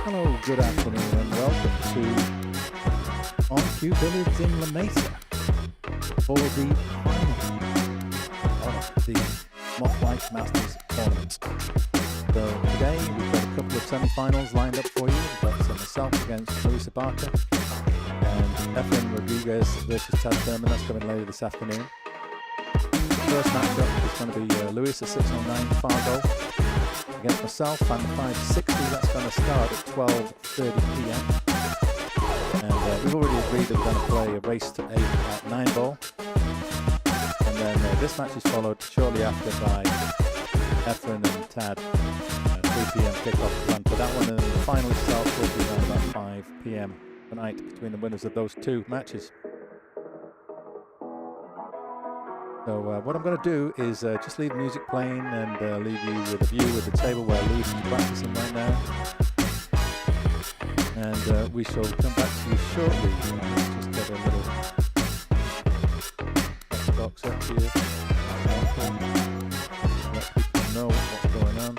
Hello, good afternoon, and welcome to On Cue Billiards in La Mesa for the final of the Mothlike Masters tournament. So today we've got a couple of semi-finals lined up for you. We've got myself against Luis Abarca and Efrain Rodriguez versus Thurman. That's coming later this afternoon. The first matchup is going to be Luis, a 609 Fargo, against myself and the 560. That's going to start at 12:30 p.m. And we've already agreed that we're going to play a race to 8 at 9 ball. And then this match is followed shortly after by Efrain and Tad, 3 p.m. kickoff plan for that one. And the final itself will be around about 5 p.m. tonight between the winners of those two matches. So what I'm going to do is just leave music playing and leave you with a view of the table where Luis is practicing right now. And we shall come back to you shortly. Let's just get a little box up here. Let people know what's going on.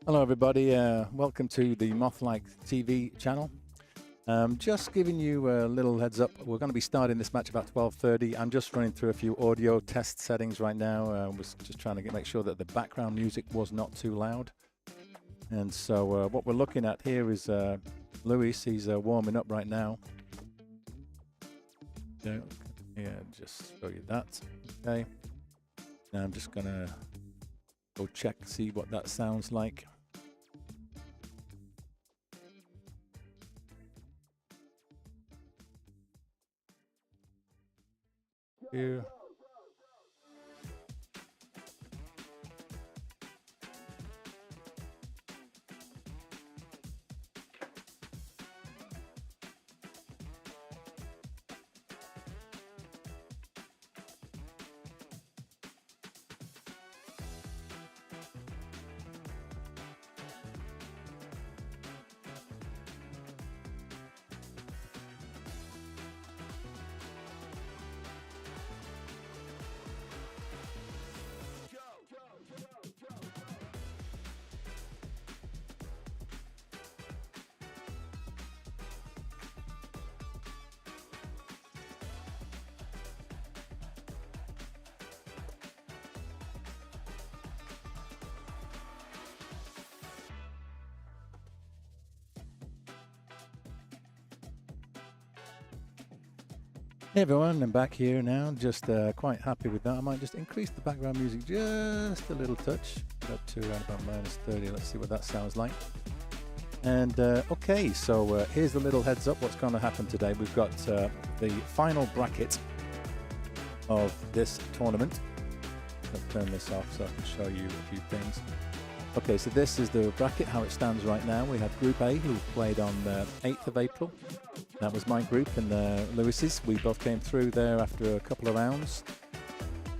Hello everybody, welcome to the Mothlike TV channel. Just giving you a little heads up, we're going to be starting this match about 12:30. I'm just running through a few audio test settings right now. Was just trying to make sure that the background music was not too loud. And so what we're looking at here is Luis, he's warming up right now. Yeah, just show you that. Okay, now I'm just going to go check, see what that sounds like. Here. Hey everyone, I'm back here now, just quite happy with that. I might just increase the background music just a little touch, up to around about -30. Let's see what that sounds like. And okay, so here's the little heads up what's going to happen today. We've got the final bracket of this tournament. Let's turn this off so I can show you a few things. Okay, so this is the bracket, how it stands right now. We have Group A, who played on the 8th of April. That was my group and Lewis's. We both came through there after a couple of rounds.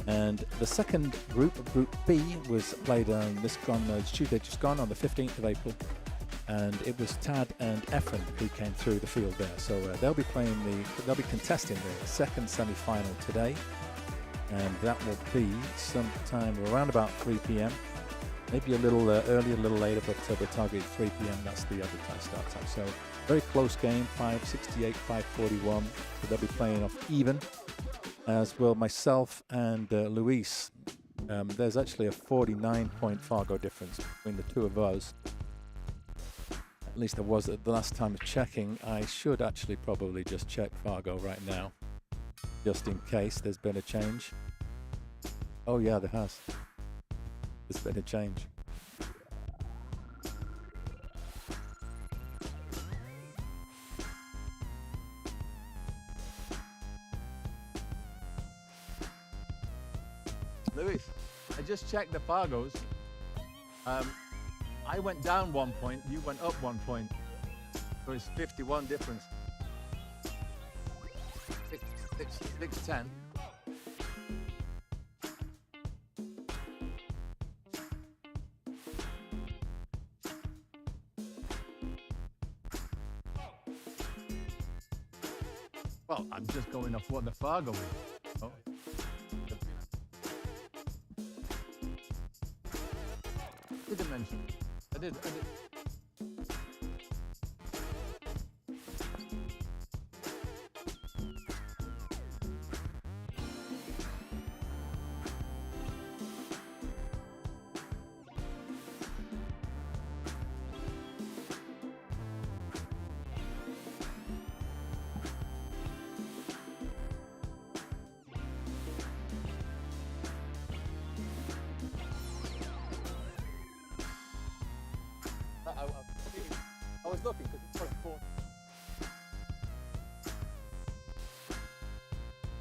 And the second group, Group B, was played on Tuesday just gone on the 15th of April. And it was Tad and Efrain who came through the field there. So they'll be contesting the second semi-final today. And that will be sometime around about 3 p.m. Maybe a little earlier, a little later, but the target 3 p.m. That's the advertised start time. So very close game, 568, 541. So they'll be playing off even, as will myself and Luis. There's actually a 49-point Fargo difference between the two of us. At least there was at the last time of checking. I should actually probably just check Fargo right now, just in case there's been a change. Oh yeah, there has. There's been a change. Luis, I just checked the Fargos. I went down 1 point, you went up 1 point. So it's 51 difference. 6-10. Well, I'm just going off what the Fargo is. Oh. Didn't mention. I did. I was looking because it's first four.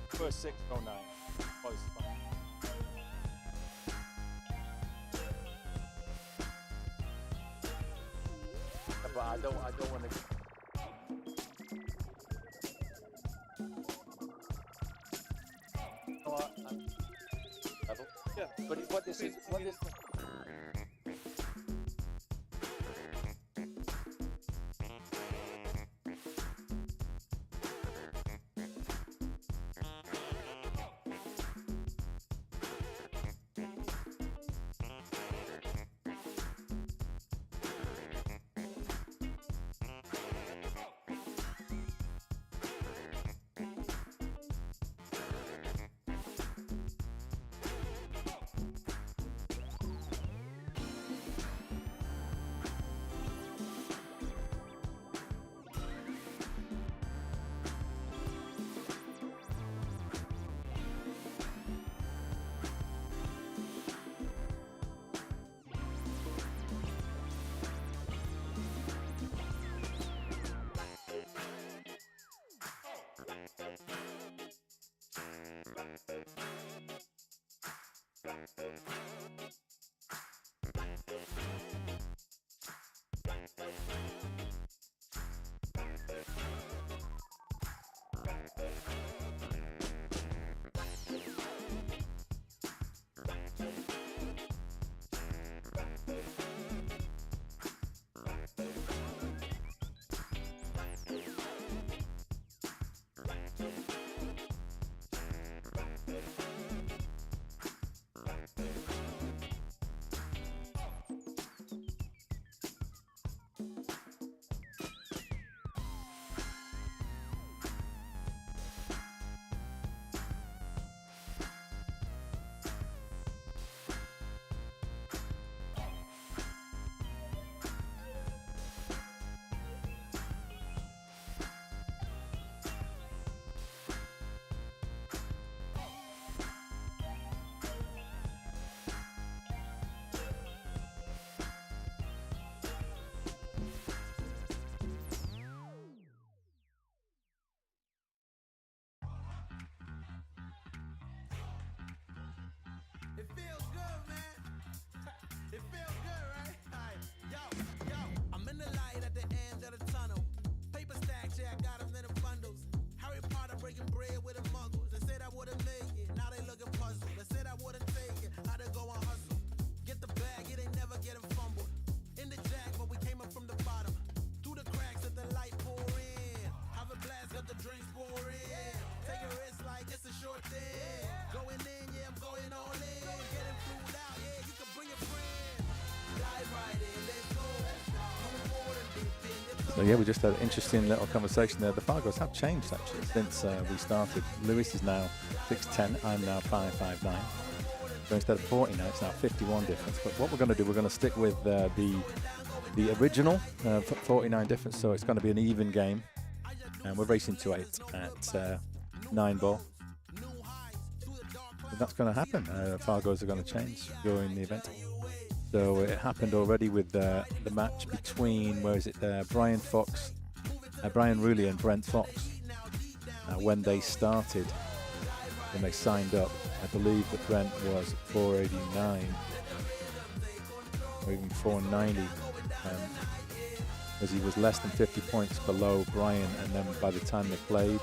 First 609 was fine. But I don't want to. Oh, level. Yeah, but what this is. So yeah, we just had an interesting little conversation there. The Fargos have changed actually since we started. Lewis is now 6'10", I'm now 5'9". So instead of 49, it's now 51 difference. But what we're going to do, we're going to stick with the original 49 difference. So it's going to be an even game, and we're racing to 8 at 9 ball. And that's going to happen. Fargos are going to change during the event. So it happened already with the match between, where is it, Brian Rooley and Brent Fox. When they started, when they signed up, I believe that Brent was 489 or even 490, as he was less than 50 points below Brian, and then by the time they played,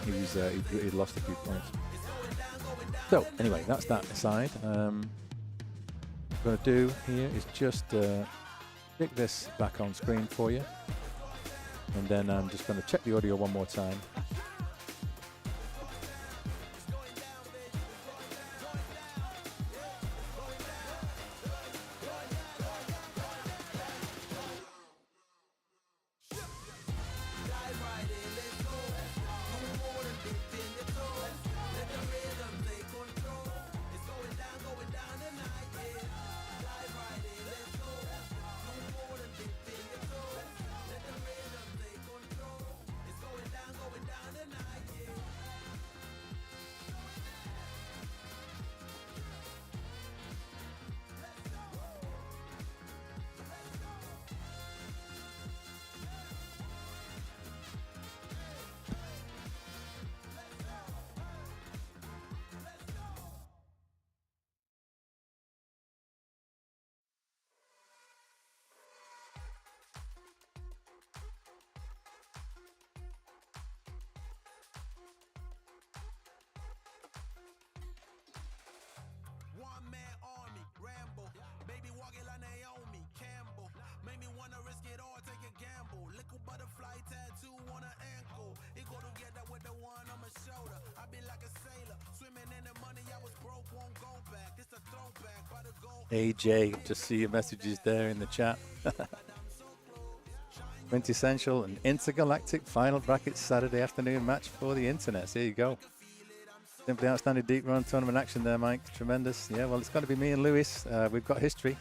he'd lost a few points. So anyway, that's that aside. What I'm going to do here is just stick this back on screen for you, and then I'm just going to check the audio one more time. AJ, just see your messages there in the chat. Quintessential and intergalactic final bracket Saturday afternoon match for the internet. There you go. Simply outstanding deep run tournament action there, Mike. Tremendous. Yeah, well, it's got to be me and Lewis. We've got history.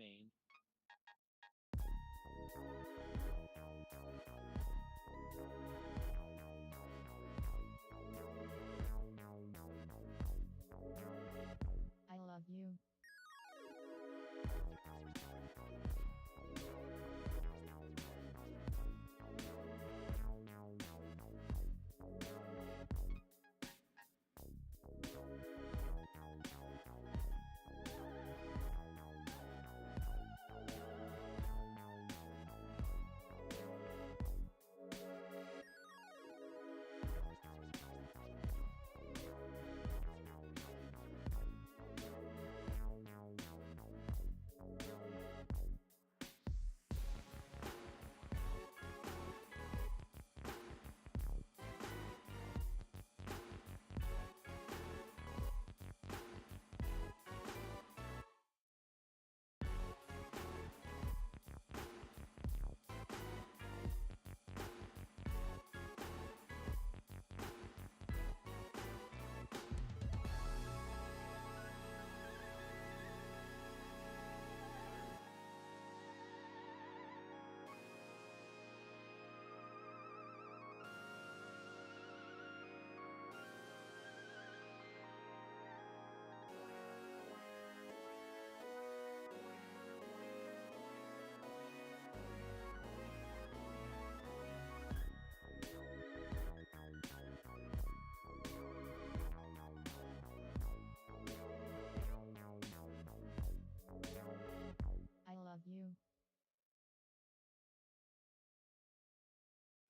pain. I love you. I love you.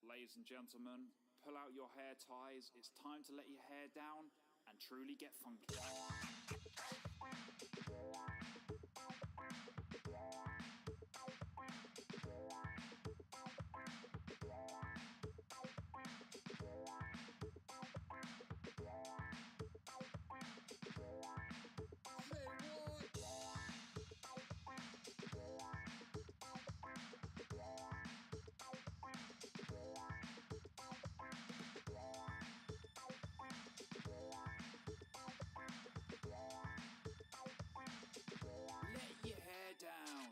Ladies and gentlemen, pull out your hair ties. It's time to let your hair down and truly get funky. Let your hair down.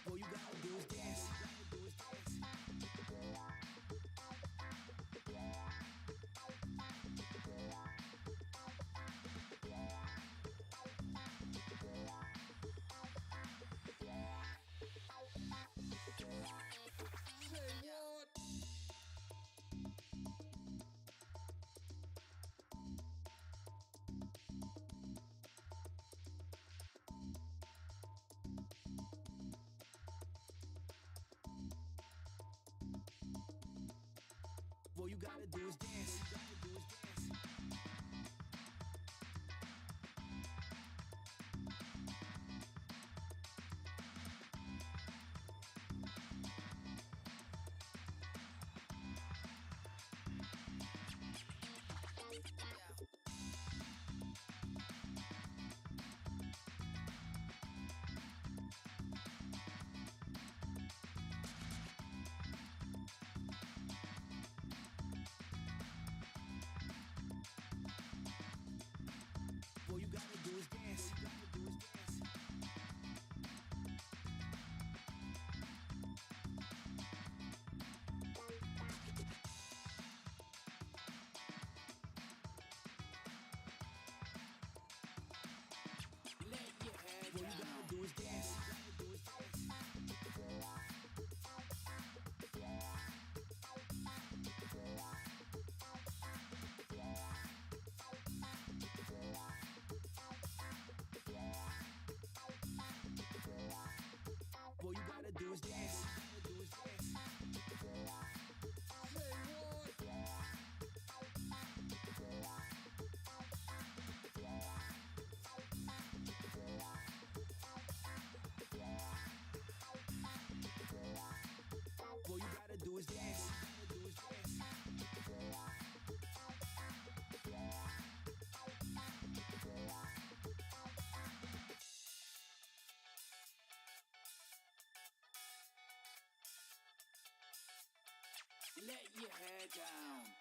All you gotta do is dance. All you gotta do is dance. Let your hair down.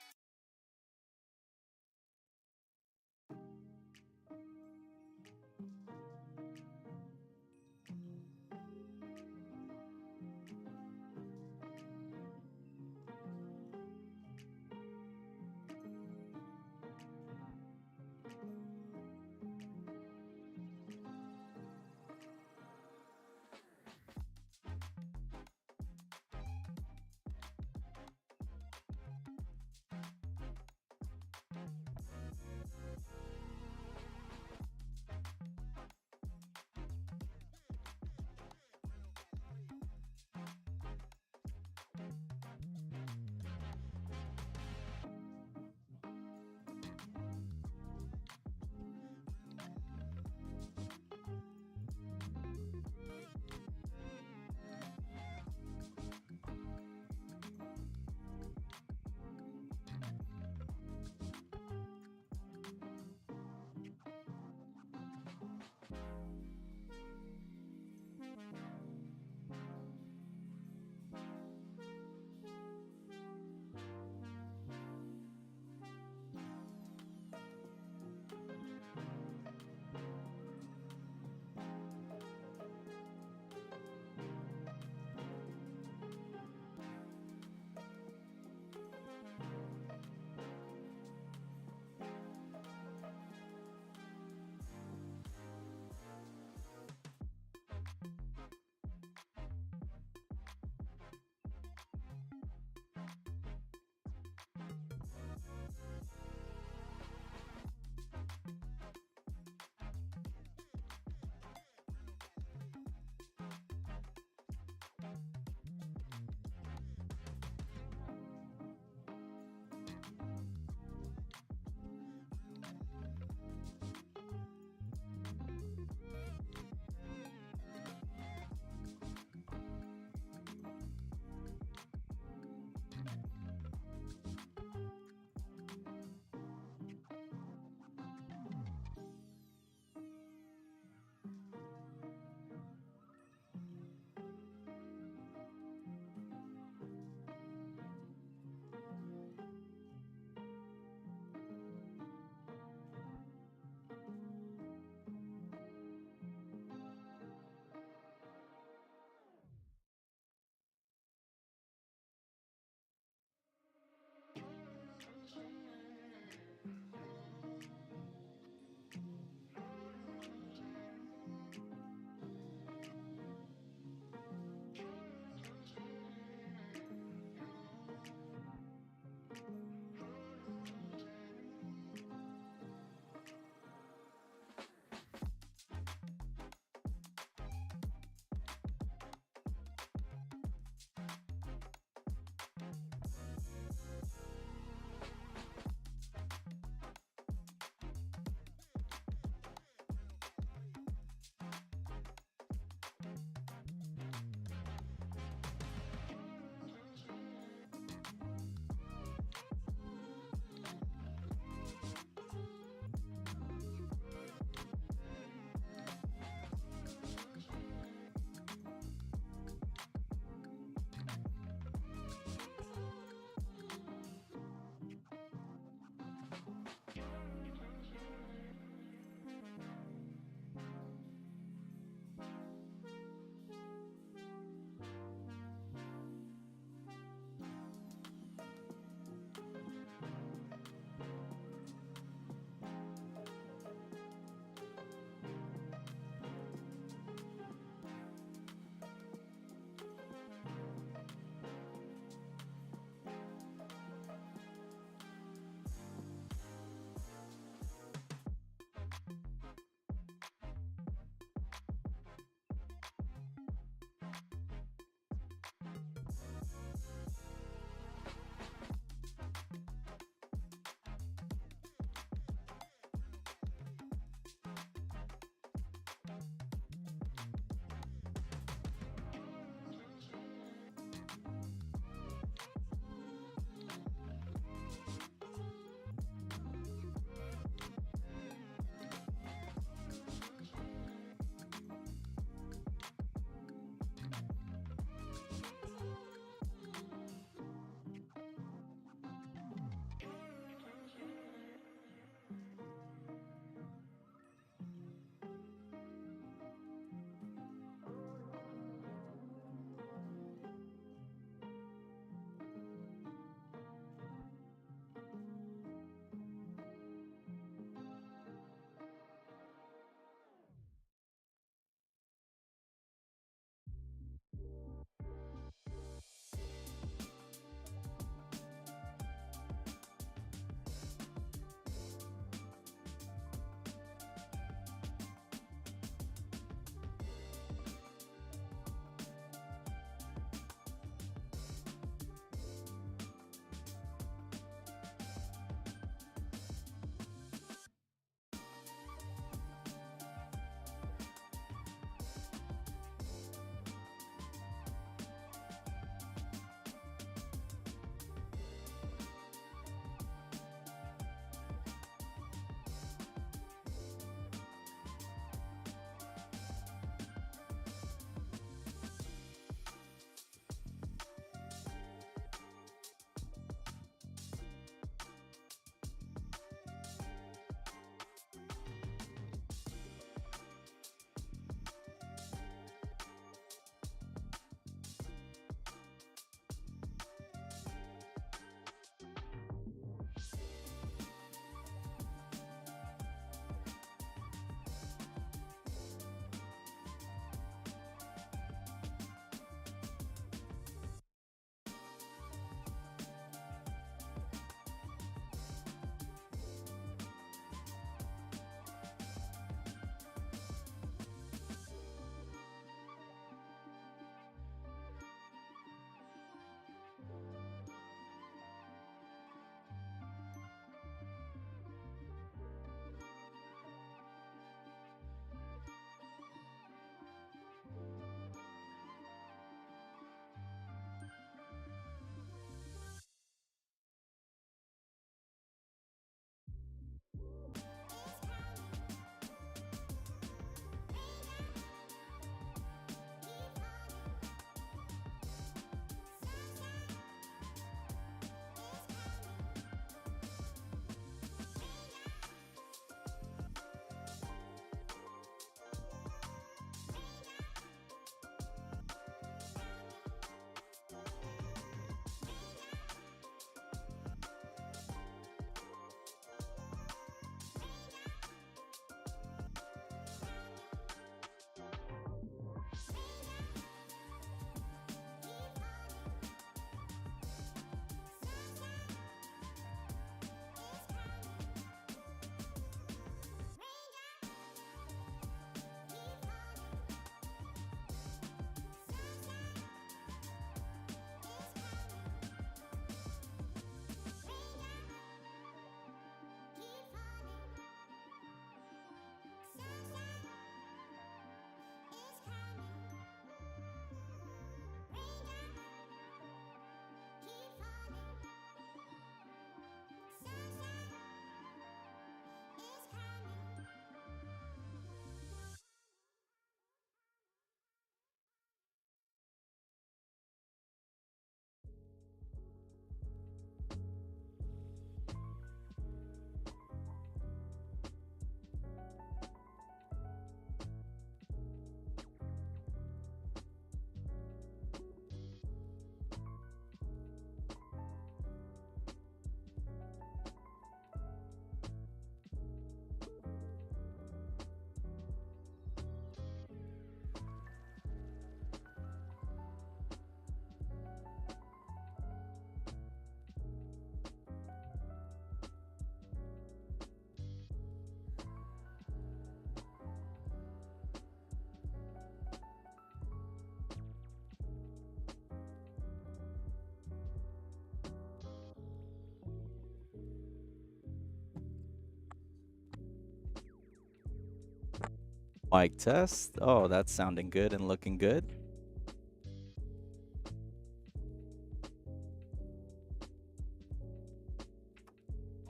Mic test. Oh, that's sounding good and looking good.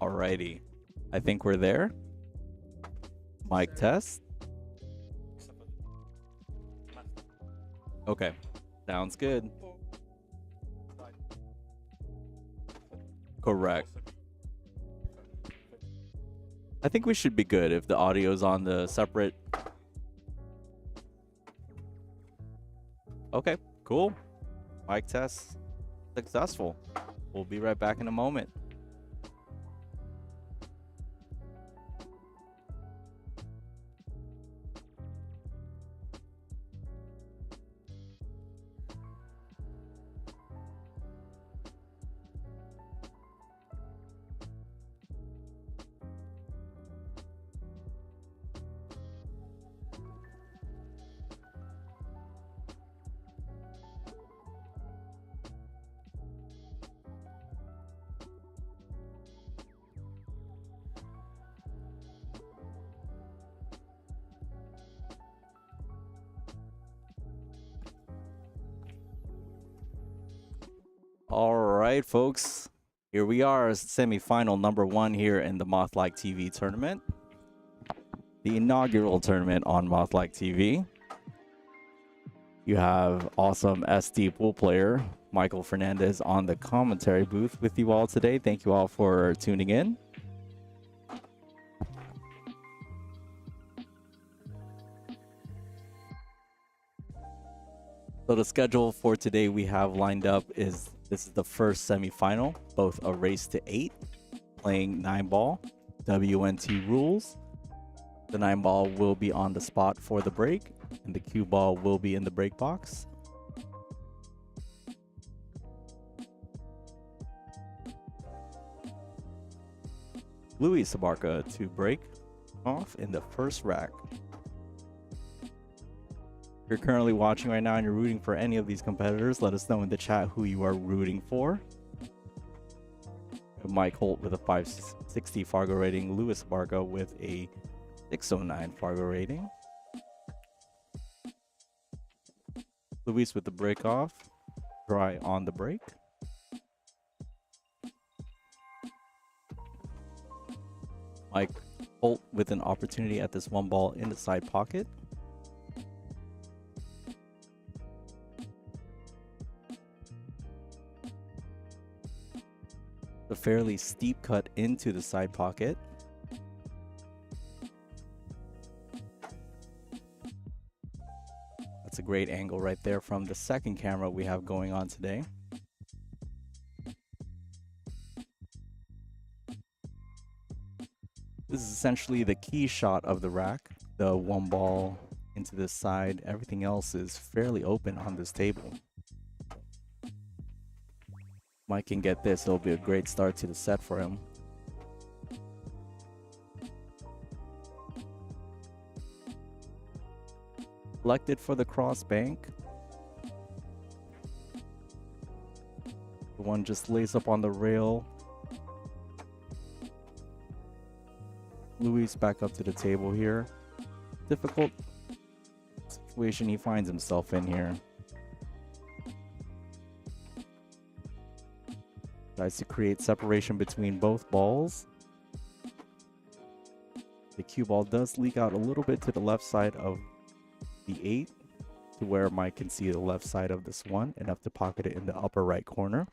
Alrighty. I think we're there. Mic test. Okay. Sounds good. Correct. I think we should be good if the audio's on the separate. Okay, cool. Mic test successful. We'll be right back in a moment. All right, folks. Here we are, semifinal number 1 here in the Mothlike TV tournament. The inaugural tournament on Mothlike TV. You have awesome SD pool player Michael Fernandez on the commentary booth with you all today. Thank you all for tuning in. So the schedule for today we have lined up is this is the first semifinal, both a race to 8, playing 9-ball, WNT rules. The 9-ball will be on the spot for the break, and the cue ball will be in the break box. Luis Abarca to break off in the first rack. If you're currently watching right now and you're rooting for any of these competitors, let us know in the chat who you are rooting for. Mike Holt with a 560 Fargo rating, Luis Abarca with a 609 Fargo rating. Luis with the break off, dry on the break. Mike Holt with an opportunity at this 1-ball in the side pocket. A fairly steep cut into the side pocket. That's a great angle right there from the second camera we have going on today. This is essentially the key shot of the rack. The 1-ball into the side. Everything else is fairly open on this table. Mike can get this, it'll be a great start to the set for him. Selected for the cross bank. The one just lays up on the rail. Luis back up to the table here. Difficult situation he finds himself in here. Tries to create separation between both balls. The cue ball does leak out a little bit to the left side of the 8 to where Mike can see the left side of this one, enough to pocket it in the upper right corner.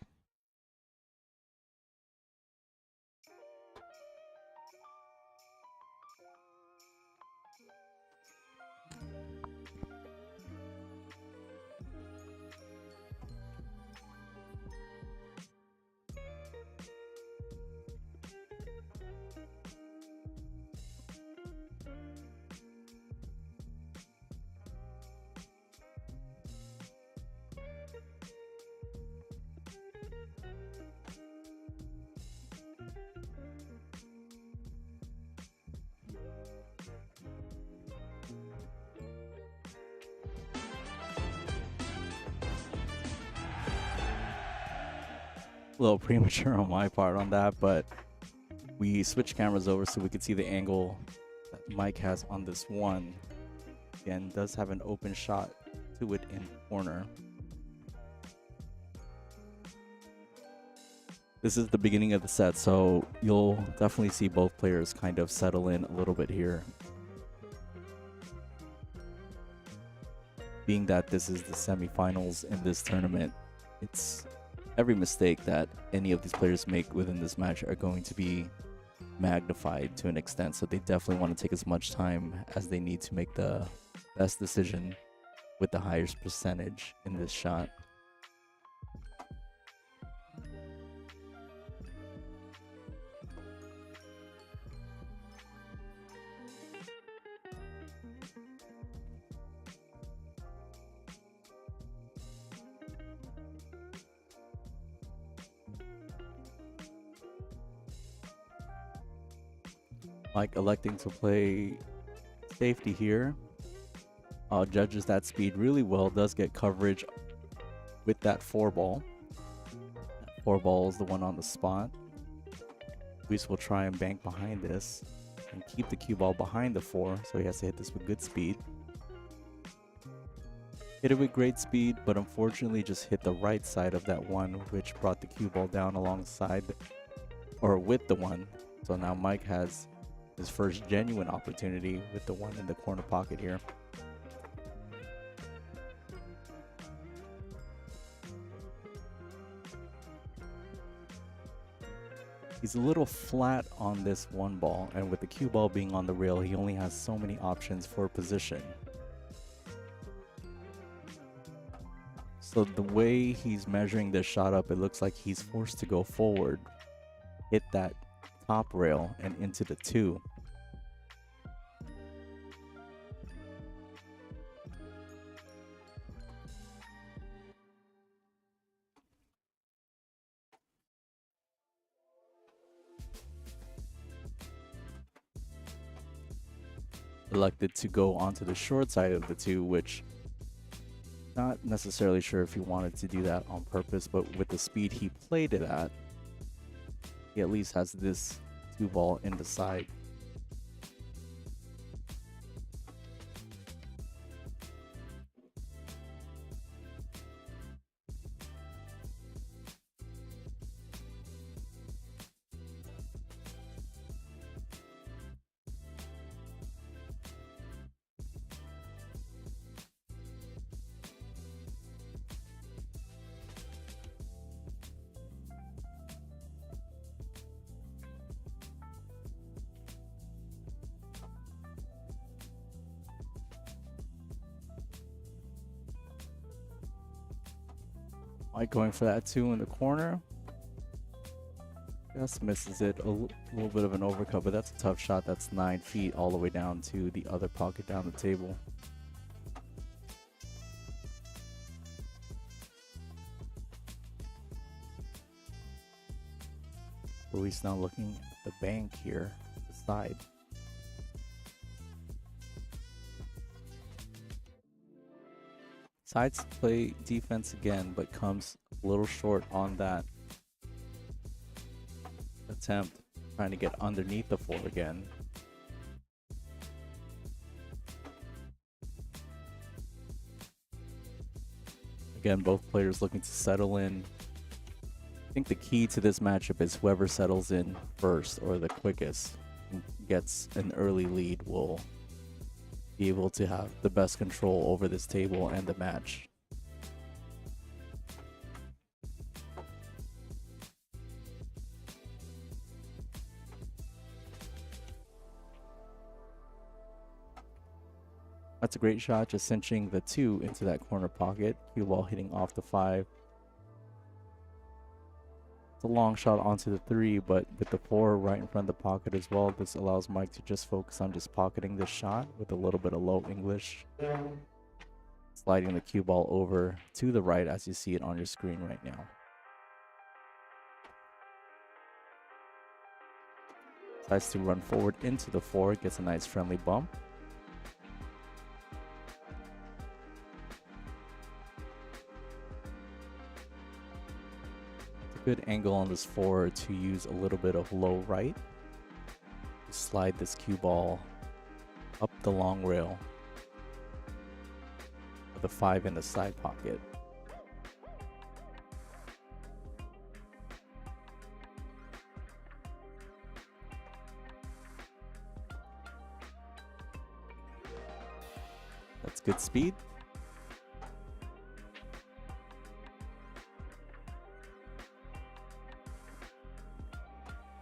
A little premature on my part on that, but we switched cameras over so we could see the angle that Mike has on this one. Again, does have an open shot to it in corner. This is the beginning of the set, so you'll definitely see both players kind of settle in a little bit here. Being that this is the semifinals in this tournament, it's every mistake that any of these players make within this match are going to be magnified to an extent, so they definitely want to take as much time as they need to make the best decision with the highest percentage in this shot. Mike electing to play safety here. Judges that speed really well, does get coverage with that 4-ball. That 4-ball is the one on the spot. Luis will try and bank behind this and keep the cue ball behind the 4, so he has to hit this with good speed. Hit it with great speed, but unfortunately just hit the right side of that 1, which brought the cue ball down alongside or with the 1. So now Mike has his first genuine opportunity with the 1 in the corner pocket here. He's a little flat on this 1 ball, and with the cue ball being on the rail, he only has so many options for position. So the way he's measuring this shot up, it looks like he's forced to go forward, hit that top rail, and into the 2. Elected to go onto the short side of the 2, which not necessarily sure if he wanted to do that on purpose, but with the speed he played it at, he at least has this 2 ball in the side. Mike going for that 2 in the corner. Just misses it. A little bit of an overcut, but that's a tough shot. That's 9 feet all the way down to the other pocket down the table. Luis now looking at the bank here, the side. Decides to play defense again, but comes a little short on that attempt, trying to get underneath the 4 again. Again, both players looking to settle in. I think the key to this matchup is whoever settles in first or the quickest and gets an early lead will be able to have the best control over this table and the match. That's a great shot, just cinching the 2 into that corner pocket. Cue ball hitting off the 5. It's a long shot onto the 3, but with the 4 right in front of the pocket as well, this allows Mike to just focus on just pocketing this shot with a little bit of low English. Sliding the cue ball over to the right as you see it on your screen right now. Tries to run forward into the 4, gets a nice friendly bump. Good angle on this 4 to use a little bit of low right. Slide this cue ball up the long rail. with a 5 in the side pocket. That's good speed.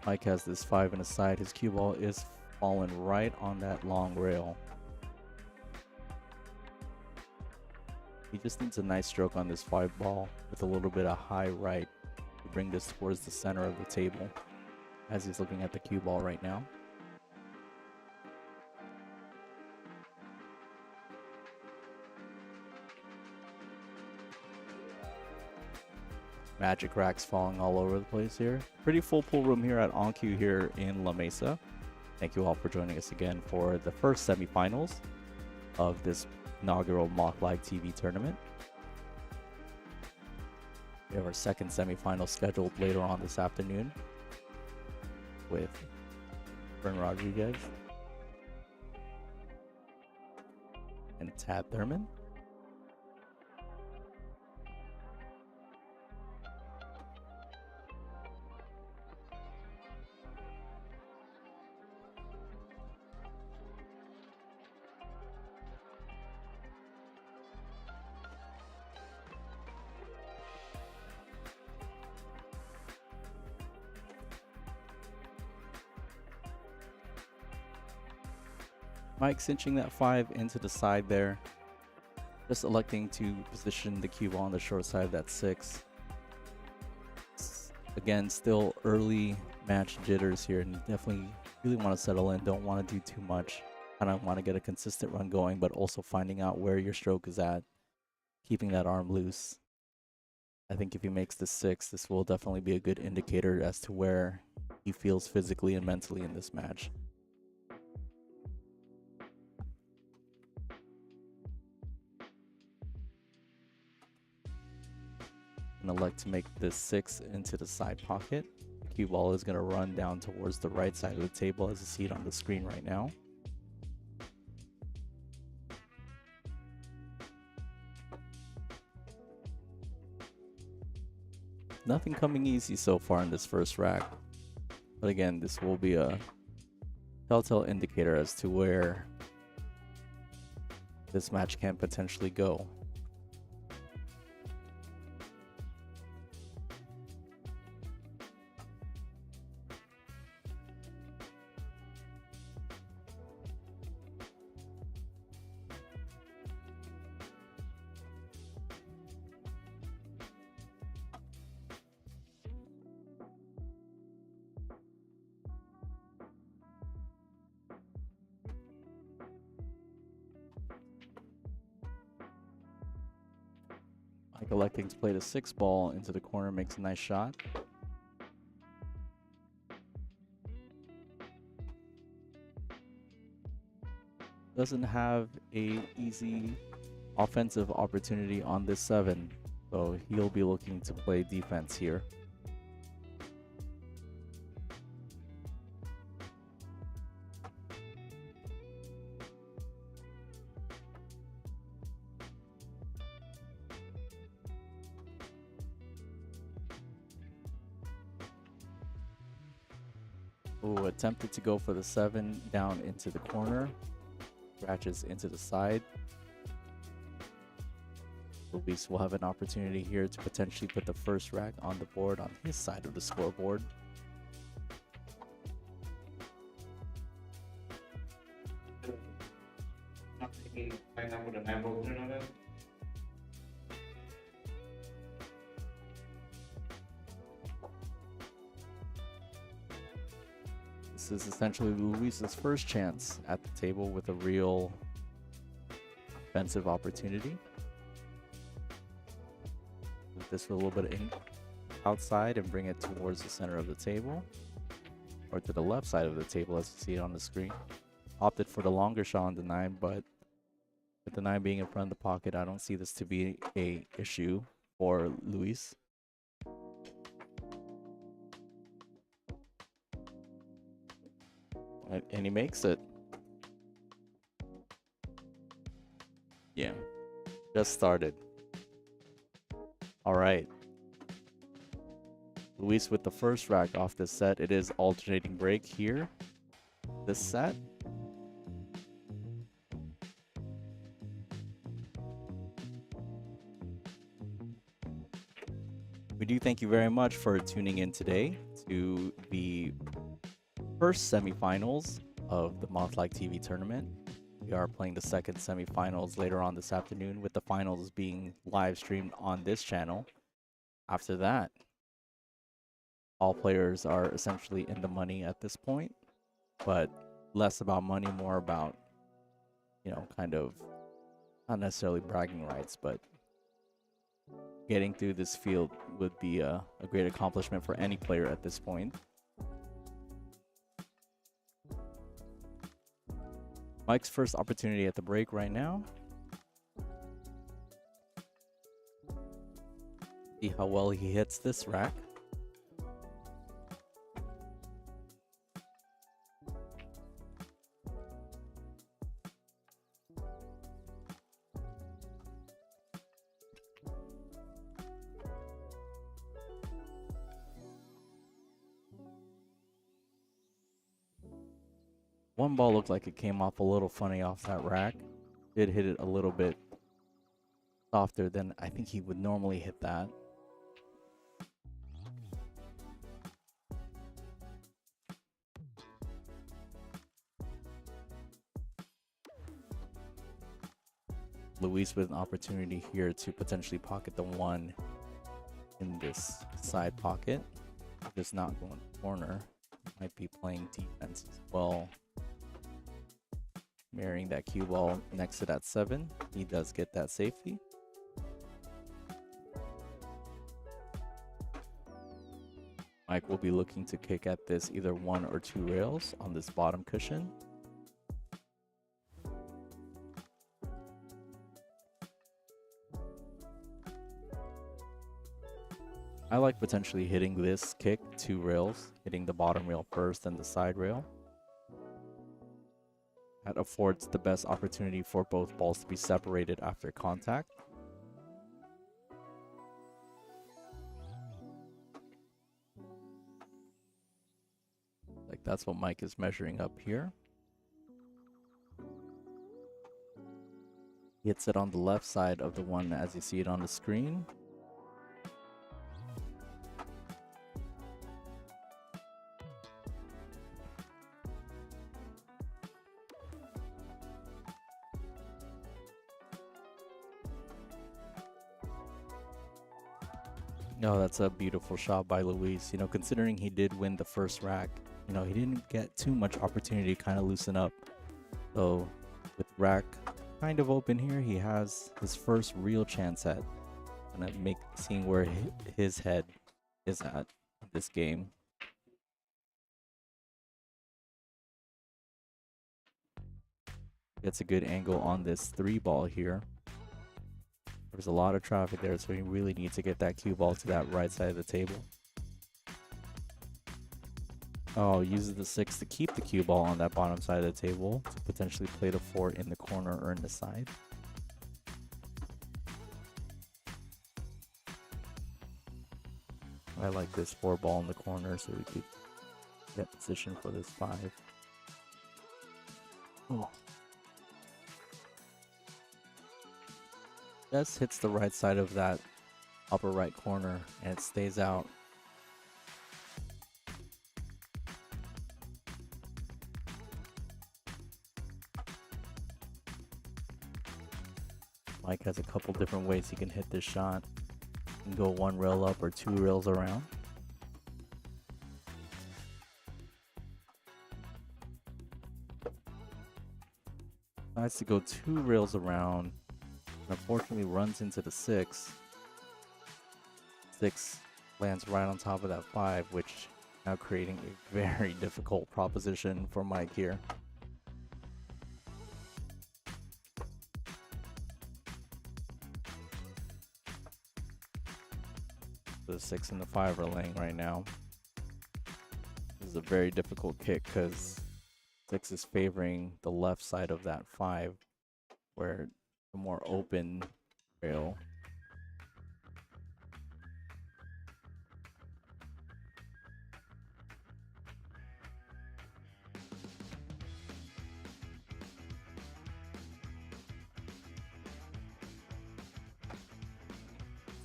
Mike has this 5 in the side. His cue ball is falling right on that long rail. He just needs a nice stroke on this 5 ball with a little bit of high right to bring this towards the center of the table as he's looking at the cue ball right now. Magic racks falling all over the place here. Pretty full pool room here at On Cue here in La Mesa. Thank you all for joining us again for the first semifinals of this inaugural Mothlike TV tournament. We have our second semifinal scheduled later on this afternoon with Efrain Rodriguez and Tad Thurman. Mike cinching that 5 into the side there. Just electing to position the cue ball on the short side of that 6. Again, still early match jitters here, and definitely really want to settle in. Don't want to do too much. Kind of want to get a consistent run going, but also finding out where your stroke is at. Keeping that arm loose. I think if he makes the 6, this will definitely be a good indicator as to where he feels physically and mentally in this match. Elect to make this 6 into the side pocket. The cue ball is going to run down towards the right side of the table as you see it on the screen right now. Nothing coming easy so far in this first rack, but again, this will be a telltale indicator as to where this match can potentially go. Mike electing to play the 6 ball into the corner makes a nice shot. Doesn't have a easy offensive opportunity on this 7, so he'll be looking to play defense here. Ooh, attempted to go for the 7 down into the corner. Scratches into the side. Luis will have an opportunity here to potentially put the first rack on the board on his side of the scoreboard. This is essentially Luis's first chance at the table with a real offensive opportunity. Move this with a little bit of ink outside and bring it towards the center of the table, or to the left side of the table as you see it on the screen. Opted for the longer shot on the 9, but with the 9 being in front of the pocket, I don't see this to be a issue for Luis. And he makes it. Yeah. Just started. All right. Luis with the first rack off this set. It is alternating break here. This set. We do thank you very much for tuning in today to the first semifinals of the Mothlike TV tournament. We are playing the second semifinals later on this afternoon, with the finals being live streamed on this channel. After that, all players are essentially in the money at this point, but less about money, more about, you know, kind of not necessarily bragging rights, but getting through this field would be a great accomplishment for any player at this point. Mike's first opportunity at the break right now. See how well he hits this rack. One ball looked like it came off a little funny off that rack. Did hit it a little bit softer than I think he would normally hit that. Luis with an opportunity here to potentially pocket the one in this side pocket. Just not going corner. Might be playing defense as well. Marrying that cue ball next to that 7. He does get that safety. Mike will be looking to kick at this either 1 or 2 rails on this bottom cushion. I like potentially hitting this kick 2 rails, hitting the bottom rail first, then the side rail. That affords the best opportunity for both balls to be separated after contact. Like that's what Mike is measuring up here. He hits it on the left side of the one as you see it on the screen. No, that's a beautiful shot by Luis. You know, considering he did win the first rack, you know, he didn't get too much opportunity to kind of loosen up. So with rack kind of open here, he has his first real chance at kind of seeing where his head is at in this game. Gets a good angle on this 3 ball here. There's a lot of traffic there, so you really need to get that cue ball to that right side of the table. Oh, uses the 6 to keep the cue ball on that bottom side of the table to potentially play the 4 in the corner or in the side. I like this 4 ball in the corner so we could get position for this 5. Oh. Just hits the right side of that upper right corner and it stays out. Mike has a couple different ways he can hit this shot. He can go 1 rail up or 2 rails around. Decides to go 2 rails around. Unfortunately runs into the 6. 6 lands right on top of that 5, which now creating a very difficult proposition for Mike here. The 6 and the 5 are laying right now. This is a very difficult kick because 6 is favoring the left side of that 5, where the more open rail.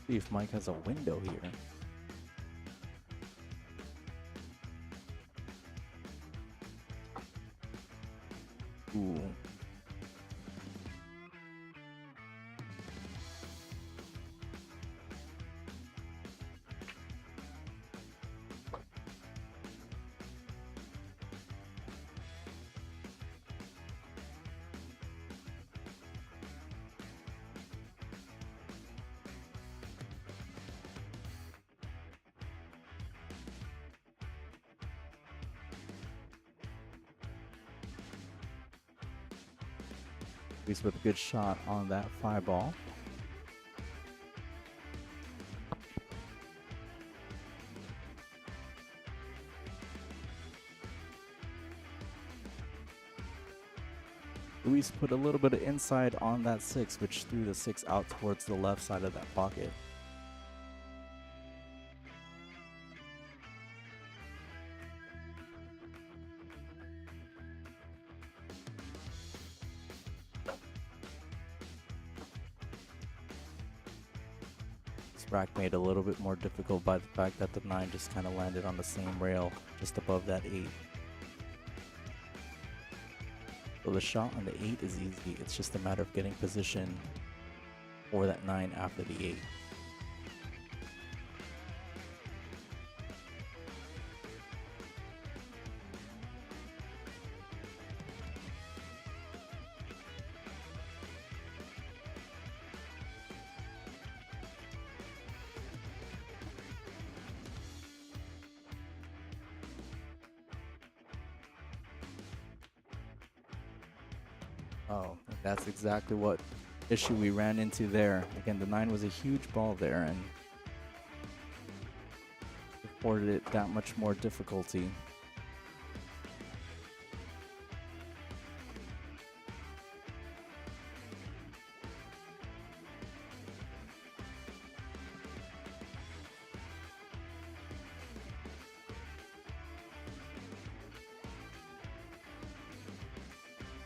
See if Mike has a window here. Ooh. He's with a good shot on that 5 ball. Luis put a little bit of inside on that 6, which threw the 6 out towards the left side of that pocket. Rack made a little bit more difficult by the fact that the 9 just kind of landed on the same rail just above that 8. So the shot on the 8 is easy. It's just a matter of getting position for that 9 after the 8. Oh, that's exactly what issue we ran into there. Again, the 9 was a huge ball there and afforded it that much more difficulty.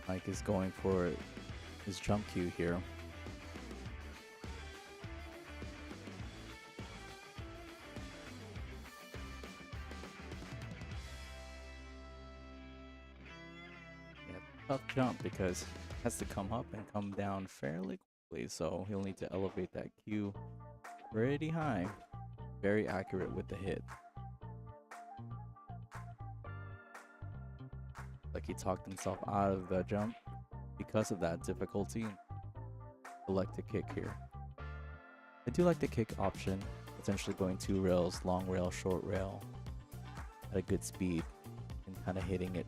Mike is going for his jump cue here. Yeah, tough jump because it has to come up and come down fairly quickly, so he'll need to elevate that cue pretty high. Very accurate with the hit. Like he talked himself out of the jump because of that difficulty. Select a kick here. I do like the kick option, potentially going 2 rails, long rail, short rail, at a good speed, and kind of hitting it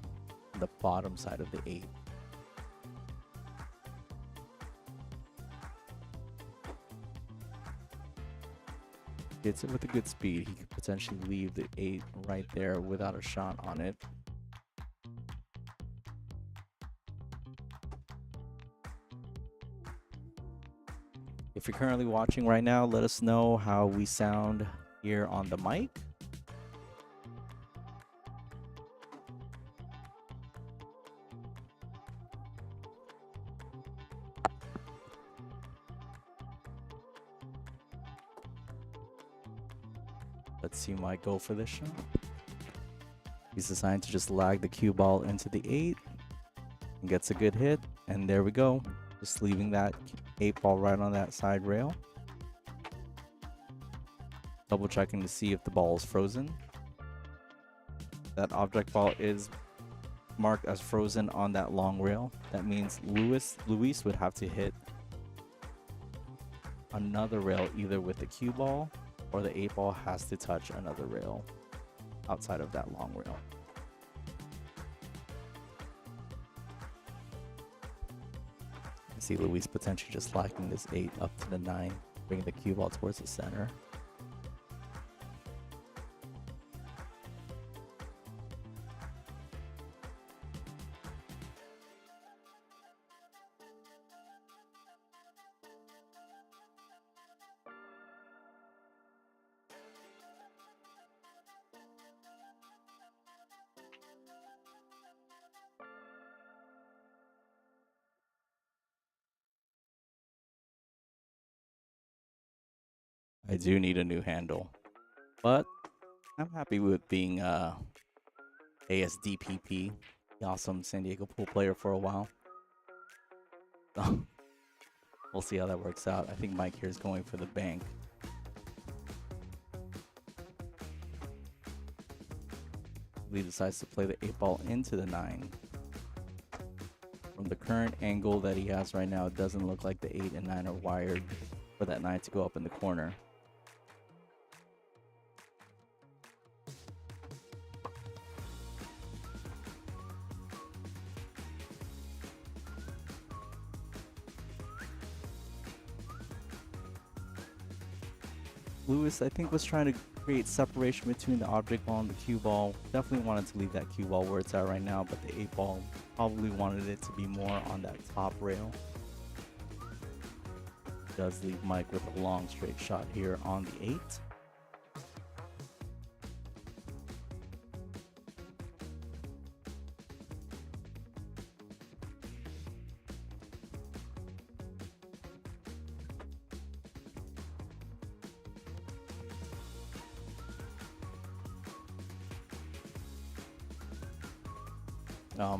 on the bottom side of the 8. Hits it with a good speed, he could potentially leave the 8 right there without a shot on it. If you're currently watching right now, let us know how we sound here on the mic. Let's see Mike go for this shot. He's designed to just lag the cue ball into the 8 and gets a good hit, and there we go. Just leaving that 8 ball right on that side rail. Double checking to see if the ball is frozen. That object ball is marked as frozen on that long rail. That means Luis would have to hit another rail either with the cue ball or the 8 ball has to touch another rail outside of that long rail. I see Luis potentially just locking this 8 up to the 9, bringing the cue ball towards the center. I do need a new handle, but I'm happy with being ASDPP, the awesome San Diego pool player for a while. So we'll see how that works out. I think Mike here is going for the bank. Lee decides to play the 8-ball into the 9. From the current angle that he has right now, it doesn't look like the 8 and 9 are wired for that 9 to go up in the corner. Lewis, I think, was trying to create separation between the object ball and the cue ball. Definitely wanted to leave that cue ball where it's at right now, but the 8-ball probably wanted it to be more on that top rail. Does leave Mike with a long straight shot here on the 8.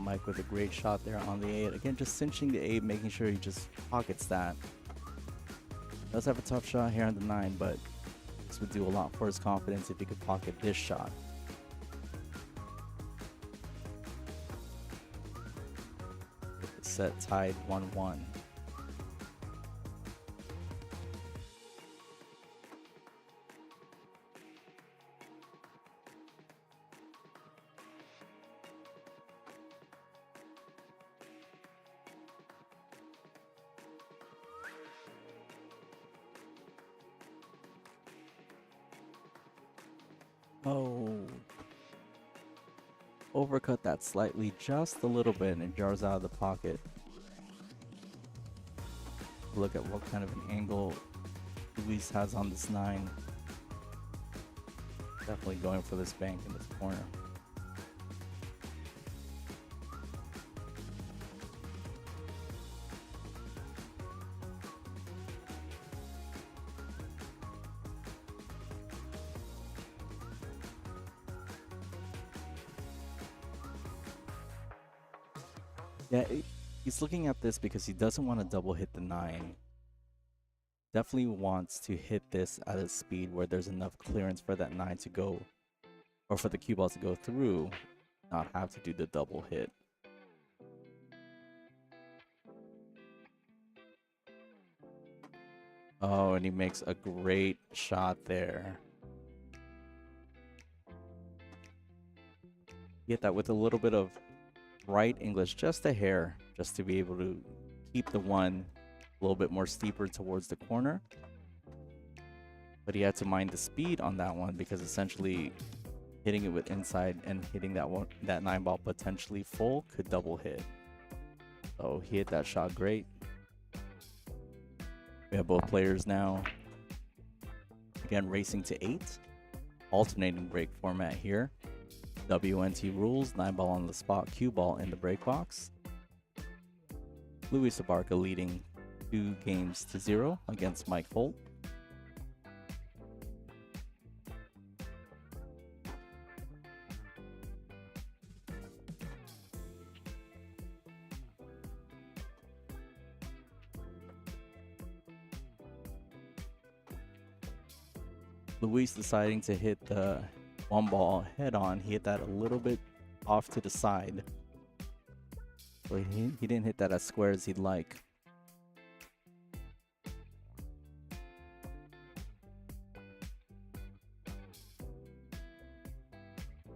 Mike with a great shot there on the 8. Again, just cinching the 8, making sure he just pockets that. Does have a tough shot here on the 9, but this would do a lot for his confidence if he could pocket this shot. With the set tied 1-1. Oh, overcut that slightly, just a little bit, and it jars out of the pocket. Look at what kind of an angle Luis has on this 9. Definitely going for this bank in this corner. Yeah, he's looking at this because he doesn't want to double hit the 9. Definitely wants to hit this at a speed where there's enough clearance for that 9 to go, or for the cue ball to go through, not have to do the double hit. Oh, and he makes a great shot there. He hit that with a little bit of right English, just a hair, just to be able to keep the 1 a little bit more steeper towards the corner. But he had to mind the speed on that one, because essentially hitting it with inside and hitting that 9-ball potentially full could double hit. So he hit that shot great. We have both players now again racing to 8, alternating break format here. WNT rules, 9-ball on the spot, cue ball in the break box. Luis Abarca leading 2-0 against Mike Holt. Luis deciding to hit the 1-ball head on. He hit that a little bit off to the side. So he didn't hit that as square as he'd like.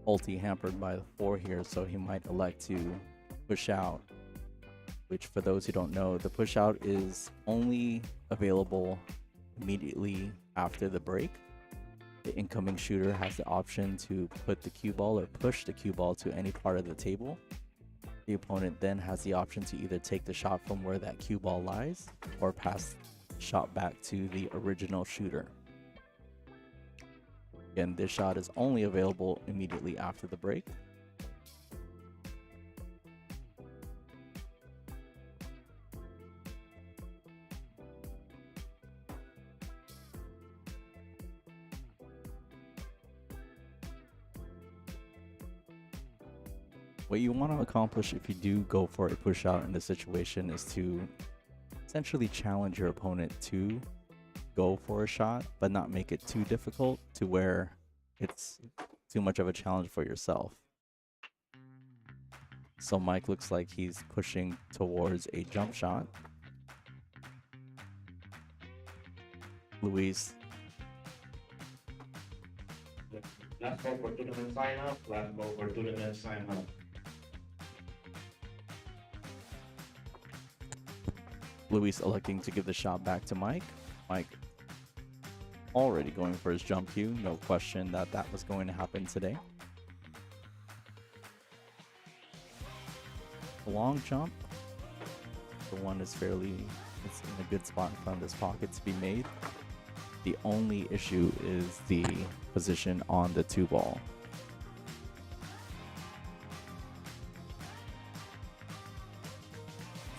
Ulti hampered by the 4 here, so he might elect to push out. Which, for those who don't know, the push out is only available immediately after the break. The incoming shooter has the option to put the cue ball or push the cue ball to any part of the table. The opponent then has the option to either take the shot from where that cue ball lies or pass the shot back to the original shooter. Again, this shot is only available immediately after the break. What you want to accomplish if you do go for a push out in this situation is to essentially challenge your opponent to go for a shot, but not make it too difficult to where it's too much of a challenge for yourself. So Mike looks like he's pushing towards a jump shot. Luis. Last call for tournament sign up. Last call for tournament sign up. Luis electing to give the shot back to Mike. Mike already going for his jump cue. No question that that was going to happen today. The long jump. The one is fairly, it's in a good spot in front of this pocket to be made. The only issue is the position on the 2-ball.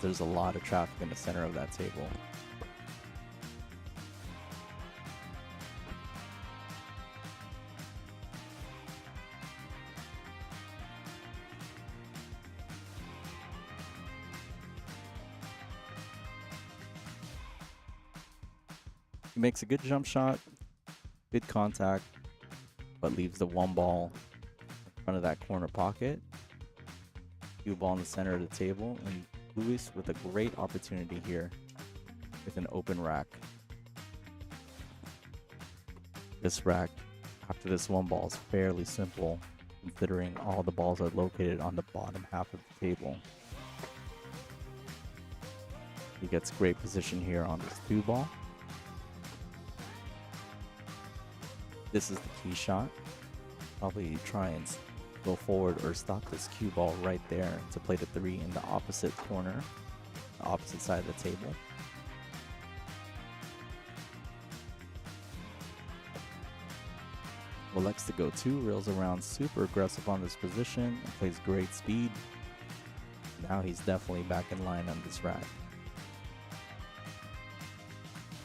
There's a lot of traffic in the center of that table. He makes a good jump shot, good contact, but leaves the 1 ball in front of that corner pocket. 2 ball in the center of the table, and Luis with a great opportunity here with an open rack. This rack, after this 1 ball, is fairly simple, considering all the balls are located on the bottom half of the table. He gets great position here on this 2 ball. This is the key shot. Probably try and go forward or stop this cue ball right there to play the 3 in the opposite corner, the opposite side of the table. Elects to go 2, rails around, super aggressive on this position, and plays great speed. Now he's definitely back in line on this rack.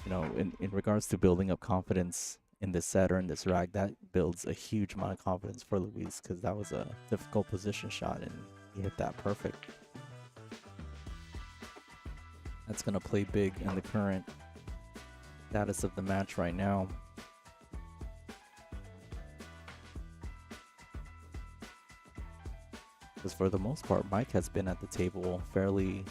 You know, in regards to building up confidence in this set or in this rack, that builds a huge amount of confidence for Luis, because that was a difficult position shot and he hit that perfect. That's going to play big in the current status of the match right now. Because for the most part, Mike has been at the table fairly,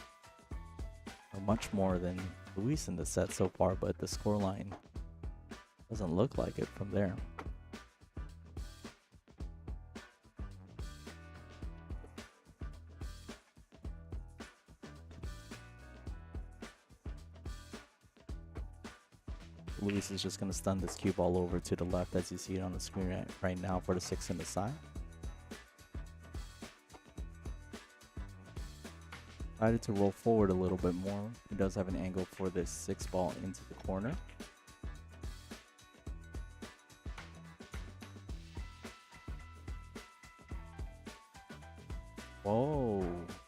or much more than Luis in the set so far, but the scoreline doesn't look like it from there. Luis is just going to stun this cue ball over to the left, as you see it on the screen right now, for the 6 in the side. Decided to roll forward a little bit more. He does have an angle for this 6 ball into the corner. Whoa,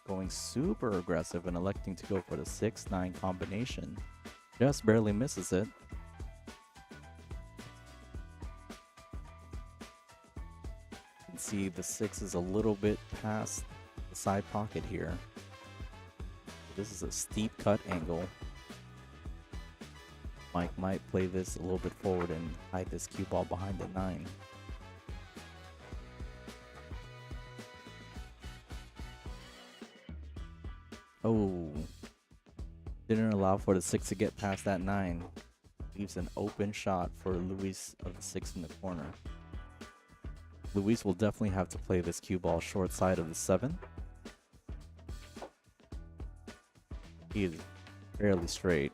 going super aggressive and electing to go for the 6-9 combination. Just barely misses it. You can see the 6 is a little bit past the side pocket here. This is a steep cut angle. Mike might play this a little bit forward and hide this cue ball behind the 9. Oh, didn't allow for the 6 to get past that 9. Leaves an open shot for Luis of the 6 in the corner. Luis will definitely have to play this cue ball short side of the 7. He is fairly straight,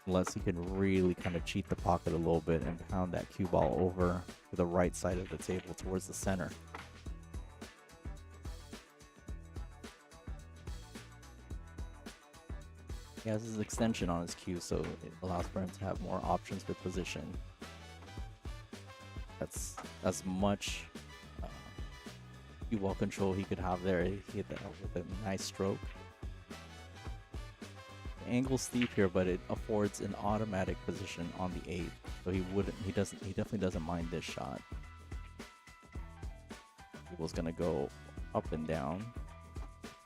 unless he can really kind of cheat the pocket a little bit and pound that cue ball over to the right side of the table towards the center. He has his extension on his cue, so it allows for him to have more options with position. That's as much cue ball control he could have there. He hit that with a nice stroke. The angle's steep here, but it affords an automatic position on the 8, so he definitely doesn't mind this shot. He was gonna go up and down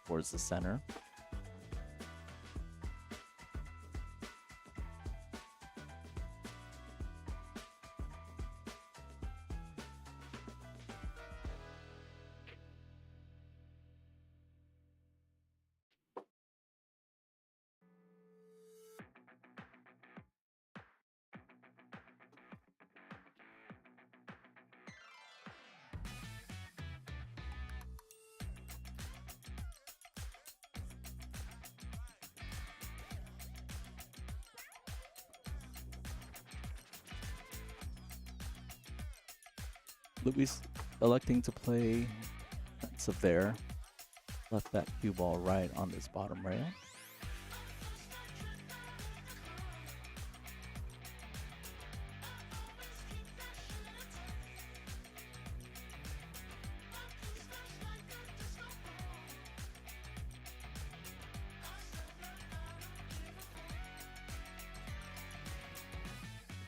towards the center. Luis electing to play defensive there. Left that cue ball right on this bottom rail.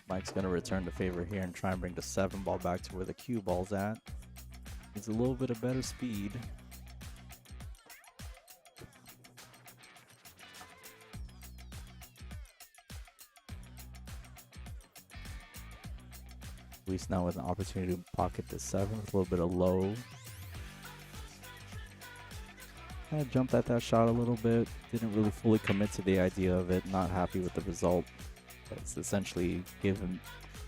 Mike's going to return the favor here and try and bring the 7 ball back to where the cue ball's at. It's a little bit of better speed. Luis now with an opportunity to pocket the 7 with a little bit of low. Kind of jumped at that shot a little bit. Didn't really fully commit to the idea of it. Not happy with the result. It's essentially given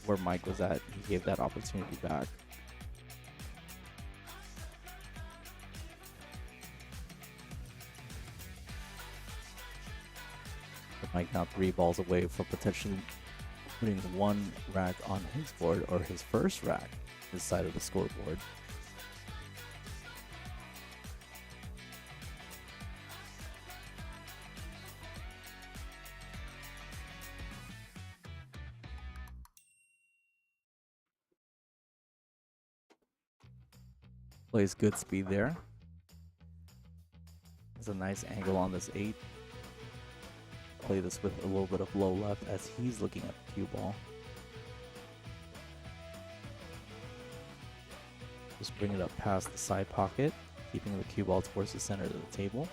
where Mike was at, he gave that opportunity back. But Mike now 3 balls away from potentially putting 1 rack on his board, or his first rack, his side of the scoreboard. Plays good speed there. There's a nice angle on this 8. Play this with a little bit of low left as he's looking at the cue ball. Just bring it up past the side pocket, keeping the cue ball towards the center of the table.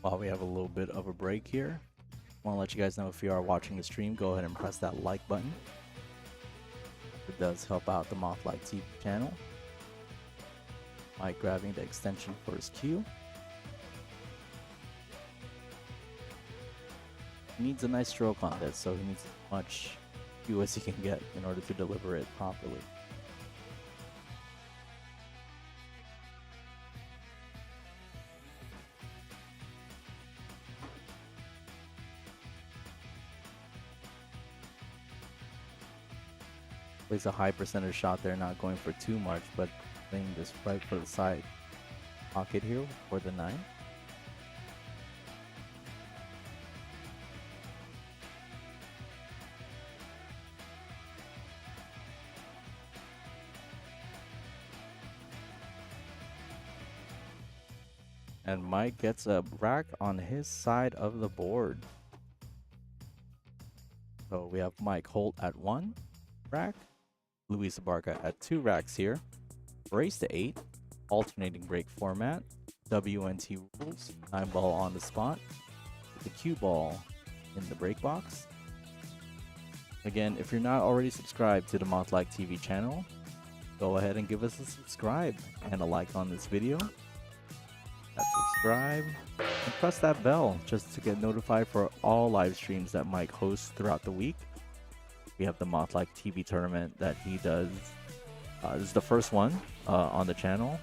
While we have a little bit of a break here, I want to let you guys know, if you are watching the stream, go ahead and press that like button. It does help out the Mothlike TV channel. Mike grabbing the extension for his cue. He needs a nice stroke on this, so he needs as much cue as he can get in order to deliver it properly. Plays a high percentage shot there, not going for too much, but playing this right for the side pocket here for the 9. And Mike gets a rack on his side of the board. So we have Mike Holt at 1 rack. Luis Abarca at 2 racks here. Race to 8. Alternating break format. WNT rules. 9 ball on the spot. With the cue ball in the break box. Again, if you're not already subscribed to the Mothlike TV channel, go ahead and give us a subscribe and a like on this video. Subscribe and press that bell just to get notified for all live streams that Mike hosts throughout the week. We have the Mothlike TV tournament that he does. This is the first one on the channel.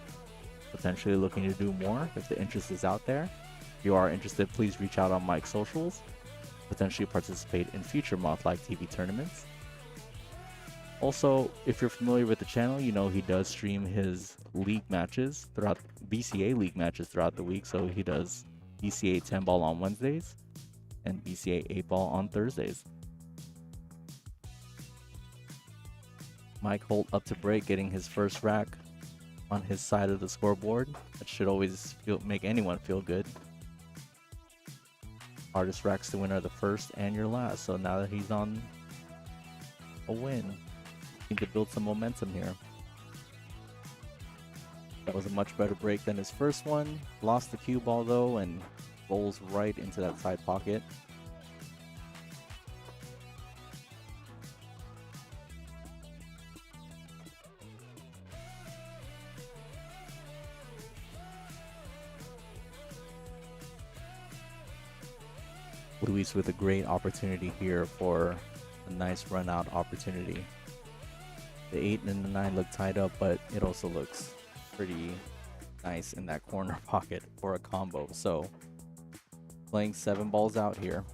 Potentially looking to do more if the interest is out there. If you are interested, please reach out on Mike's socials. Potentially participate in future Mothlike TV tournaments. Also, if you're familiar with the channel, you know he does stream his league matches throughout BCA league matches throughout the week. So he does BCA 10 ball on Wednesdays and BCA 8 ball on Thursdays. Mike Holt up to break, getting his first rack on his side of the scoreboard. That should always make anyone feel good. Hardest racks to win are the first and your last. So now that he's on a win, need to build some momentum here. That was a much better break than his first one. Lost the cue ball though and rolls right into that side pocket. Luis with a great opportunity here for a nice run out opportunity. The 8 and the 9 look tied up, but it also looks pretty nice in that corner pocket for a combo. So playing 7 balls out here.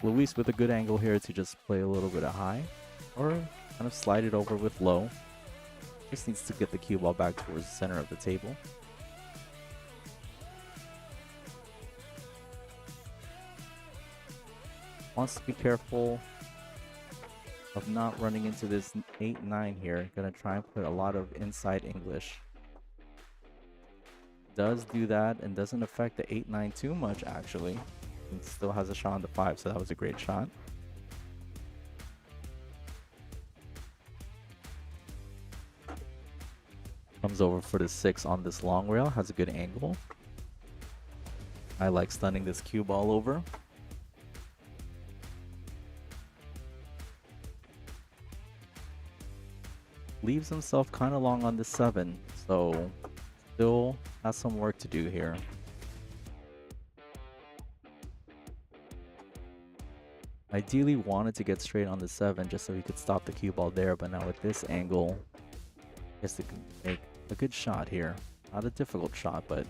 Luis with a good angle here to just play a little bit of high or kind of slide it over with low. Just needs to get the cue ball back towards the center of the table. Wants to be careful of not running into this 8-9 here. Gonna try and put a lot of inside English. Does do that and doesn't affect the 8-9 too much actually. And still has a shot on the 5, so that was a great shot. Comes over for the 6 on this long rail, has a good angle. I like stunning this cue ball over. Leaves himself kind of long on the 7, so still has some work to do here. Ideally wanted to get straight on the 7 just so he could stop the cue ball there, but now with this angle, I guess they can make a good shot here. Not a difficult shot, but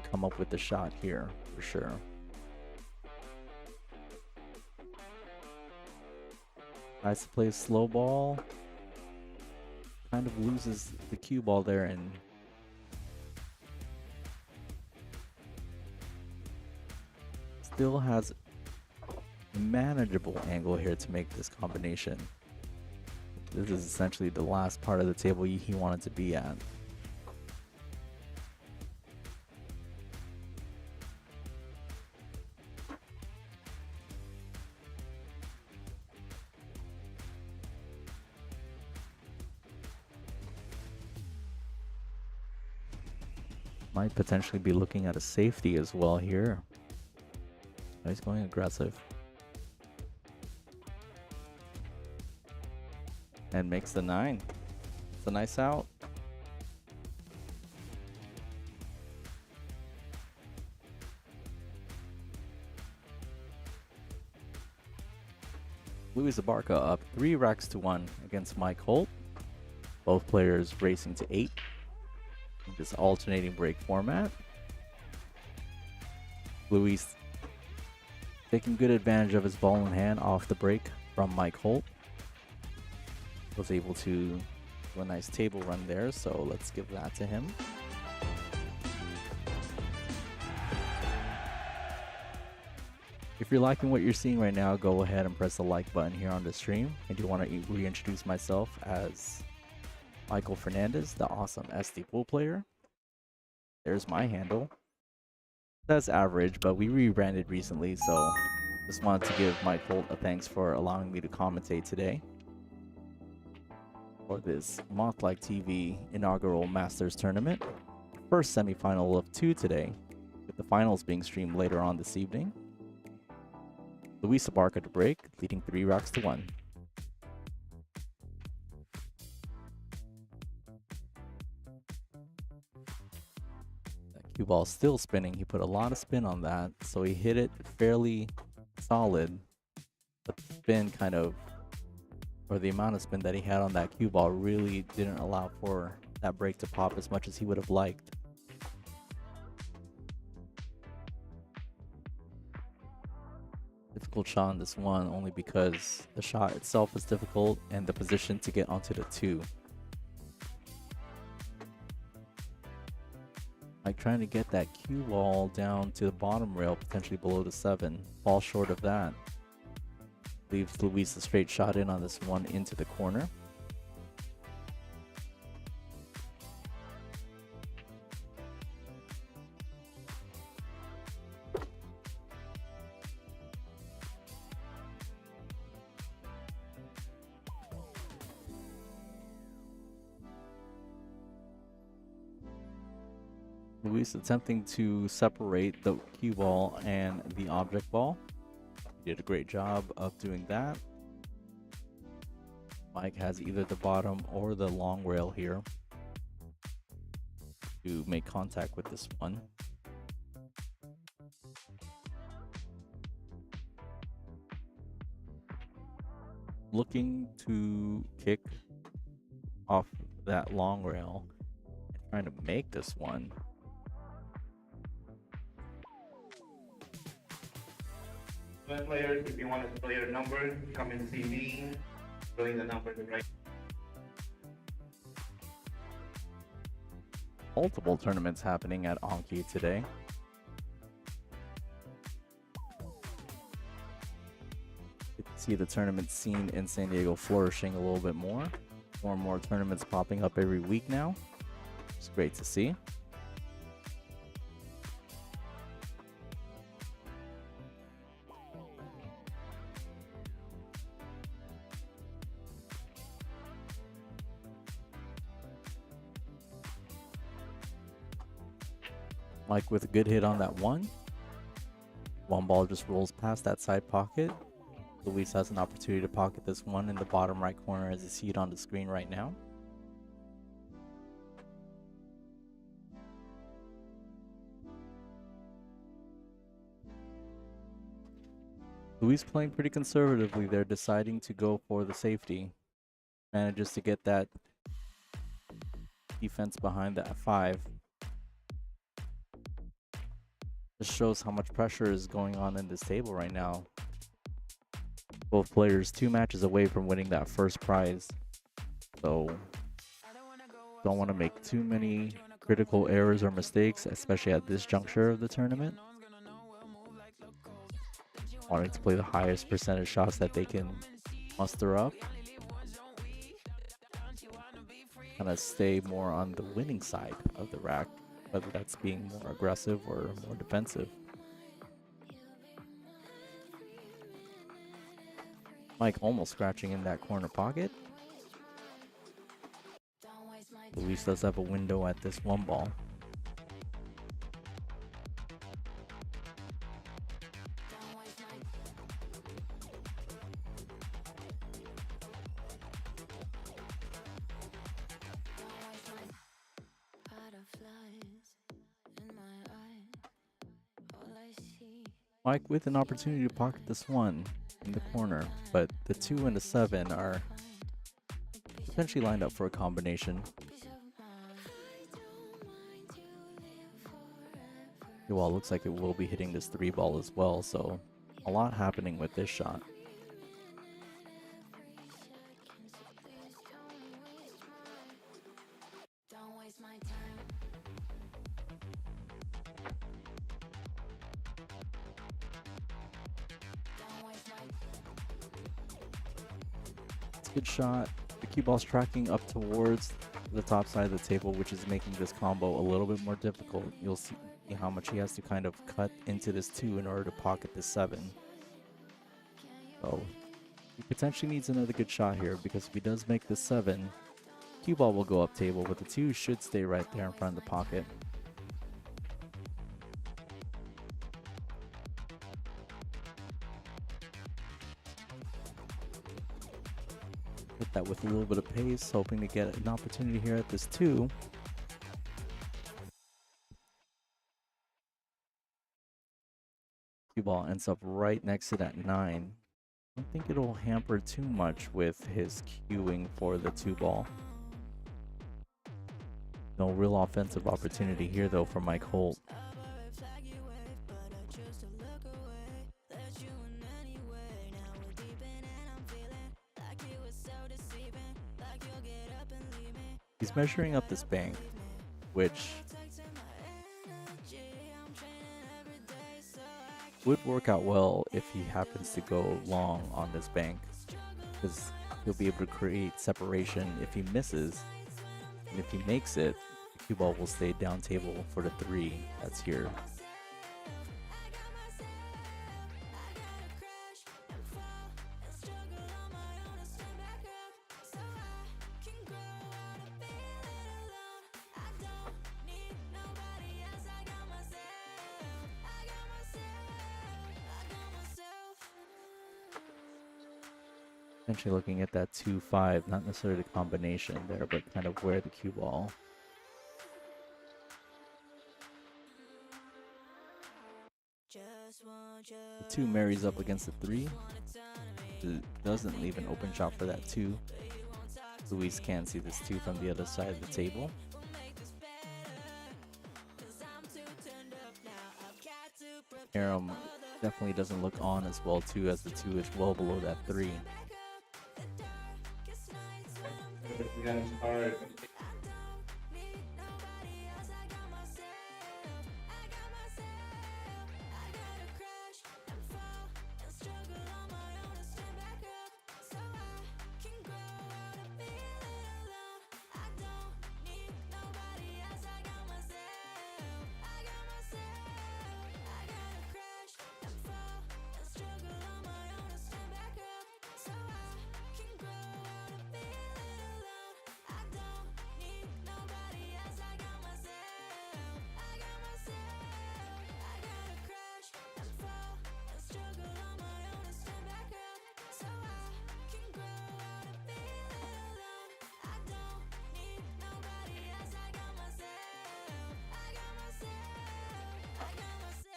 come up with the shot here for sure. Tries to play a slow ball. Kind of loses the cue ball there and still has manageable angle here to make this combination. This is essentially the last part of the table he wanted to be at. Might potentially be looking at a safety as well here. He's going aggressive. And makes the 9. It's a nice out. Luis Abarca up 3 racks to 1 against Mike Holt. Both players racing to 8. In this alternating break format. Luis taking good advantage of his ball in hand off the break from Mike Holt. Was able to do a nice table run there, so let's give that to him. If you're liking what you're seeing right now, go ahead and press the like button here on the stream. I do want to reintroduce myself as Michael Fernandez, the awesome SD pool player. There's my handle. That's average, but we rebranded recently, so just wanted to give Mike Holt a thanks for allowing me to commentate today for this Mothlike TV inaugural Masters tournament. First semifinal of 2 today, with the finals being streamed later on this evening. Luis Abarca to break, leading 3 racks to 1. That cue ball still spinning. He put a lot of spin on that, so he hit it fairly solid. But the spin kind of, or the amount of spin that he had on that cue ball really didn't allow for that break to pop as much as he would have liked. difficult shot on this one only because the shot itself is difficult and the position to get onto the 2. Like trying to get that cue ball down to the bottom rail, potentially below the 7. Fall short of that. Leaves Luis a straight shot in on this one into the corner. Luis attempting to separate the cue ball and the object ball. He did a great job of doing that. Mike has either the bottom or the long rail here to make contact with this one. Looking to kick off that long rail and trying to make this one. Players, if you want to play your number, come and see me. Playing the number right. Multiple tournaments happening at On Cue today. You can see the tournament scene in San Diego flourishing a little bit more. More and more tournaments popping up every week now. It's great to see. Mike with a good hit on that one. One ball just rolls past that side pocket. Luis has an opportunity to pocket this one in the bottom right corner as you see it on the screen right now. Luis playing pretty conservatively there, deciding to go for the safety. Manages to get that defense behind that 5. This shows how much pressure is going on in this table right now. Both players 2 matches away from winning that first prize. So don't want to make too many critical errors or mistakes, especially at this juncture of the tournament. Wanting to play the highest percentage shots that they can muster up. Kind of stay more on the winning side of the rack, whether that's being more aggressive or more defensive. Mike almost scratching in that corner pocket. Luis does have a window at this one ball. Mike with an opportunity to pocket this one in the corner, but the 2 and the 7 are potentially lined up for a combination. Well, it looks like it will be hitting this 3 ball as well, so a lot happening with this shot. Good shot. The cue ball's tracking up towards the top side of the table, which is making this combo a little bit more difficult. You'll see how much he has to kind of cut into this 2 in order to pocket this 7. So he potentially needs another good shot here, because if he does make the 7, cue ball will go up table, but the 2 should stay right there in front of the pocket. Hit that with a little bit of pace, hoping to get an opportunity here at this 2. Cue ball ends up right next to that 9. I don't think it'll hamper too much with his cueing for the 2 ball. No real offensive opportunity here though for Mike Holt. He's measuring up this bank, which would work out well if he happens to go long on this bank, because he'll be able to create separation if he misses, and if he makes it, the cue ball will stay down table for the 3 that's here. Potentially looking at that 2-5, not necessarily the combination there, but kind of where the cue ball. The 2 marries up against the 3. It doesn't leave an open shot for that 2. Luis can see this 2 from the other side of the table. Aram definitely doesn't look on as well too, as the 2 is well below that 3.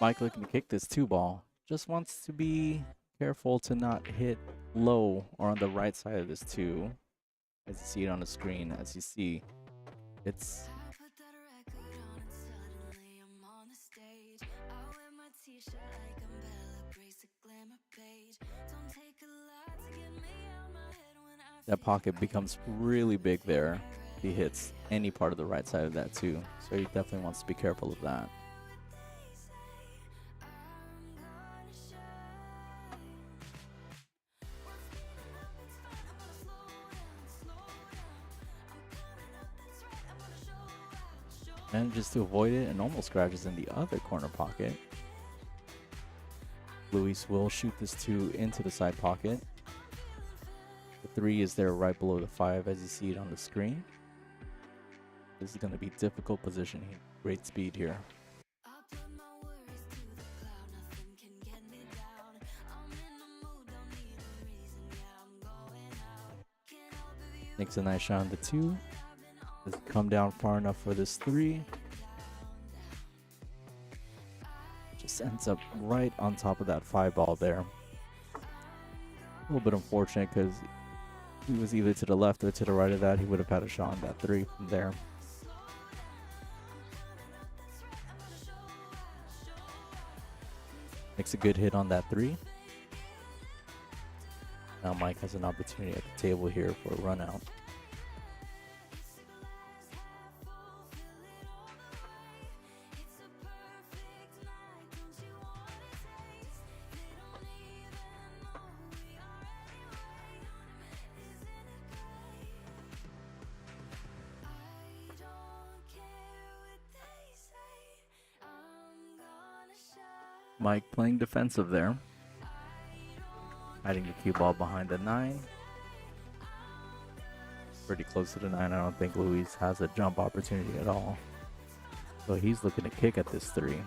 Mike looking to kick this 2 ball. Just wants to be careful to not hit low or on the right side of this 2. As you see it on the screen, as you see, it's that pocket becomes really big there if he hits any part of the right side of that 2. So he definitely wants to be careful of that. Manages to avoid it and almost scratches in the other corner pocket. Luis will shoot this 2 into the side pocket. The 3 is there right below the 5 as you see it on the screen. This is going to be difficult positioning. Great speed here. Makes a nice shot on the 2. Doesn't come down far enough for this 3. Just ends up right on top of that 5 ball there. A little bit unfortunate because he was either to the left or to the right of that. He would have had a shot on that 3 from there. Makes a good hit on that 3. Now Mike has an opportunity at the table here for a run out. Mike playing defensive there. Hiding the cue ball behind the 9. Pretty close to the 9. I don't think Luis has a jump opportunity at all. So he's looking to kick at this 3.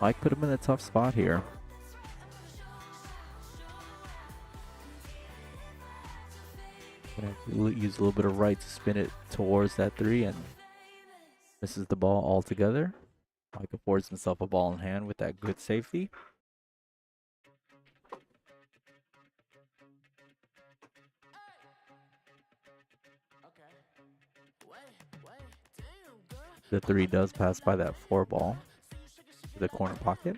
Mike put him in a tough spot here. Gonna use a little bit of right to spin it towards that 3 and misses the ball altogether. Mike affords himself a ball in hand with that good safety. The 3 does pass by that 4 ball to the corner pocket.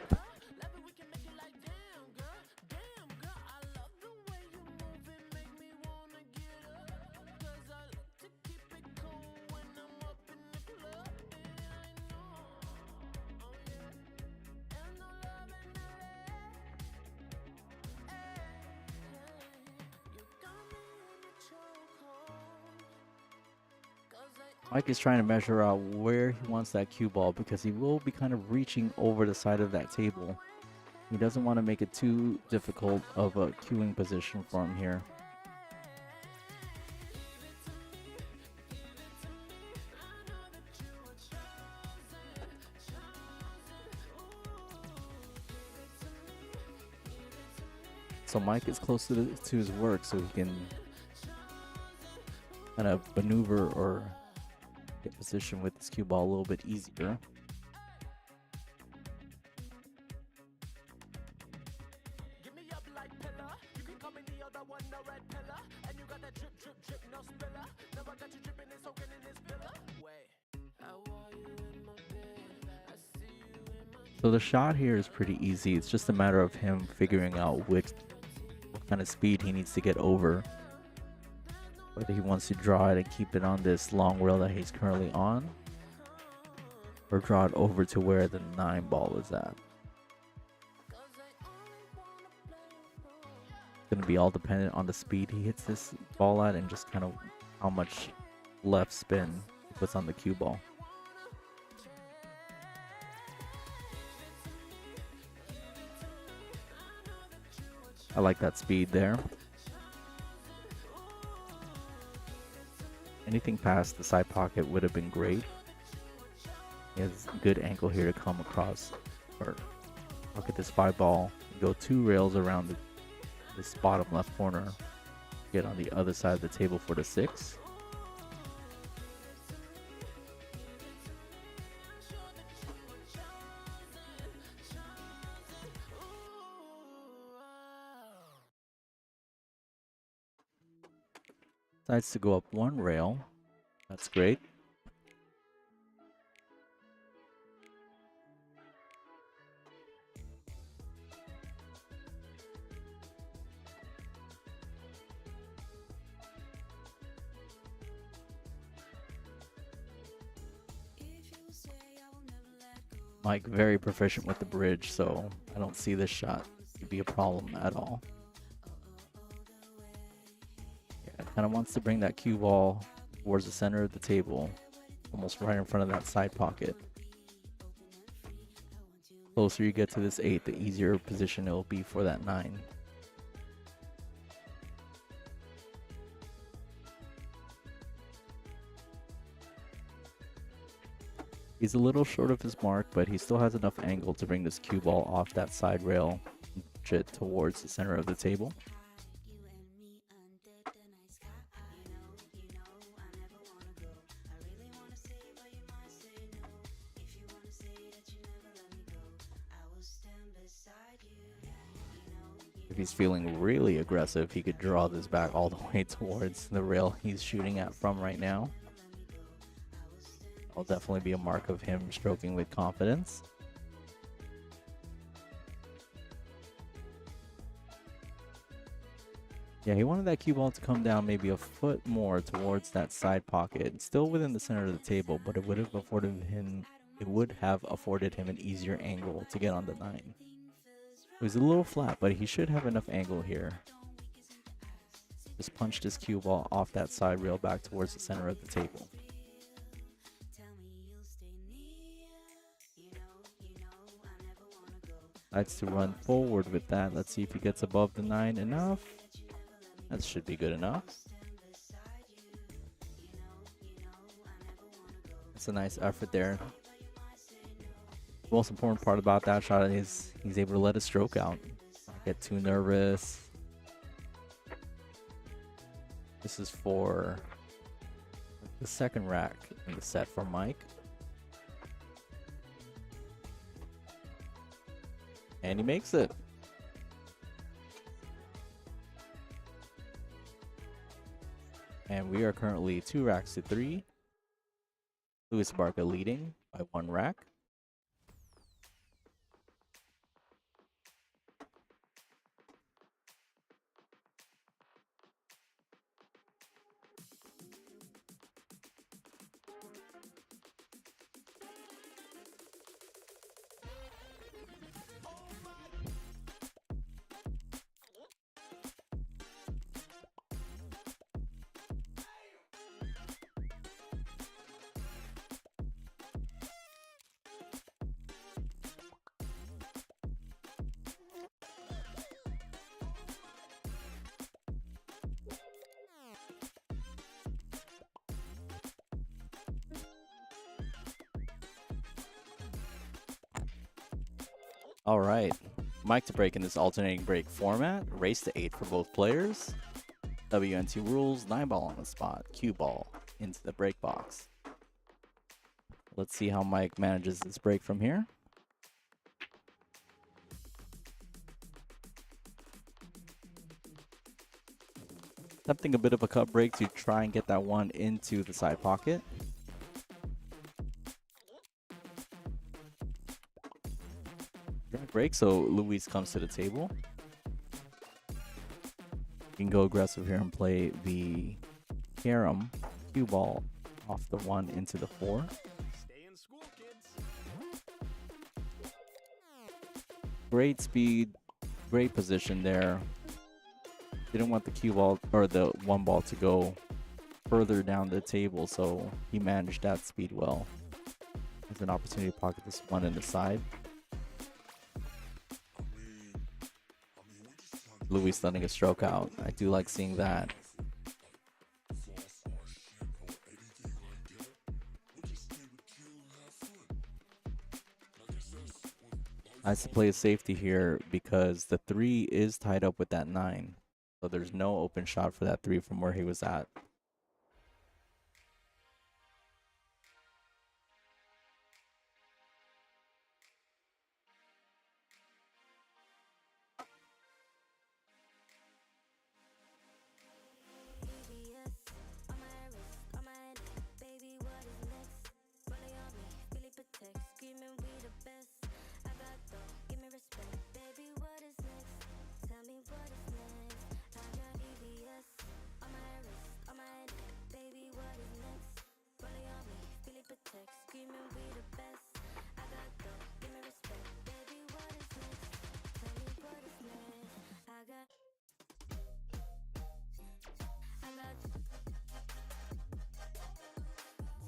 Mike is trying to measure out where he wants that cue ball because he will be kind of reaching over the side of that table. He doesn't want to make it too difficult of a cueing position for him here. So Mike is close to his work, so he can kind of maneuver or get position with this cue ball a little bit easier. So the shot here is pretty easy. It's just a matter of him figuring out what kind of speed he needs to get over. Whether he wants to draw it and keep it on this long rail that he's currently on, or draw it over to where the 9 ball is at. It's going to be all dependent on the speed he hits this ball at and just kind of how much left spin he puts on the cue ball. I like that speed there. Anything past the side pocket would have been great. He has a good angle here to come across or pocket this 5 ball, go 2 rails around this bottom left corner, get on the other side of the table for the 6. Decides to go up 1 rail. That's great. Mike very proficient with the bridge, so I don't see this shot to be a problem at all. Kind of wants to bring that cue ball towards the center of the table, almost right in front of that side pocket. Closer you get to this 8, the easier position it will be for that 9. He's a little short of his mark, but he still has enough angle to bring this cue ball off that side rail and push it towards the center of the table. If he's feeling really aggressive, he could draw this back all the way towards the rail he's shooting at from right now. That'll definitely be a mark of him stroking with confidence. Yeah, he wanted that cue ball to come down maybe a foot more towards that side pocket, still within the center of the table, but it would have afforded him an easier angle to get on the 9. It was a little flat, but he should have enough angle here. Just punched his cue ball off that side rail back towards the center of the table. Likes to run forward with that. Let's see if he gets above the 9 enough. That should be good enough. It's a nice effort there. The most important part about that shot is he's able to let his stroke out. Not get too nervous. This is for the second rack in the set for Mike. And he makes it. And we are currently 2 racks to 3. Luis Abarca leading by 1 rack. All right, Mike to break in this alternating break format. Race to 8 for both players. WNT rules, 9 ball on the spot, cue ball into the break box. Let's see how Mike manages this break from here. Attempting a bit of a cut break to try and get that one into the side pocket. Drag break, so Luis comes to the table. You can go aggressive here and play the carom cue ball off the 1 into the 4. Stay in school, kids. Great speed, great position there. Didn't want the cue ball or the 1 ball to go further down the table, so he managed that speed well. There's an opportunity to pocket this 1 in the side. Luis letting a stroke out. I do like seeing that. Nice to play a safety here because the 3 is tied up with that 9. So there's no open shot for that 3 from where he was at.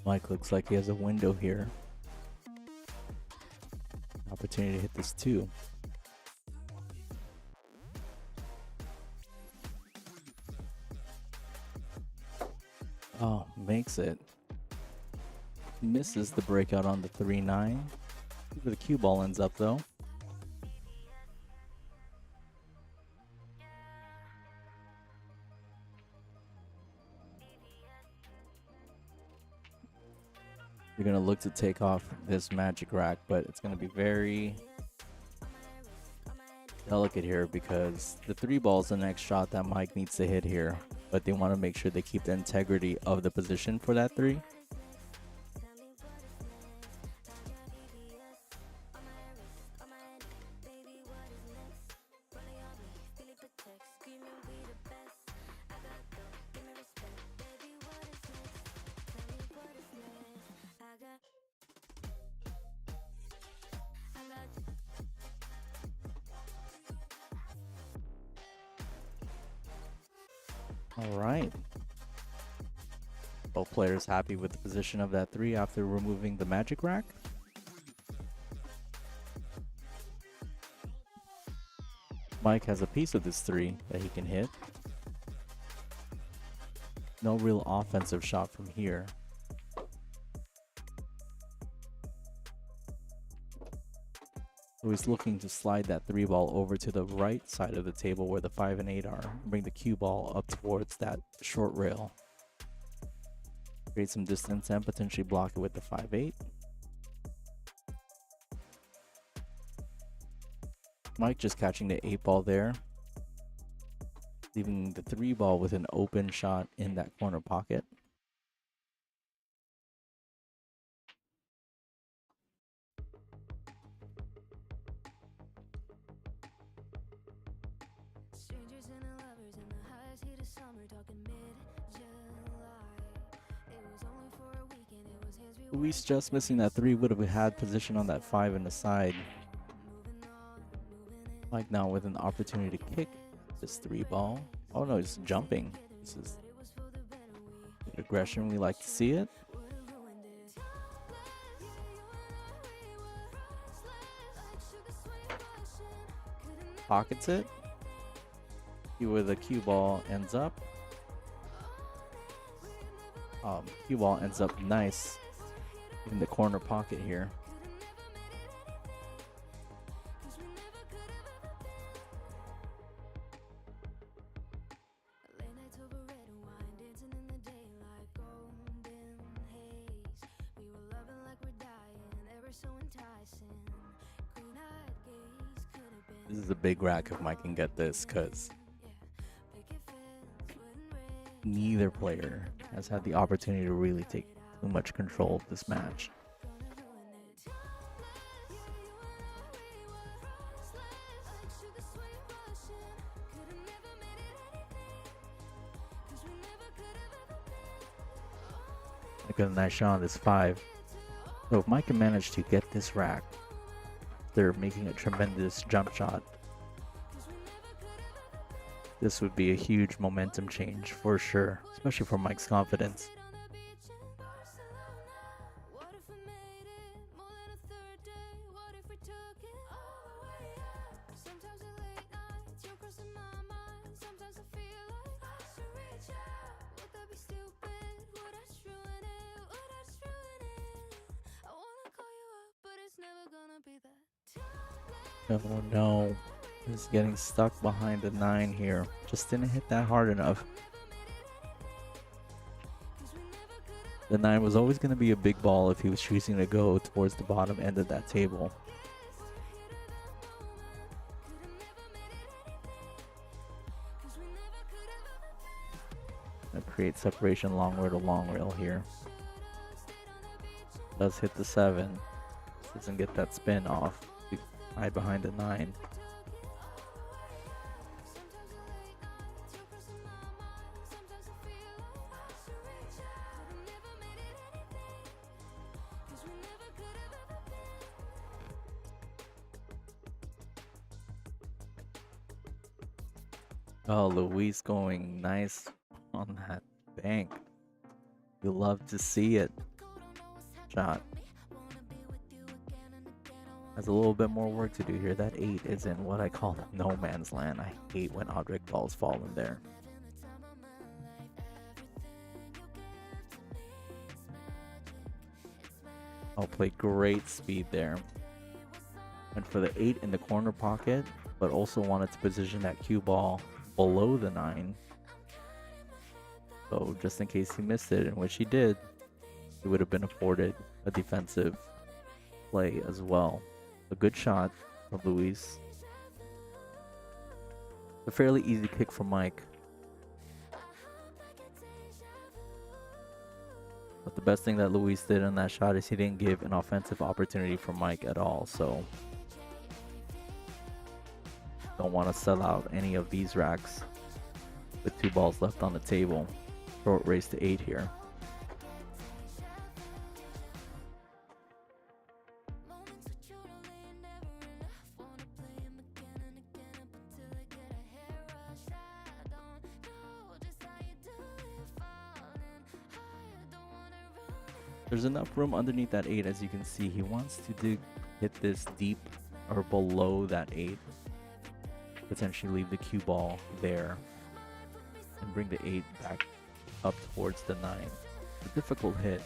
Mike looks like he has a window here. Opportunity to hit this 2. Oh, makes it. Misses the breakout on the 3-9. Where the cue ball ends up though. You're going to look to take off this magic rack, but it's going to be very delicate here because the 3 ball is the next shot that Mike needs to hit here, but they want to make sure they keep the integrity of the position for that 3. All right. Both players happy with the position of that 3 after removing the magic rack. Mike has a piece of this 3 that he can hit. No real offensive shot from here. So he's looking to slide that 3 ball over to the right side of the table where the 5 and 8 are. Bring the cue ball up towards that short rail. Create some distance and potentially block it with the 5-8. Mike just catching the 8 ball there. Leaving the 3 ball with an open shot in that corner pocket. Luis just missing that 3 would have had position on that 5 in the side. Mike now with an opportunity to kick this 3 ball. Oh no, he's jumping. This is aggression. We like to see it. Pockets it. See where the cue ball ends up. Cue ball ends up nice in the corner pocket here. This is a big rack if Mike can get this, because neither player has had the opportunity to really take too much control of this match. Look at a nice shot on this 5. So if Mike can manage to get this rack, they're making a tremendous jump shot. This would be a huge momentum change for sure, especially for Mike's confidence. Oh no, he's getting stuck behind the 9 here. Just didn't hit that hard enough. The 9 was always going to be a big ball if he was choosing to go towards the bottom end of that table. That creates separation long rail here. Does hit the 7. Doesn't get that spin off. Hide behind the 9. Oh, Luis going nice on that bank. You love to see it. Shot. Has a little bit more work to do here. That 8 is in what I call no man's land. I hate when object balls fall in there. I'll play great speed there. And for the 8 in the corner pocket, but also wanted to position that cue ball below the 9. So just in case he missed it, in which he did, he would have been afforded a defensive play as well. A good shot from Luis. A fairly easy kick from Mike. But the best thing that Luis did in that shot is he didn't give an offensive opportunity for Mike at all. So don't want to sell out any of these racks with 2 balls left on the table. Short race to 8 here. There's enough room underneath that 8, as you can see. He wants to hit this deep or below that 8. Potentially leave the cue ball there and bring the 8 back up towards the 9. A difficult hit.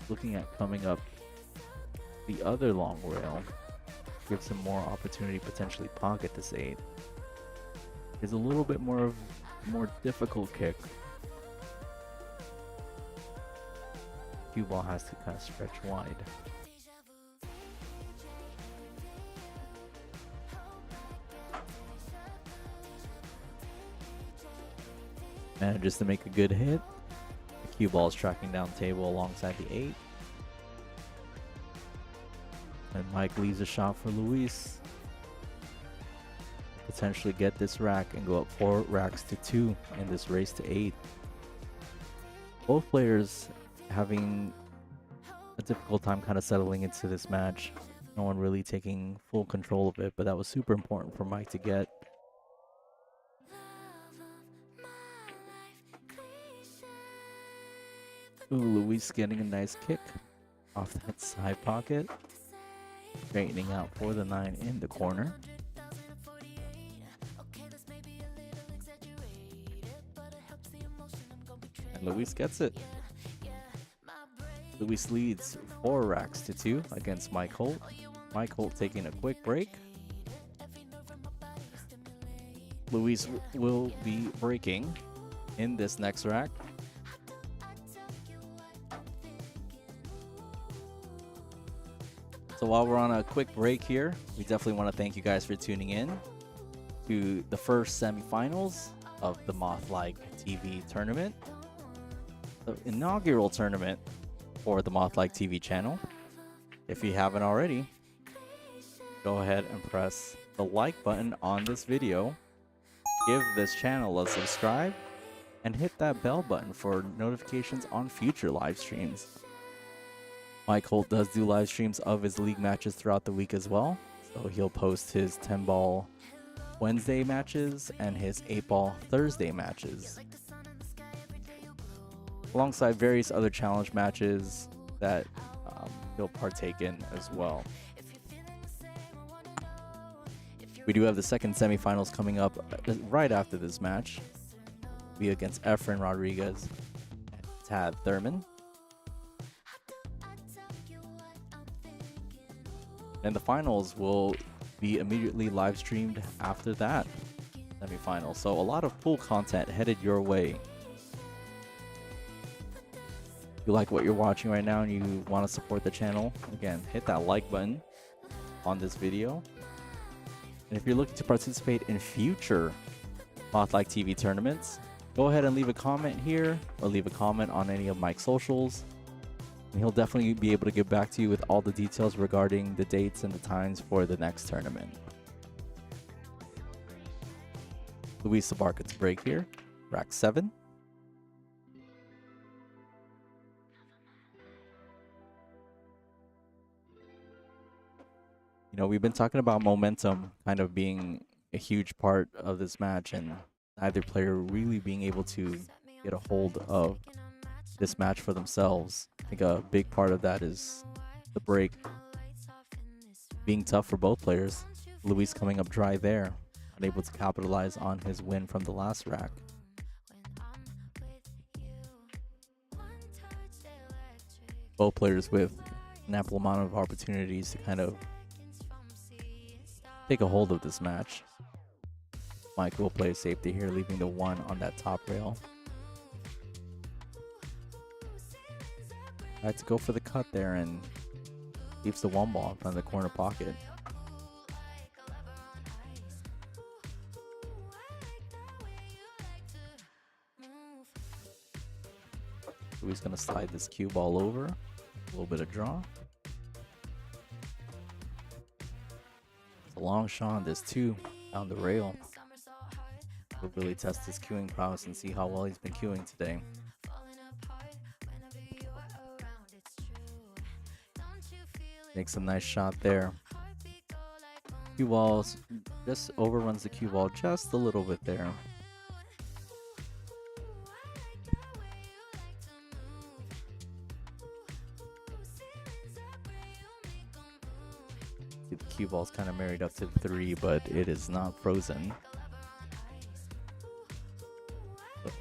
Looking at coming up the other long rail, gives him more opportunity to potentially pocket this 8. Is a little bit more difficult kick. Cue ball has to kind of stretch wide. Manages to make a good hit. The cue ball is tracking down table alongside the 8. And Mike leaves a shot for Luis. potentially get this rack and go up 4 racks to 2 in this race to 8. Both players having a difficult time kind of settling into this match. No one really taking full control of it, but that was super important for Mike to get. Ooh, Luis getting a nice kick off that side pocket. Straightening out for the 9 in the corner. And Luis gets it. Luis leads 4 racks to 2 against Mike Holt. Mike Holt taking a quick break. Luis will be breaking in this next rack. So while we're on a quick break here, we definitely want to thank you guys for tuning in to the first semifinals of the Mothlike TV tournament, the inaugural tournament for the Mothlike TV channel. If you haven't already, go ahead and press the like button on this video, give this channel a subscribe, and hit that bell button for notifications on future live streams. Mike Holt does do live streams of his league matches throughout the week as well. So he'll post his 10-ball Wednesday matches and his 8-ball Thursday matches, alongside various other challenge matches that he'll partake in as well. We do have the second semifinals coming up right after this match. It'll be against Efrain Rodriguez and Tad Thurman. And the finals will be immediately live streamed after that semifinal. So a lot of pool content headed your way. If you like what you're watching right now and you want to support the channel, again, hit that like button on this video. And if you're looking to participate in future Mothlike TV tournaments, go ahead and leave a comment here or leave a comment on any of Mike's socials. And he'll definitely be able to get back to you with all the details regarding the dates and the times for the next tournament. Luis Abarca to break here, rack 7. You know, we've been talking about momentum kind of being a huge part of this match, and neither player really being able to get a hold of this match for themselves. I think a big part of that is the break being tough for both players. Luis coming up dry there, unable to capitalize on his win from the last rack. Both players with an ample amount of opportunities to kind of take a hold of this match. Mike will play safety here, leaving the 1 on that top rail. Had to go for the cut there and leaves the 1 ball in front of the corner pocket. So he's going to slide this cue ball over. A little bit of draw. It's a long shot on this 2 down the rail. We'll really test his cueing prowess and see how well he's been cueing today. Makes a nice shot there. Cue balls just overruns the cue ball just a little bit there. The cue ball's kind of married up to the 3, but it is not frozen. So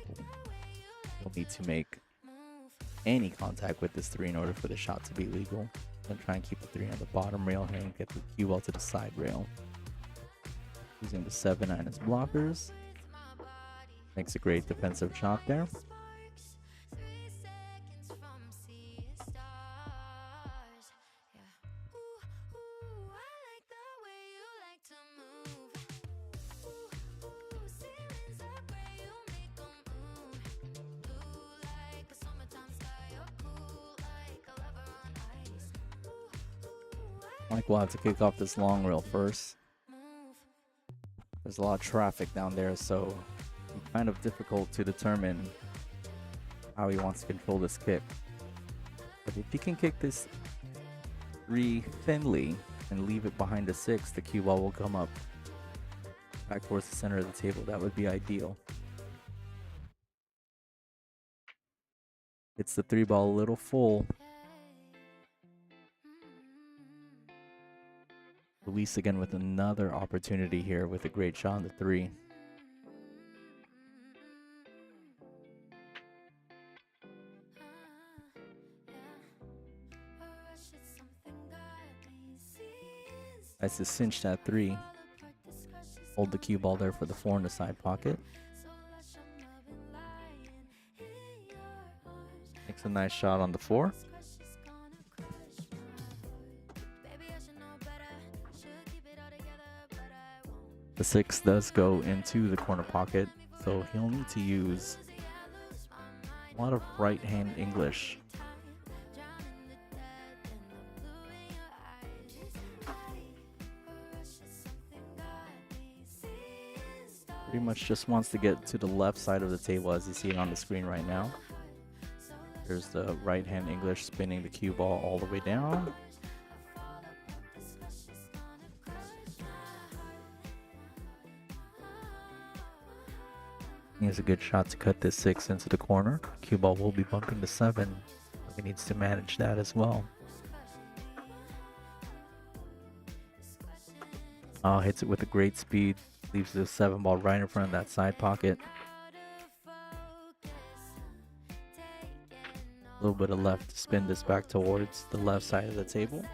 you'll need to make any contact with this 3 in order for the shot to be legal. I'm try and keep the 3 on the bottom rail here and get the cue ball to the side rail. Using the 7 and his blockers. Makes a great defensive shot there. Mike will have to kick off this long rail first. There's a lot of traffic down there, so it's kind of difficult to determine how he wants to control this kick. But if he can kick this 3 thinly and leave it behind the 6, the cue ball will come up back towards the center of the table. That would be ideal. It's the 3 ball a little full. Luis again with another opportunity here with a great shot on the 3. Nice to cinch that 3. Hold the cue ball there for the 4 in the side pocket. Makes a nice shot on the 4. The 6 does go into the corner pocket, so he'll need to use a lot of right hand English. Pretty much just wants to get to the left side of the table as you see it on the screen right now. There's the right hand English spinning the cue ball all the way down. Here's a good shot to cut this 6 into the corner. Cue ball will be bumping the 7. He needs to manage that as well. Hits it with a great speed. Leaves the 7 ball right in front of that side pocket. A little bit of left to spin this back towards the left side of the table.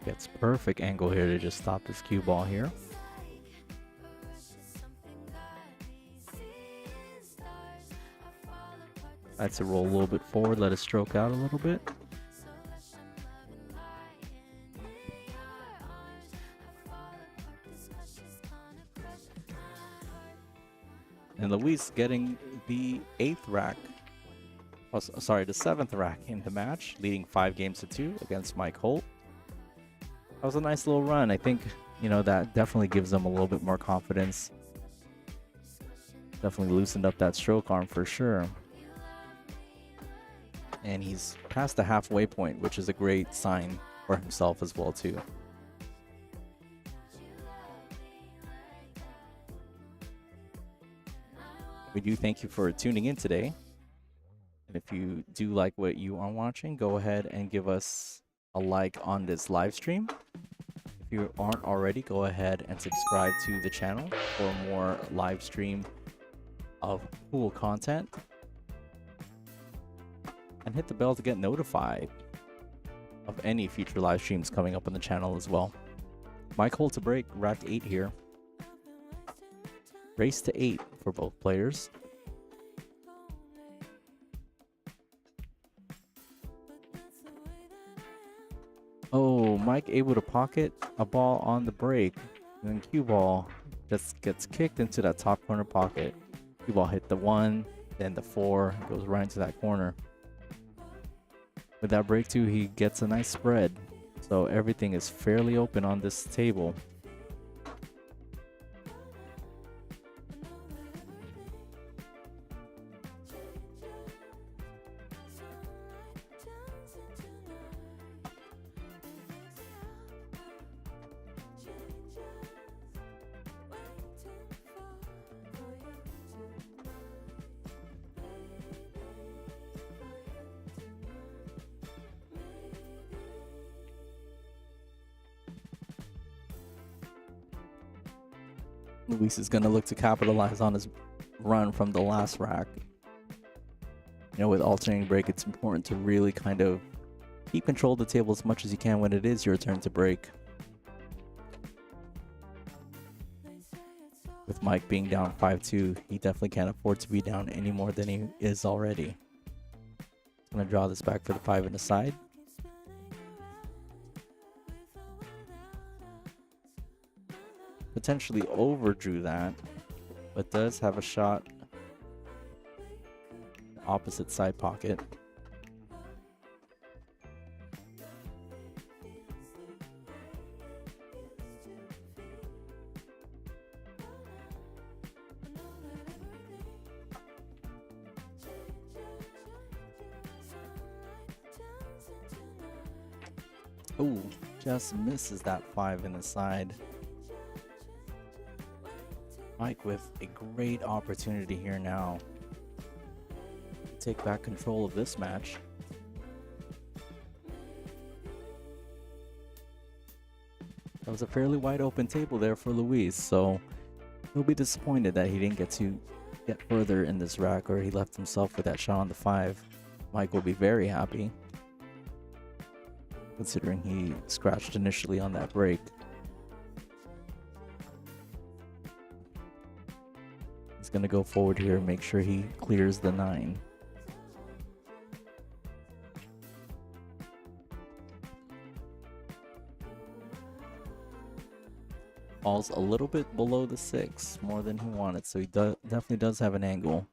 Gets perfect angle here to just stop this cue ball here. That's to roll a little bit forward, let it stroke out a little bit. And Luis getting the 8th rack, the 7th rack in the match, leading 5 games to 2 against Mike Holt. That was a nice little run. I think, that definitely gives them a little bit more confidence. Definitely loosened up that stroke arm for sure. And he's past the halfway point, which is a great sign for himself as well too. We do thank you for tuning in today. And if you do like what you are watching, go ahead and give us a like on this live stream. If you aren't already, go ahead and subscribe to the channel for more live stream of cool content. And hit the bell to get notified of any future live streams coming up on the channel as well. Mike Holt to break, rack 8 here. Race to 8 for both players. Oh, Mike able to pocket a ball on the break. And then cue ball just gets kicked into that top corner pocket. Cue ball hit the 1, then the 4, goes right into that corner. With that break too, he gets a nice spread. So everything is fairly open on this table. Luis is going to look to capitalize on his run from the last rack. With alternating break, it's important to really kind of keep control of the table as much as you can when it is your turn to break. With Mike being down 5-2, he definitely can't afford to be down any more than he is already. He's going to draw this back for the 5 in the side. Potentially overdrew that, but does have a shot opposite side pocket. Ooh, just misses that 5 in the side. Mike with a great opportunity here now to take back control of this match. That was a fairly wide open table there for Luis, so he'll be disappointed that he didn't get further in this rack, or he left himself with that shot on the 5. Mike will be very happy, considering he scratched initially on that break. He's going to go forward here and make sure he clears the 9. Falls a little bit below the 6, more than he wanted, so he definitely does have an angle.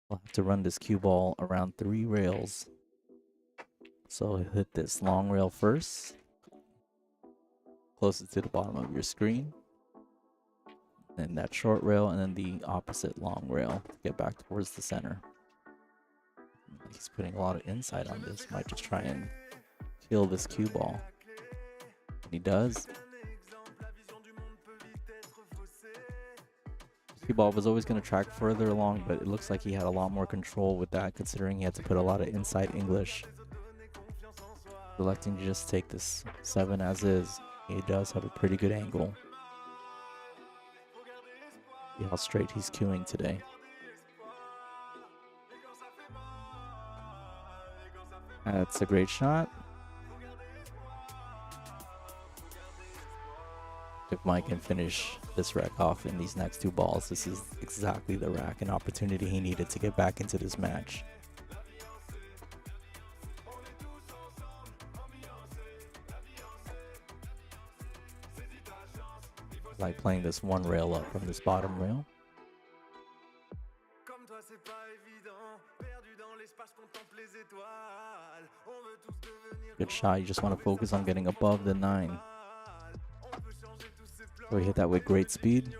We'll have to run this cue ball around 3 rails. So he'll hit this long rail first, closest to the bottom of your screen. Then that short rail, and then the opposite long rail to get back towards the center. He's putting a lot of insight on this. Might just try and kill this cue ball. And he does. Cue ball was always going to track further along, but it looks like he had a lot more control with that, considering he had to put a lot of inside English. Electing to just take this 7 as is. He does have a pretty good angle. See how straight he's cueing today. That's a great shot. If Mike can finish this rack off in these next 2 balls, this is exactly the rack and opportunity he needed to get back into this match. Like playing this 1 rail up from this bottom rail. Good shot. You just want to focus on getting above the 9. So he hit that with great speed.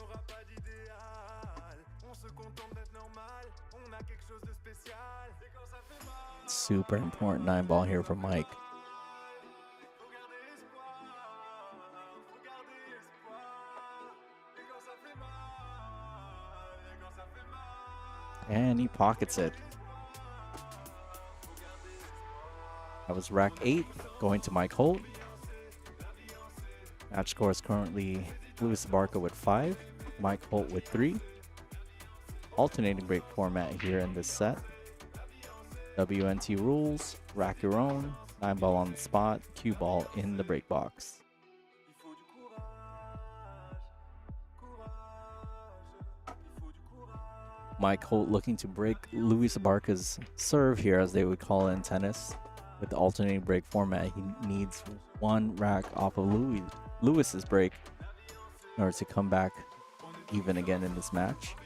Super important 9 ball here for Mike. And he pockets it. That was rack 8, going to Mike Holt. Match score is currently Luis Abarca with 5, Mike Holt with 3. Alternating break format here in this set. WNT rules, rack your own, 9 ball on the spot, cue ball in the break box. Mike Holt looking to break Luis Abarca's serve here, as they would call it in tennis. With the alternating break format, he needs 1 rack off of Luis's break in order to come back even again in this match.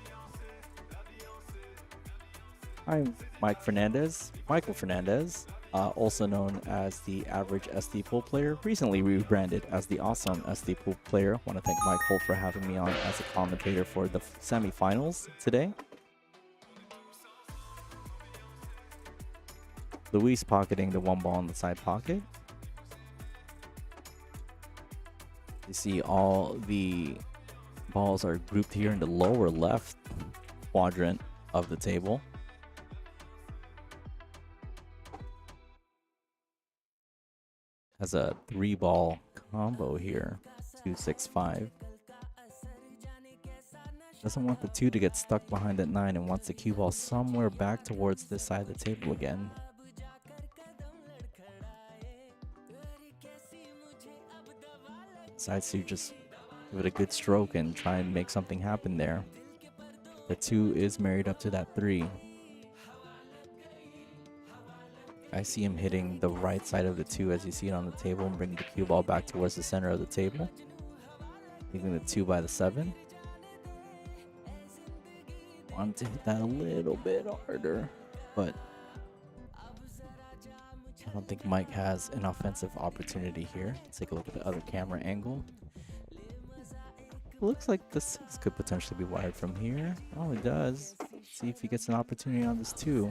I'm Michael Fernandez, also known as the average SD pool player, recently rebranded as the awesome SD pool player. I want to thank Mike Holt for having me on as a commentator for the semifinals today. Luis pocketing the 1 ball in the side pocket. You see all the balls are grouped here in the lower left quadrant of the table. Has a 3 ball combo here, 2, 6, 5. Doesn't want the 2 to get stuck behind that 9 and wants the cue ball somewhere back towards this side of the table again. Decides to just give it a good stroke and try and make something happen there. The 2 is married up to that 3. I see him hitting the right side of the 2 as you see it on the table, and bringing the cue ball back towards the center of the table. Leaving the 2 by the 7. Wanted to hit that a little bit harder, but I don't think Mike has an offensive opportunity here. Let's take a look at the other camera angle. It looks like the 6 could potentially be wired from here. Oh, it does. Let's see if he gets an opportunity on this 2.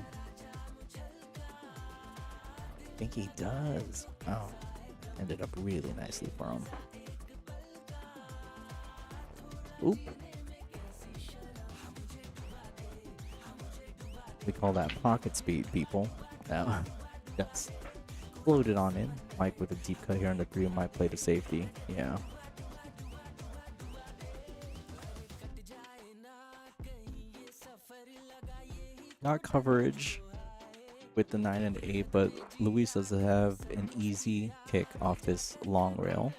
I think he does. Wow. ended up really nicely for him. Oop. We call that pocket speed, people. Now, that's floated on in. Mike with a deep cut here on the 3 might play the safety. Yeah. Not coverage with the 9 and 8, but Luis does have an easy kick off this long rail.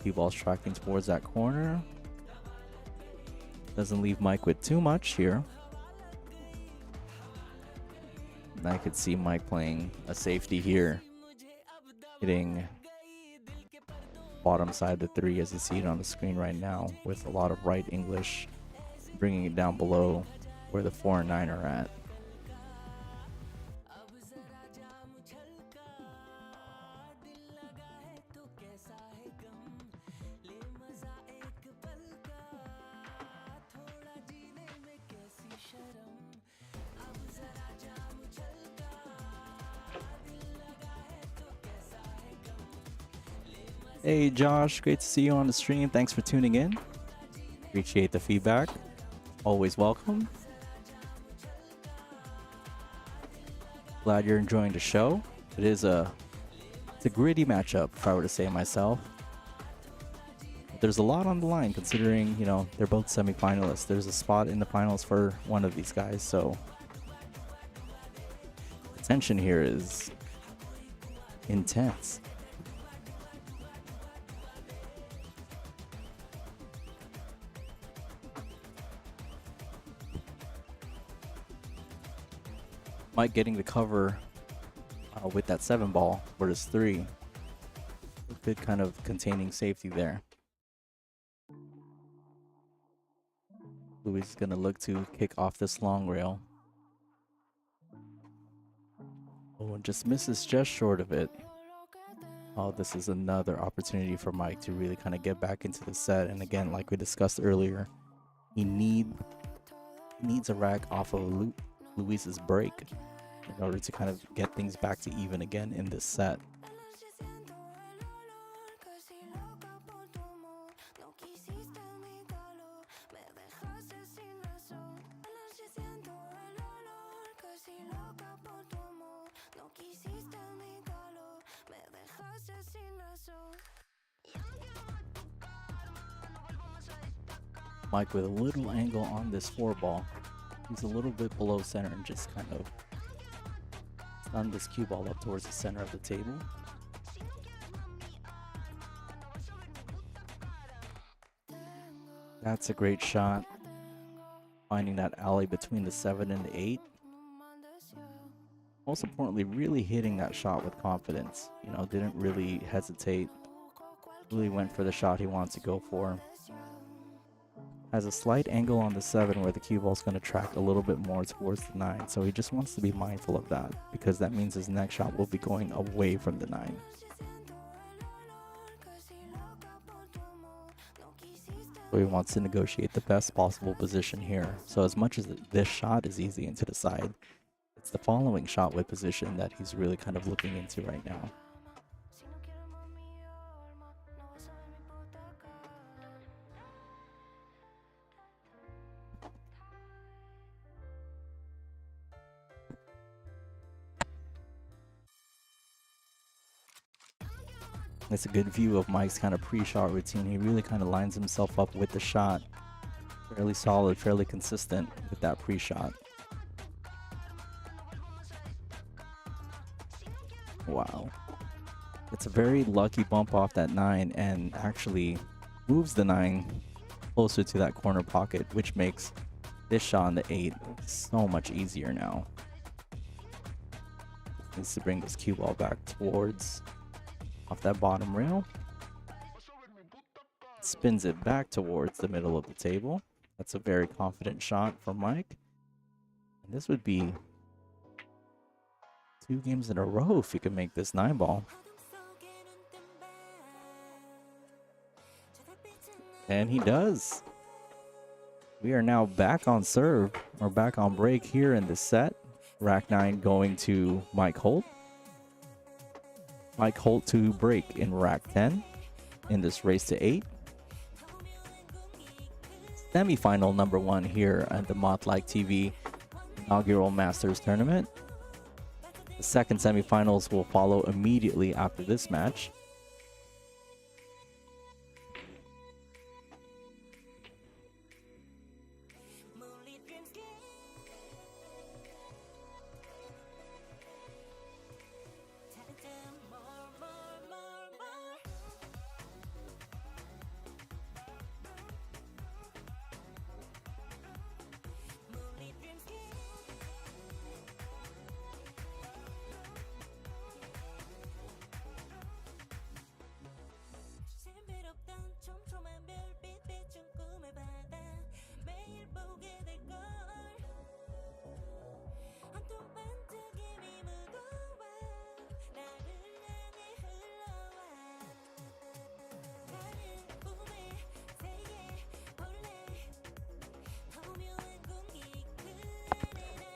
Cue ball's tracking towards that corner. Doesn't leave Mike with too much here. And I could see Mike playing a safety here, hitting bottom side of the 3 as you see it on the screen right now, with a lot of right English, bringing it down below where the 4 and 9 are at. Hey Josh, great to see you on the stream. Thanks for tuning in. Appreciate the feedback. Always welcome. Glad you're enjoying the show. It's a gritty matchup, if I were to say myself. There's a lot on the line considering, you know, they're both semi-finalists. There's a spot in the finals for one of these guys, so the tension here is intense. Mike getting the cover with that 7 ball, where it's 3. Good kind of containing safety there. Luis is going to look to kick off this long rail. Oh, and just misses just short of it. Oh, this is another opportunity for Mike to really kind of get back into the set. And again, like we discussed earlier, he needs a rack off of Luis's break in order to kind of get things back to even again in this set. Mike with a little angle on this 4 ball. He's a little bit below center and just kind of stun this cue ball up towards the center of the table. That's a great shot. Finding that alley between the 7 and the 8. Most importantly, really hitting that shot with confidence. You know, didn't really hesitate. Really went for the shot he wants to go for. Has a slight angle on the 7 where the cue ball is going to track a little bit more towards the 9. So he just wants to be mindful of that, because that means his next shot will be going away from the 9. So he wants to negotiate the best possible position here. So as much as this shot is easy into the side, it's the following shot with position that he's really kind of looking into right now. It's a good view of Mike's kind of pre-shot routine. He really kind of lines himself up with the shot. Fairly solid, fairly consistent with that pre-shot. Wow. It's a very lucky bump off that 9 and actually moves the 9 closer to that corner pocket, which makes this shot on the 8 so much easier now. Needs to bring this cue ball back towards off that bottom rail. Spins it back towards the middle of the table. That's a very confident shot from Mike. And this would be 2 games in a row if he could make this 9 ball. And he does. We are now back on serve, or back on break here in the set. Rack 9 going to Mike Holt. Mike Holt to break in Rack 10 in this race to 8. Semi-final number 1 here at the Mothlike TV inaugural Masters tournament. The second semifinals will follow immediately after this match.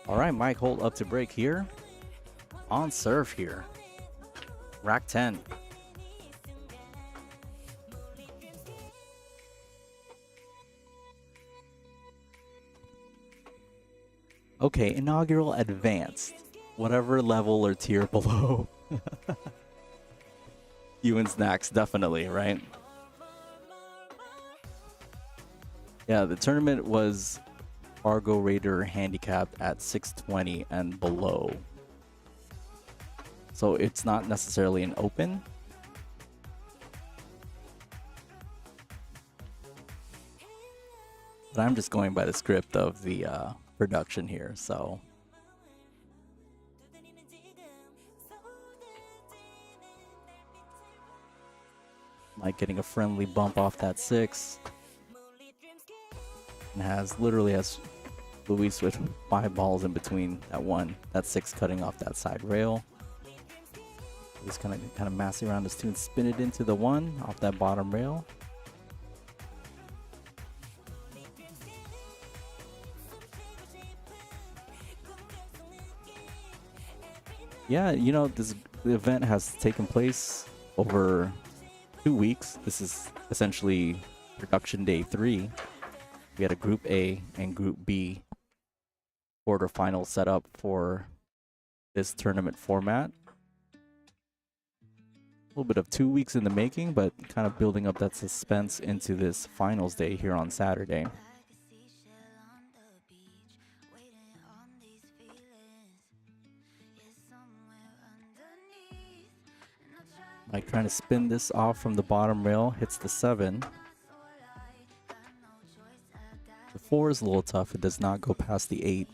All right, Mike Holt up to break here. On serve here. Rack 10. Okay, inaugural advanced. Whatever level or tier below. You and Snacks, definitely, right? Yeah, the tournament was Argo Raider handicapped at 620 and below. So it's not necessarily an open. But I'm just going by the script of the production here, so. Mike getting a friendly bump off that 6. And literally has Luis with 5 balls in between that one. That 6 cutting off that side rail. He's kind of massing around his 2 and spin it into the 1 off that bottom rail. Yeah, you know, the event has taken place over 2 weeks. This is essentially production day 3. We had a Group A and Group B quarterfinal set up for this tournament format. A little bit of 2 weeks in the making, but kind of building up that suspense into this finals day here on Saturday. Mike trying to spin this off from the bottom rail, hits the 7. The 4 is a little tough. It does not go past the 8.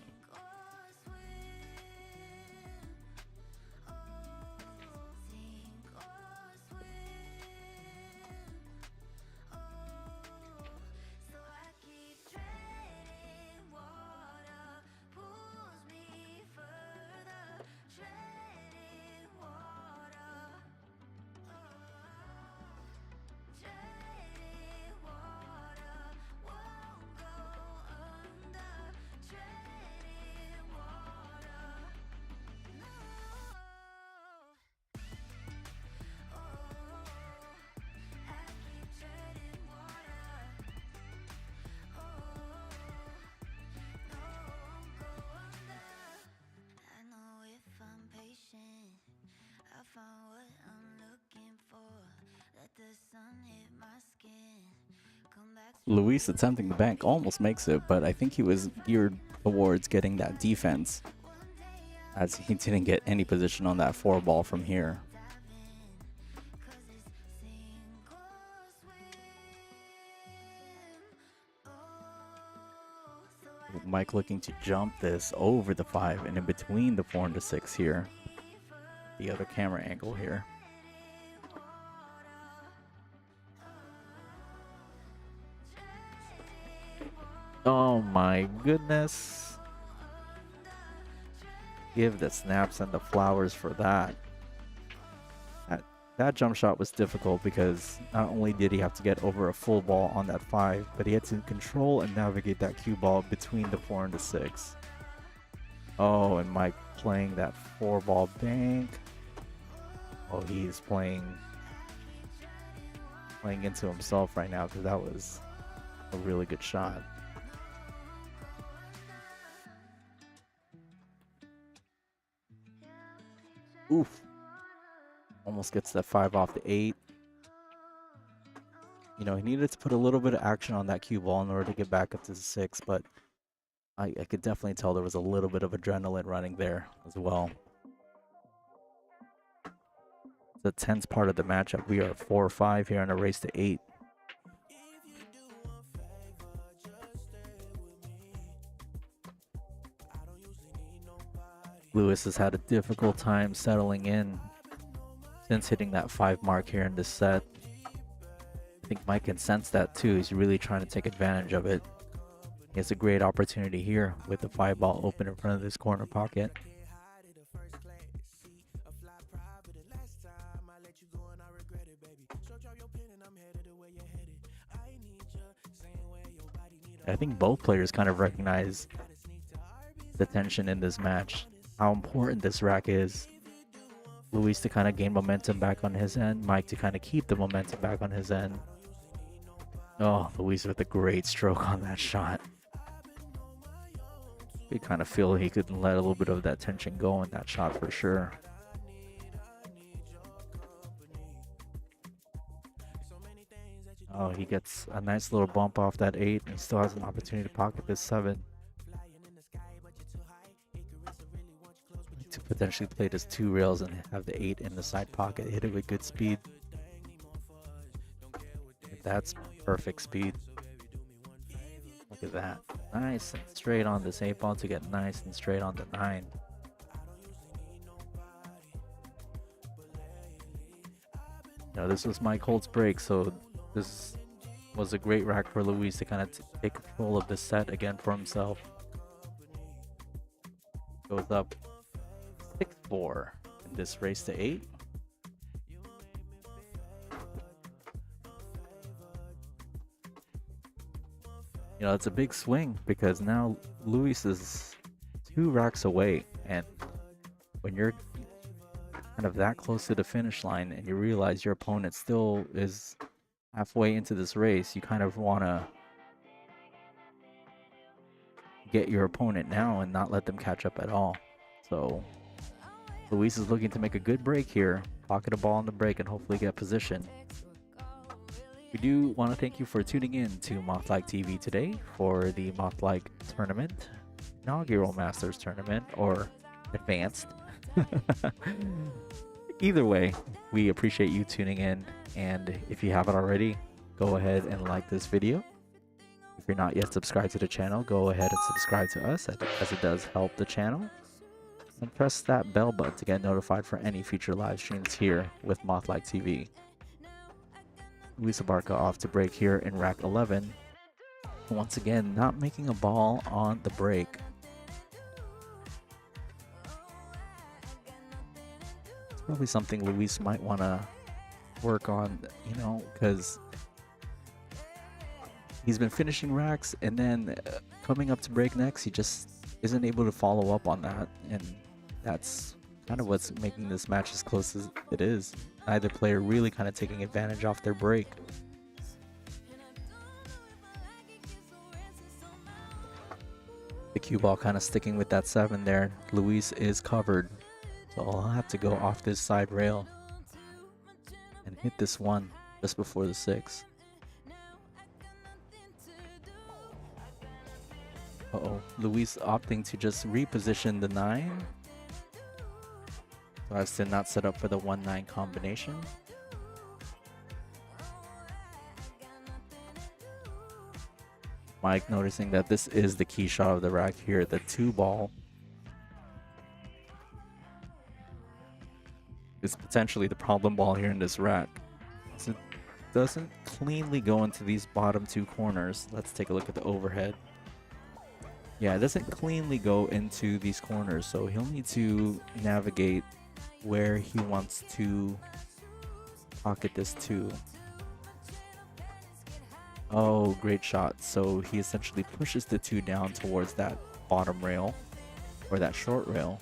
Luis attempting the bank almost makes it, but I think he was geared towards getting that defense, as he didn't get any position on that 4 ball from here. Mike looking to jump this over the 5 and in between the 4 and the 6 here. The other camera angle here. Oh my goodness. Give the snaps and the flowers for that. That jump shot was difficult because not only did he have to get over a full ball on that 5, but he had to control and navigate that cue ball between the 4 and the 6. Oh, and Mike playing that 4-ball bank. Oh, he's playing into himself right now because that was a really good shot. Oof. Almost gets that 5 off the 8. You know, he needed to put a little bit of action on that cue ball in order to get back up to the 6, but I could definitely tell there was a little bit of adrenaline running there as well. The tense part of the matchup. We are 4-5 here in a race to 8. Lewis has had a difficult time settling in since hitting that 5 mark here in this set. I think Mike can sense that too. He's really trying to take advantage of it. He has a great opportunity here with the 5-ball open in front of this corner pocket. I think both players kind of recognize the tension in this match, how important this rack is. Luis to kind of gain momentum back on his end, Mike to kind of keep the momentum back on his end. Oh, Luis with a great stroke on that shot. You kind of feel he could let a little bit of that tension go in that shot for sure. Oh, he gets a nice little bump off that 8 and he still has an opportunity to pocket this 7. To potentially play this 2 rails and have the 8 in the side pocket, hit it with good speed. That's perfect speed. Look at that. Nice and straight on this 8 ball to get nice and straight on the 9. Now this was Mike Holt's break, so this was a great rack for Luis to kind of take control of this set again for himself. Goes up 6-4 in this race to 8. You know, it's a big swing because now Luis is 2 racks away, and when you're kind of that close to the finish line and you realize your opponent still is halfway into this race, you kind of want to get your opponent now and not let them catch up at all. So Luis is looking to make a good break here, pocket a ball on the break, and hopefully get position. We do want to thank you for tuning in to Mothlike TV today for the Mothlike Tournament, inaugural Masters Tournament, or advanced. Either way, we appreciate you tuning in, and if you haven't already, go ahead and like this video. If you're not yet subscribed to the channel, go ahead and subscribe to us as it does help the channel. And press that bell button to get notified for any future live streams here with Mothlike TV. Luis Abarca off to break here in rack 11. Once again, not making a ball on the break. It's probably something Luis might want to work on, you know, because he's been finishing racks and then coming up to break next, he just isn't able to follow up on that, and that's kind of what's making this match as close as it is. Neither player really kind of taking advantage off their break. The cue ball kind of sticking with that 7 there. Luis is covered, so I'll have to go off this side rail and hit this 1 just before the 6. Uh-oh, Luis opting to just reposition the 9. So as to not set up for the 1-9 combination. Mike noticing that this is the key shot of the rack here, the 2 ball. Is potentially the problem ball here in this rack. So it doesn't cleanly go into these bottom 2 corners. Let's take a look at the overhead. Yeah, it doesn't cleanly go into these corners, so he'll need to navigate where he wants to pocket this 2. Oh, great shot. So he essentially pushes the 2 down towards that bottom rail. or that short rail,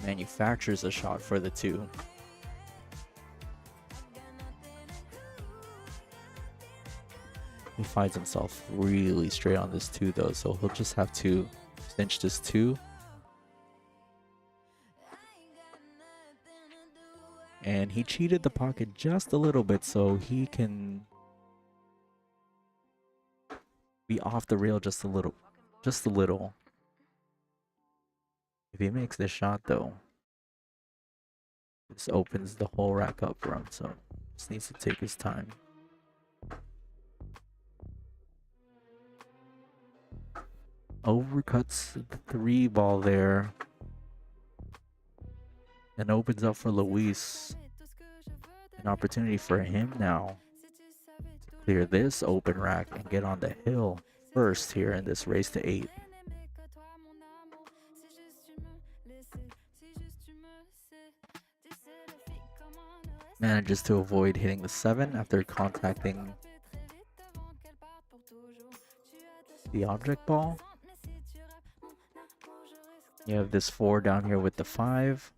manufactures a shot for the 2. He finds himself really straight on this 2 though, so he'll just have to cinch this 2. And he cheated the pocket just a little bit so he can be off the rail just a little. Just a little. If he makes this shot though, this opens the whole rack up for him, so just needs to take his time. Overcuts the 3 ball there and opens up for Luis. An opportunity for him now to clear this open rack and get on the hill first here in this race to 8. Manages to avoid hitting the 7 after contacting the object ball. You have this 4 down here with the 5.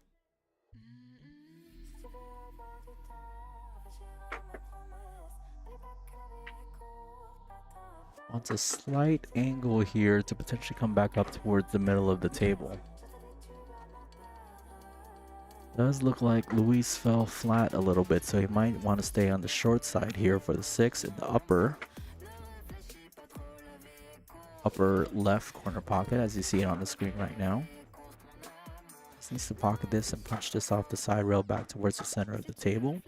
Wants a slight angle here to potentially come back up towards the middle of the table. Does look like Luis fell flat a little bit, so he might want to stay on the short side here for the 6 in the upper left corner pocket, as you see it on the screen right now. Just needs to pocket this and punch this off the side rail back towards the center of the table.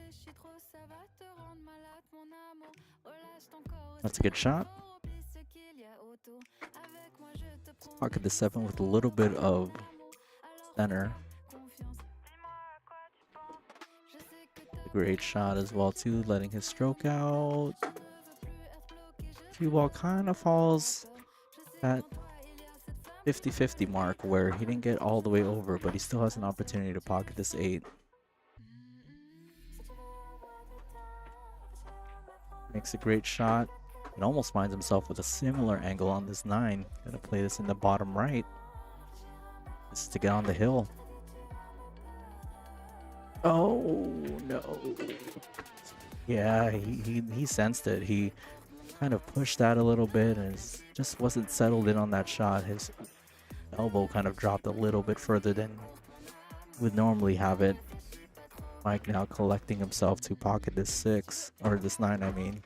That's a good shot. Pocket the 7 with a little bit of center. A great shot as well too, letting his stroke out. Cue ball kind of falls at 50-50 mark where he didn't get all the way over, but he still has an opportunity to pocket this 8. Makes a great shot. And almost finds himself with a similar angle on this 9. Gonna play this in the bottom right. This is to get on the hill. Oh no. Yeah, he sensed it. He kind of pushed that a little bit and just wasn't settled in on that shot. His elbow kind of dropped a little bit further than would normally have it. Mike now collecting himself to pocket this 6, or this 9 I mean,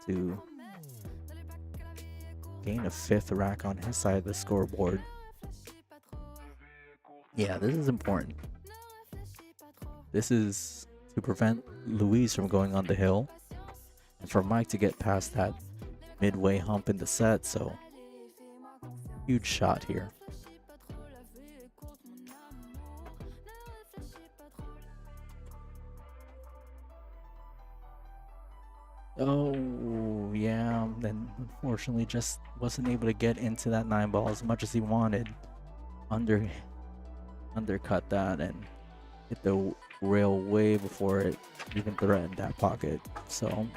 to gain a 5th rack on his side of the scoreboard. Yeah, this is important. This is to prevent Luis from going on the hill and for Mike to get past that midway hump in the set, so huge shot here. Oh yeah, then unfortunately just wasn't able to get into that 9 ball as much as he wanted. Undercut that and hit the rail way before it even threatened that pocket. So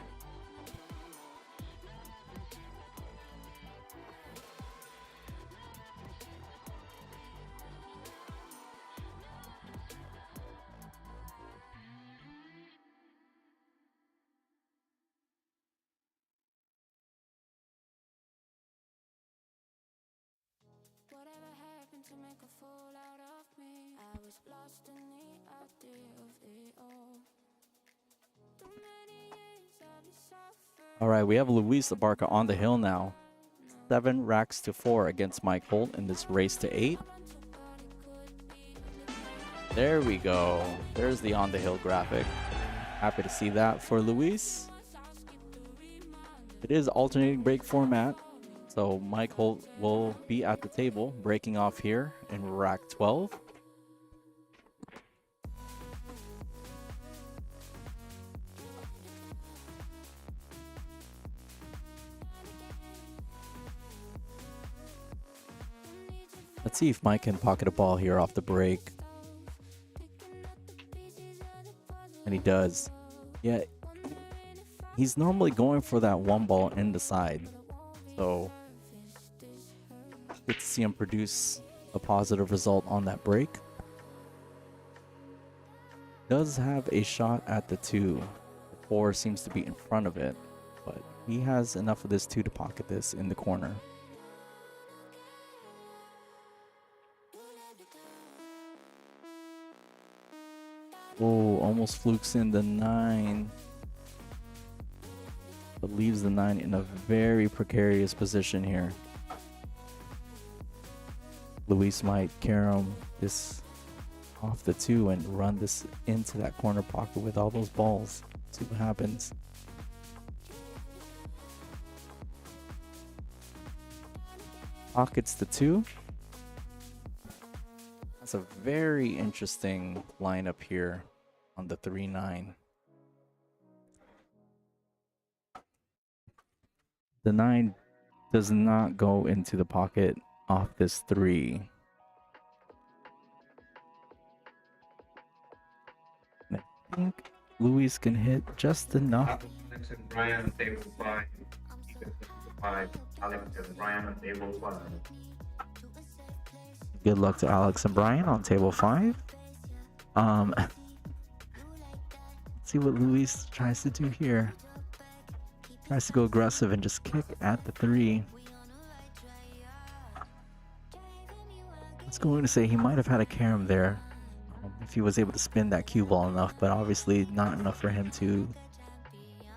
Whatever happened to make a fool out of me? I was lost in the idea of it all. Too many years of the suffering. all right, we have Luis Abarca on the hill now. 7 racks to 4 against Mike Holt in this race to 8. There we go. There's the on the hill graphic. Happy to see that for Luis. It is alternating break format, so Mike Holt will be at the table, breaking off here in rack 12. Let's see if Mike can pocket a ball here off the break. And he does. Yeah, he's normally going for that 1 ball in the side. So Good to see him produce a positive result on that break. Does have a shot at the 2. The 4 seems to be in front of it, but he has enough of this 2 to pocket this in the corner. Oh, almost flukes in the 9. But leaves the 9 in a very precarious position here. Luis might carom this off the 2 and run this into that corner pocket with all those balls. See what happens. Pockets the 2. That's a very interesting lineup here on the 3-9. The 9 does not go into the pocket off this 3. I think Luis can hit just enough. Alex and Brian on table 5. Ethan 5. Alex and Brian on table 5. Good luck to Alex and Brian on table 5. Let's see what Luis tries to do here. Tries to go aggressive and just kick at the 3. I was going to say he might have had a carom there if he was able to spin that cue ball enough, but obviously not enough for him to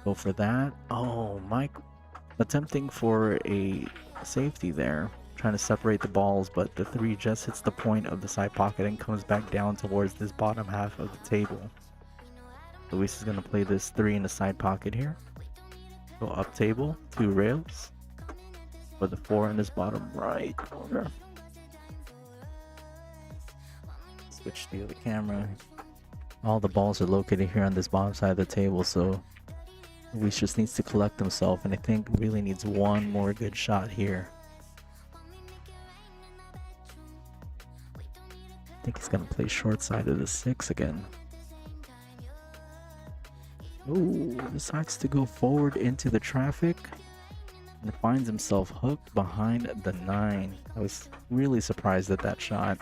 go for that. Oh, Mike attempting for a safety there, trying to separate the balls, but the 3 just hits the point of the side pocket and comes back down towards this bottom half of the table. Luis is going to play this 3 in the side pocket here. Go up table, 2 rails, for the 4 in this bottom right corner. Switch to the other camera. All the balls are located here on this bottom side of the table, so Luis just needs to collect himself, and I think really needs one more good shot here. I think he's gonna play short side of the 6 again. Ooh, decides to go forward into the traffic and finds himself hooked behind the 9. I was really surprised at that shot.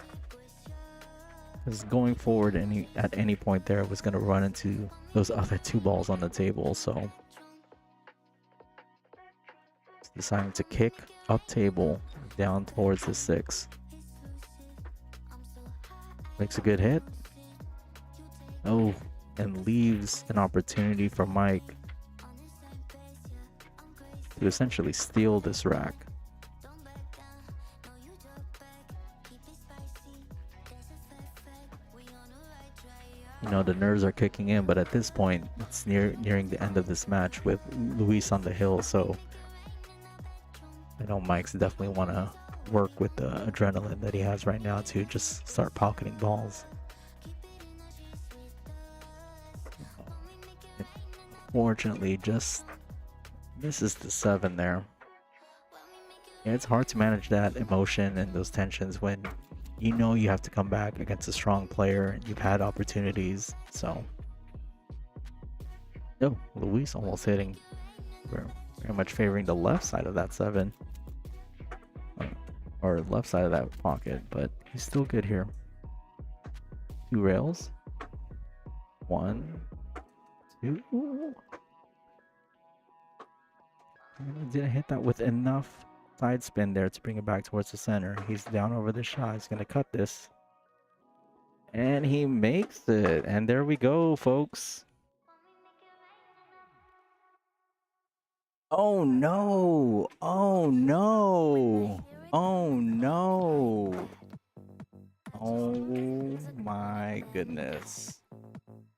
Because going forward at any point there was going to run into those other 2 balls on the table, so deciding to kick up table down towards the 6. Makes a good hit. Oh, and leaves an opportunity for Mike to essentially steal this rack. You know, the nerves are kicking in, but at this point, it's nearing the end of this match with Luis on the hill, so I know Mike's definitely want to work with the adrenaline that he has right now to just start pocketing balls. Fortunately, just misses the 7 there. Yeah, it's hard to manage that emotion and those tensions when you know you have to come back against a strong player and you've had opportunities. So, oh, Luis almost hitting. We're very much favoring the left side of that 7, or left side of that pocket, but he's still good here. 2 rails. 1, 2. Didn't hit that with enough side spin there to bring it back towards the center. He's down over the shot. He's gonna cut this, and he makes it. And there we go, folks. Oh no! Oh no! Oh no! Oh my goodness!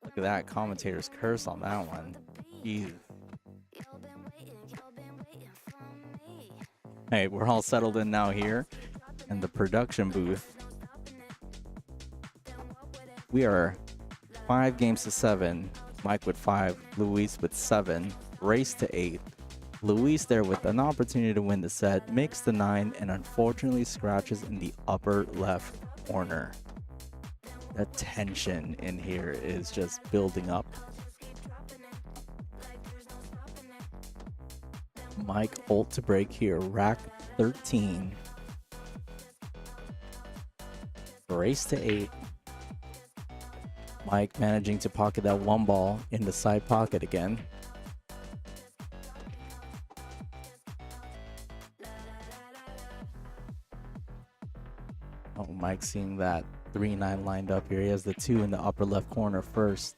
Look at that commentator's curse on that one. Jeez. Hey, we're all settled in now here in the production booth. We are 5 games to 7. Mike with 5, Luis with 7, race to 8. Luis there with an opportunity to win the set, makes the 9, and unfortunately scratches in the upper left corner. The tension in here is just building up. Mike Holt to break here, rack 13. race to 8. Mike managing to pocket that one ball in the side pocket again. Oh, Mike seeing that 3-9 lined up here. He has the 2 in the upper left corner first.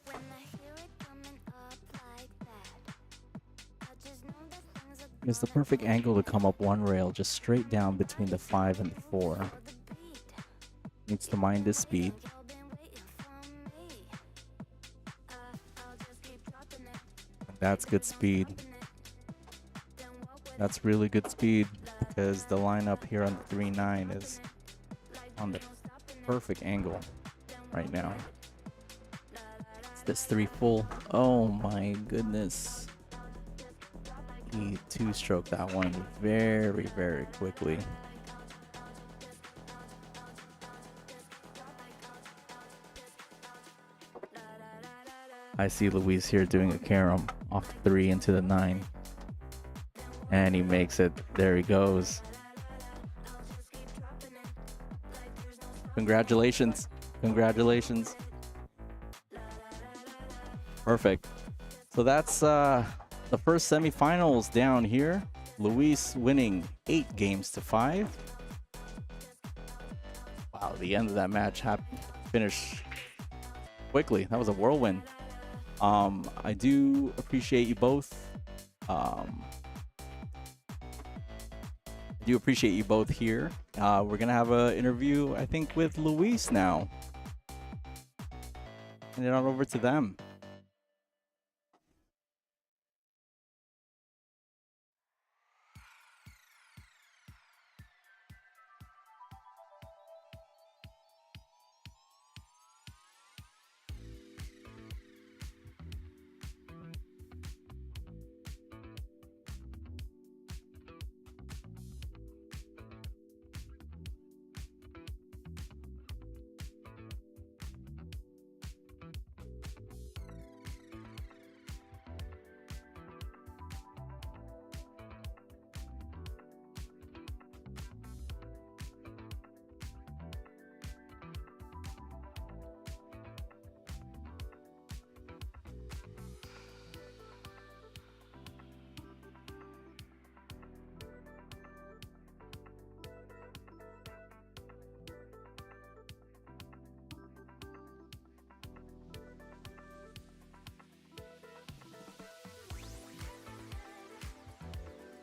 It's the perfect angle to come up one rail, just straight down between the 5 and the 4. Needs to mind his speed. That's good speed. That's really good speed because the lineup here on the 3-9 is on the perfect angle right now. It's this 3 full. Oh my goodness. He 2-stroked that one very, very quickly. I see Luis here doing a carom off the 3 into the 9. And he makes it. There he goes. Congratulations. Congratulations. Perfect. So that's the first semifinals down here. Luis winning 8 games to 5. Wow, the end of that match finished quickly. That was a whirlwind. I do appreciate you both. Here. We're gonna have an interview, I think, with Luis now. Hand it on over to them.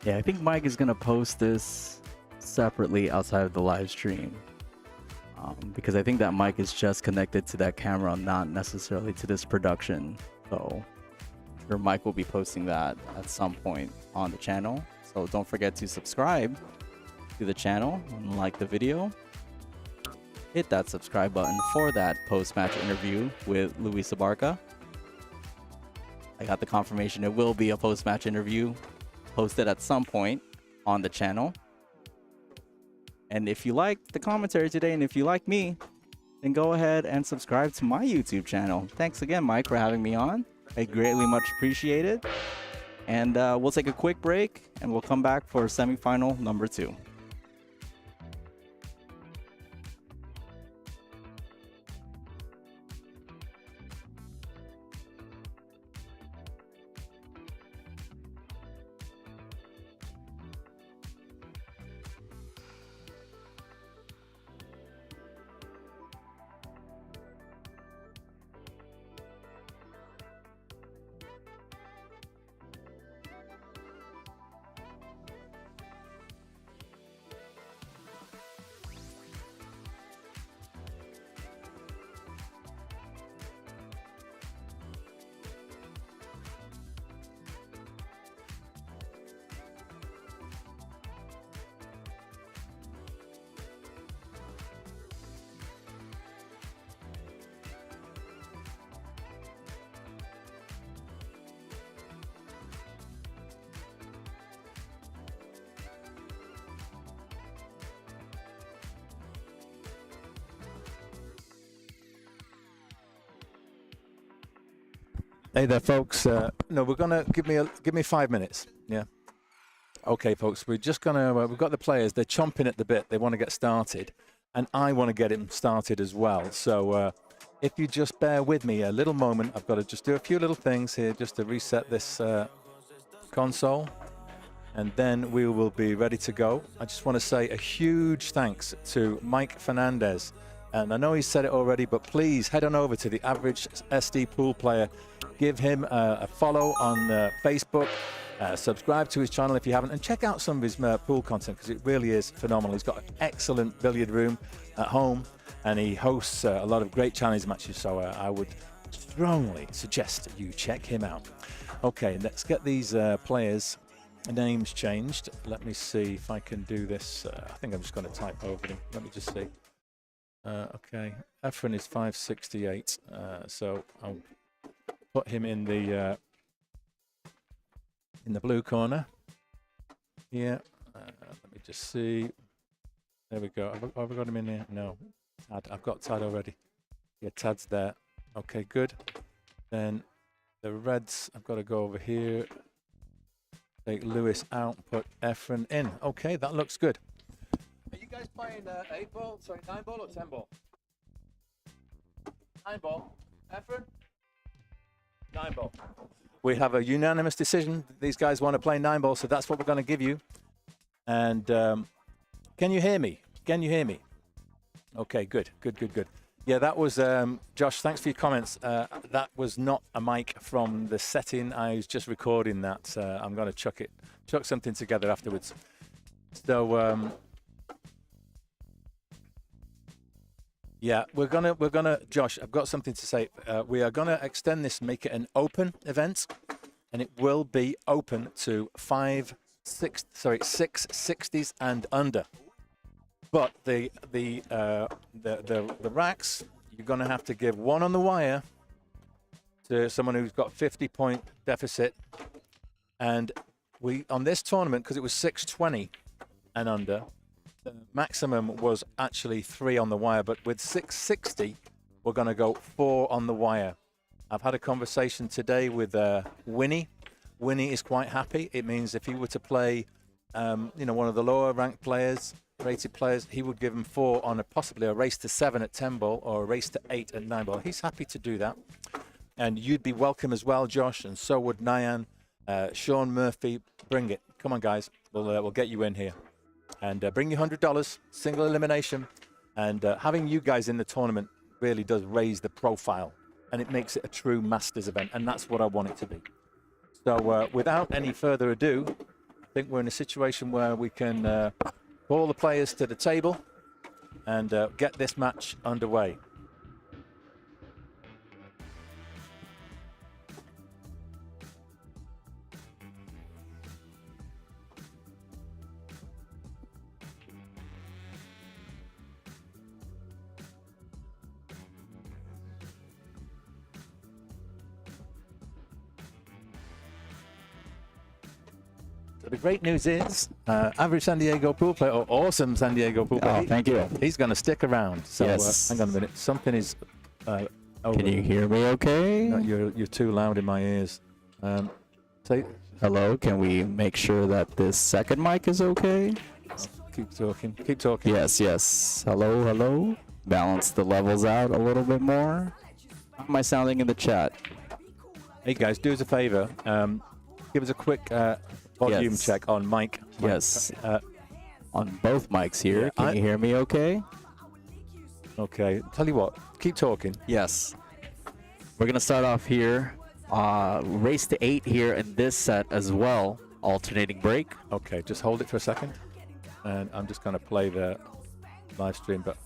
Yeah, I think Mike is going to post this separately outside of the live stream. Because I think that mic is just connected to that camera, not necessarily to this production. So I'm sure Mike will be posting that at some point on the channel. So don't forget to subscribe to the channel and like the video. Hit that subscribe button for that post-match interview with Luis Abarca. I got the confirmation it will be a post-match interview posted at some point on the channel. And if you liked the commentary today, and if you like me, then go ahead and subscribe to my YouTube channel. Thanks again, Mike, for having me on. I greatly much appreciate it. And we'll take a quick break, and we'll come back for semifinal number 2. Hey there, folks. No, we're gonna give me 5 minutes. Yeah. Okay, folks. We're just gonna. We've got the players. They're chomping at the bit. They want to get started. and I want to get him started as well. So if you just bear with me a little moment, I've got to just do a few little things here just to reset this console, and then we will be ready to go. I just want to say a huge thanks to Mike Fernandez. And I know he said it already, but please head on over to the Average SD Pool Player. Give him a follow on Facebook. Subscribe to his channel if you haven't, and check out some of his pool content, because it really is phenomenal. He's got an excellent billiard room at home, and he hosts a lot of great challenge matches. So I would strongly suggest you check him out. Okay, let's get these players' names changed. Let me see if I can do this. I think I'm just going to type over them. Let me just see. Okay, Efrain is 568, so I'll put him in the blue corner. Yeah, let me just see. There we go. Have I got him in here? No, Tad. I've got Tad already. Yeah, Tad's there. Okay, good. Then the reds, I've got to go over here. Take Lewis out, put Efrain in. Okay, that looks good. Are you guys playing 8 ball? Sorry, 9 ball or 10 ball? 9 ball. Efrain? 9 ball. We have a unanimous decision. These guys want to play 9 ball, so that's what we're going to give you. And can you hear me? Can you hear me? Okay, good. Yeah, that was Josh. Thanks for your comments. That was not a mic from the setting. I was just recording that. I'm going to chuck something together afterwards. So yeah, we're gonna. Josh, I've got something to say. We are gonna extend this, make it an open event, and it will be open to 660s and under. But the racks, you're going to have to give one on the wire to someone who's got 50-point deficit. And we on this tournament, because it was 620 and under, the maximum was actually 3 on the wire. But with 660, we're going to go 4 on the wire. I've had a conversation today with Winnie. Winnie is quite happy. It means if he were to play, one of the lower ranked players, rated players, he would give him 4 on possibly a race to 7 at 10 ball or a race to 8 at 9 ball. He's happy to do that. And you'd be welcome as well, Josh, and so would Nyan, Sean Murphy. Bring it. Come on, guys. We'll get you in here. And bring your $100, single elimination. And having you guys in the tournament really does raise the profile, and it makes it a true Masters event, and that's what I want it to be. So without any further ado, I think we're in a situation where we can call the players to the table and get this match underway. So the great news is, average San Diego pool player, or awesome San Diego pool player. Oh, thank you. He's going to stick around. So Yes. Hang on a minute. Something is over. Can you hear me okay? No, you're too loud in my ears. Say, Hello, can we make sure that this second mic is okay? keep talking. Keep talking. Yes. Hello. Balance the levels out a little bit more. How am I sounding in the chat? Hey guys, do us a favor. Give us a quick volume Yes. check on mic. Yes. On both mics here. Yeah, Can you hear me okay? Okay. Tell you what. Keep talking. Yes. We're going to start off here. Race to 8 here in this set as well. Alternating break. Okay. Just hold it for a second, and I'm just going to play the live stream. But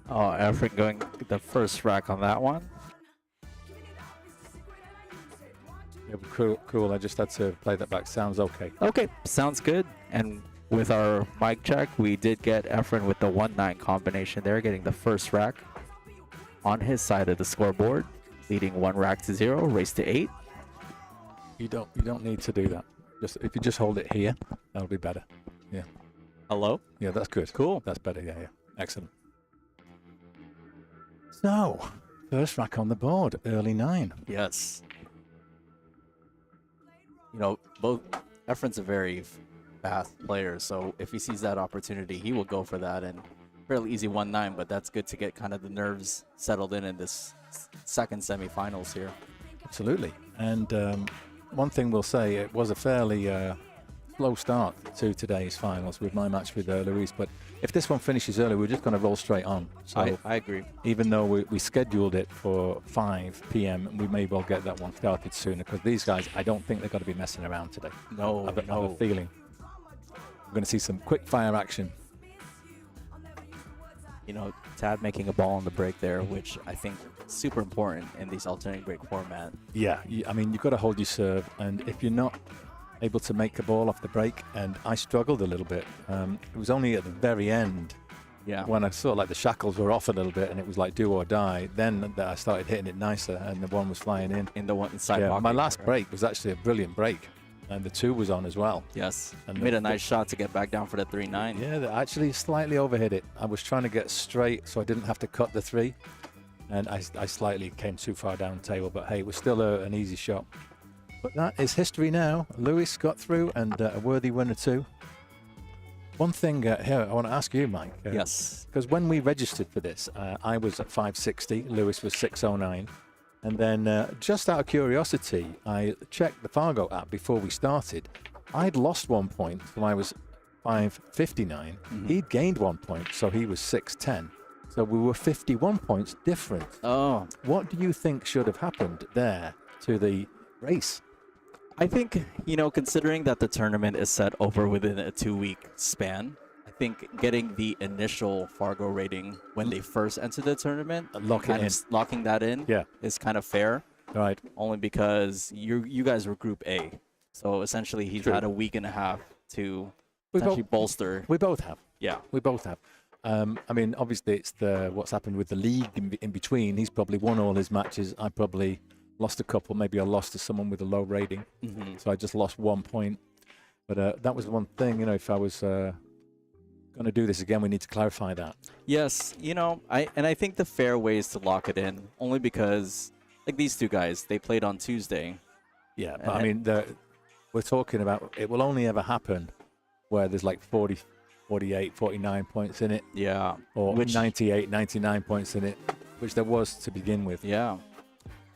Oh, Efrain going the first rack on that one. Yeah, cool. I just had to play that back. Sounds okay. Okay, sounds good. And with our mic check, we did get Efrain with the 1-9 combination there, getting the first rack on his side of the scoreboard, leading 1 rack to 0, race to 8. You don't need to do that. Just if you just hold it here, that'll be better. Yeah. Hello? Yeah, that's good. Cool. That's better. Yeah. Excellent. So, first rack on the board, early 9. Yes. You know, both Efrain's a very fast player, so if he sees that opportunity, he will go for that. And fairly easy 1-9, but that's good to get kind of the nerves settled in this second semifinals here. Absolutely. And one thing we'll say, it was a fairly slow start to today's finals with my match with Luis. But if this one finishes early, we're just going to roll straight on. So I agree. Even though we scheduled it for 5 p.m., we may well get that one started sooner because these guys, I don't think they're going to be messing around today. No, I have a feeling. We're going to see some quick fire action. You know, Tad making a ball on the break there, which I think is super important in these alternating break format. Yeah, I mean, you've got to hold your serve, and if you're not able to make a ball off the break, and I struggled a little bit. It was only at the very end, when I saw like the shackles were off a little bit, and it was like do or die. Then I started hitting it nicer, and the one was flying in the one inside pocket. My last break was actually a brilliant break, and the 2 was on as well. Yes, and made a nice shot to get back down for the 3-9. Yeah, they actually slightly overhit it. I was trying to get straight, so I didn't have to cut the 3, and I slightly came too far down the table. But hey, it was still an easy shot. But that is history now. Lewis got through, and a worthy winner too. One thing here, I want to ask you, Mike. Yes. Because when we registered for this, I was at 560, Lewis was 609. And then just out of curiosity, I checked the Fargo app before we started. I'd lost 1 point, so I was 559. He'd gained 1 point, so he was 610. So we were 51 points different. Oh. What do you think should have happened there to the race? I think, you know, considering that the tournament is set over within a 2-week span, I think getting the initial Fargo rating when they first enter the tournament, locking that in is kind of fair. Right. Only because you guys were Group A. So essentially he's had a week and a half to essentially bolster. We both have. Yeah. We both have. I mean, obviously it's what's happened with the league in between. He's probably won all his matches. I probably lost a couple. Maybe I lost to someone with a low rating. So I just lost 1 point. But that was one thing, you know, if I was going to do this again, we need to clarify that. Yes, you know, I think the fair way is to lock it in, only because, like, these two guys, they played on Tuesday. Yeah, but I mean, we're talking about, it will only ever happen where there's like 40, 48, 49 points in it. Yeah. Or 98, 99 points in it, which there was to begin with. Yeah.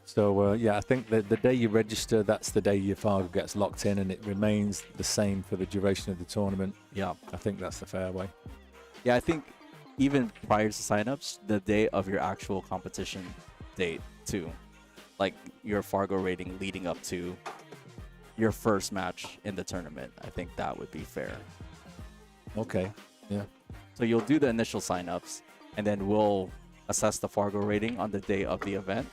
So, I think that the day you register, that's the day your Fargo gets locked in, and it remains the same for the duration of the tournament. Yeah. I think that's the fair way. Yeah, I think even prior to signups, the day of your actual competition date, too. Like, your Fargo rating leading up to your first match in the tournament. I think that would be fair. Okay, yeah. So you'll do the initial signups, and then we'll assess the Fargo rating on the day of the event,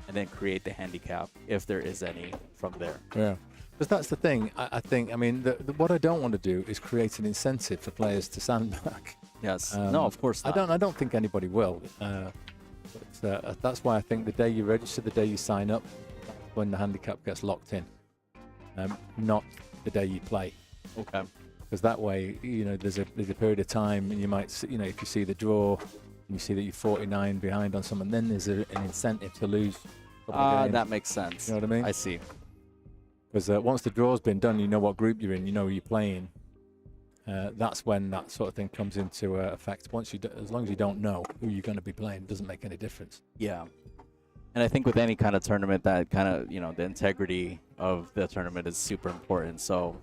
and then create the handicap if there is any from there. Yeah, because that's the thing. I think. I mean, what I don't want to do is create an incentive for players to sandbag. Yes. No, of course not. I don't think anybody will. But that's why I think the day you register, the day you sign up, that's when the handicap gets locked in. Not the day you play. Okay. Because that way, you know, there's a period of time, and you might, you know, if you see the draw, and you see that you're 49 behind on someone, then there's an incentive to lose. That makes sense. You know what I mean? I see. Because once the draw's been done, you know what group you're in, you know who you're playing. That's when that sort of thing comes into effect. As long as you don't know who you're going to be playing, it doesn't make any difference. Yeah. And I think with any kind of tournament, that kind of, you know, the integrity of the tournament is super important. So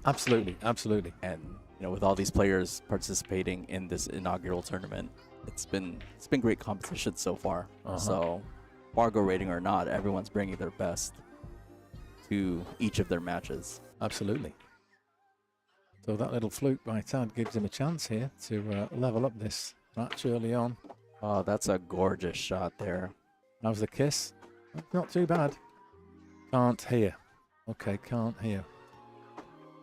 absolutely. And, you know, with all these players participating in this inaugural tournament, it's been great competition so far. So Fargo rating or not, everyone's bringing their best to each of their matches. Absolutely. So that little fluke by Tad gives him a chance here to level up this match early on. Oh, that's a gorgeous shot there. How's the kiss? Not too bad. Can't hear. Okay, can't hear.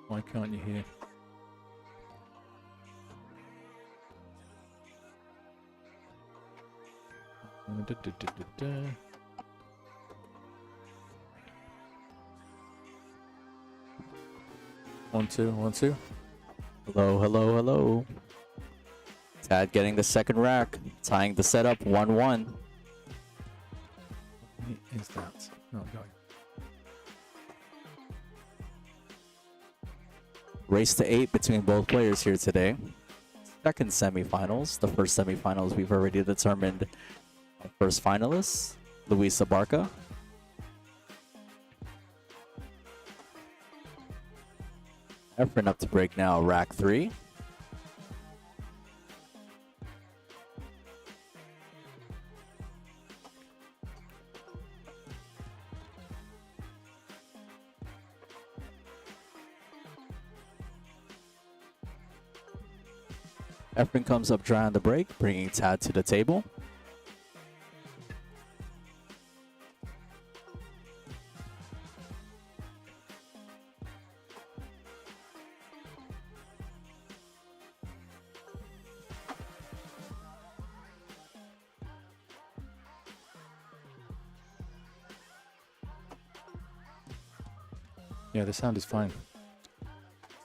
Why can't you hear? One, two, 1, 2. Hello, hello, hello. Tad getting the second rack, tying the setup 1-1. Is that not going? Race to 8 between both players here today. Second semifinals. The first semifinals we've already determined. Our first finalist, Luis Abarca. Efrain up to break now, rack 3. Efrain comes up dry on the break, bringing Tad to the table. Yeah, the sound is fine.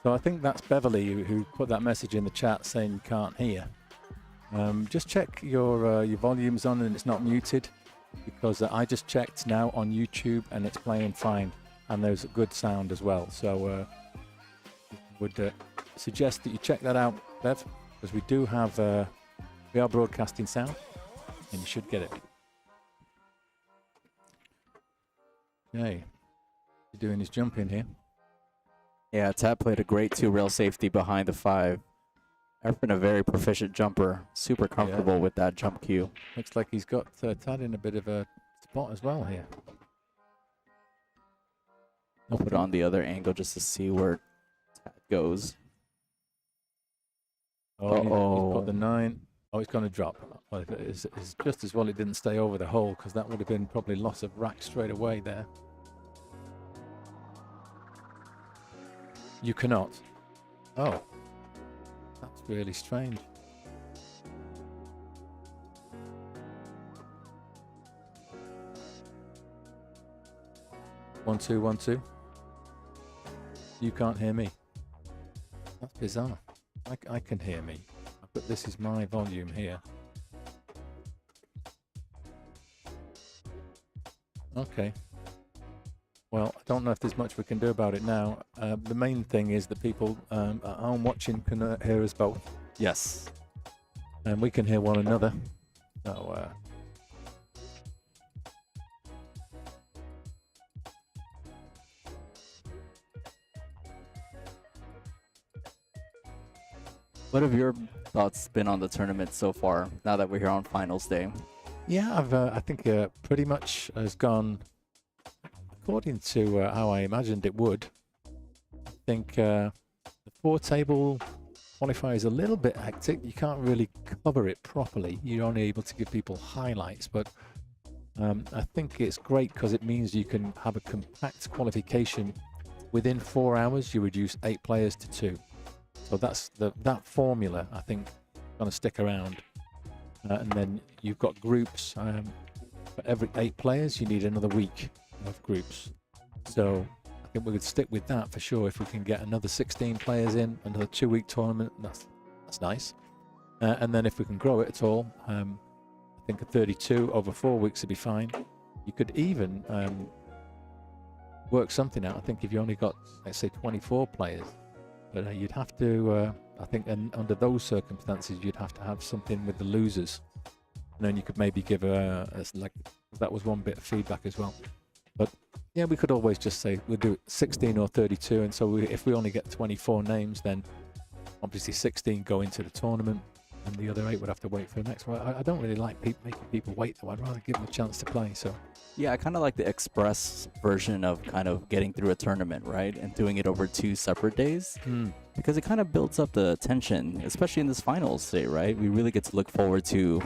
So I think that's Beverly who put that message in the chat saying you can't hear. Just check your volume's on and it's not muted, because I just checked now on YouTube and it's playing fine, and there's a good sound as well. So would suggest that you check that out, Bev, because we are broadcasting sound and you should get it. Okay, he's doing his jump in here. Yeah, Tad played a great 2-rail safety behind the 5. Efrain, a very proficient jumper, super comfortable with that jump cue. Looks like he's got Tad in a bit of a spot as well here. I'll put it on the other angle just to see where Tad goes. He's got the 9. Oh, it's going to drop. Well, it's just as well it didn't stay over the hole, because that would have been probably loss of rack straight away there. You cannot. Oh, that's really strange. One, two, 1, 2. You can't hear me. That's bizarre. I can hear me, but this is my volume here. Okay. Well, I don't know if there's much we can do about it now. The main thing is that people at home watching can hear us both. Yes. And we can hear one another. So, What have your thoughts been on the tournament so far, now that we're here on finals day? yeah, I think pretty much has gone according to how I imagined it would. I think the 4-table qualifier is a little bit hectic. You can't really cover it properly. You're only able to give people highlights, but I think it's great because it means you can have a compact qualification. Within 4 hours, you reduce 8 players to 2. So that's that formula, I think, going to stick around. And then you've got groups. For every 8 players, you need another week of groups. So I think we could stick with that for sure. If we can get another 16 players in, another 2-week tournament, that's nice. And then if we can grow it at all, I think a 32 over 4 weeks would be fine. You could even work something out. I think if you only got, let's say, 24 players, but you'd have to, I think, and under those circumstances, you'd have to have something with the losers. And then you could maybe give like, that was one bit of feedback as well. But yeah, we could always just say we'll do 16 or 32. And so if we only get 24 names, then obviously 16 go into the tournament and the other 8 would have to wait for the next one. I don't really like making people wait, though. I'd rather give them a chance to play. So Yeah, I kind of like the express version of kind of getting through a tournament, right? And doing it over 2 separate days. Because it kind of builds up the tension, especially in this finals day, right? We really get to look forward to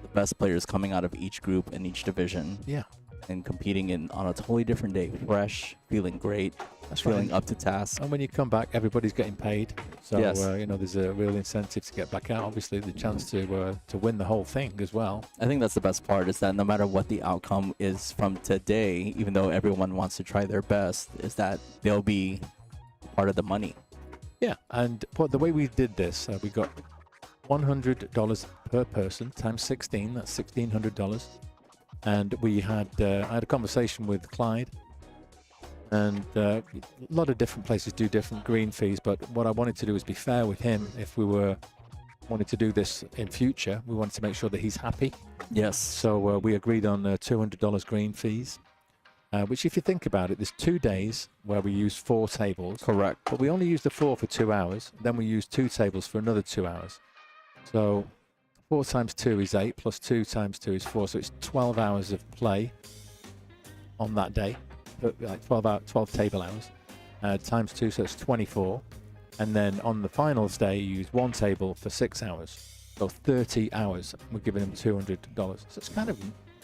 the best players coming out of each group and each division. Yeah. And competing on a totally different day, fresh, feeling great, feeling up to task. And when you come back, everybody's getting paid. So, Yes. There's a real incentive to get back out. Obviously, the chance to win the whole thing as well. I think that's the best part, is that no matter what the outcome is from today, even though everyone wants to try their best, is that they'll be part of the money. Yeah, and the way we did this, we got $100 per person times 16. That's $1,600. And we had I had a conversation with Clyde, and a lot of different places do different green fees. But what I wanted to do is be fair with him. If we wanted to do this in future, we wanted to make sure that he's happy. Yes. So we agreed on $200 green fees, which, if you think about it, there's 2 days where we use 4 tables. Correct. But we only use the 4 for 2 hours. Then we use 2 tables for another 2 hours. So 4 times 2 is 8, plus 2 times 2 is 4. So it's 12 hours of play on that day, like 12 table hours, times 2, so it's 24. And then on the finals day, you use 1 table for 6 hours. So 30 hours. We're giving them $200. So it's kind of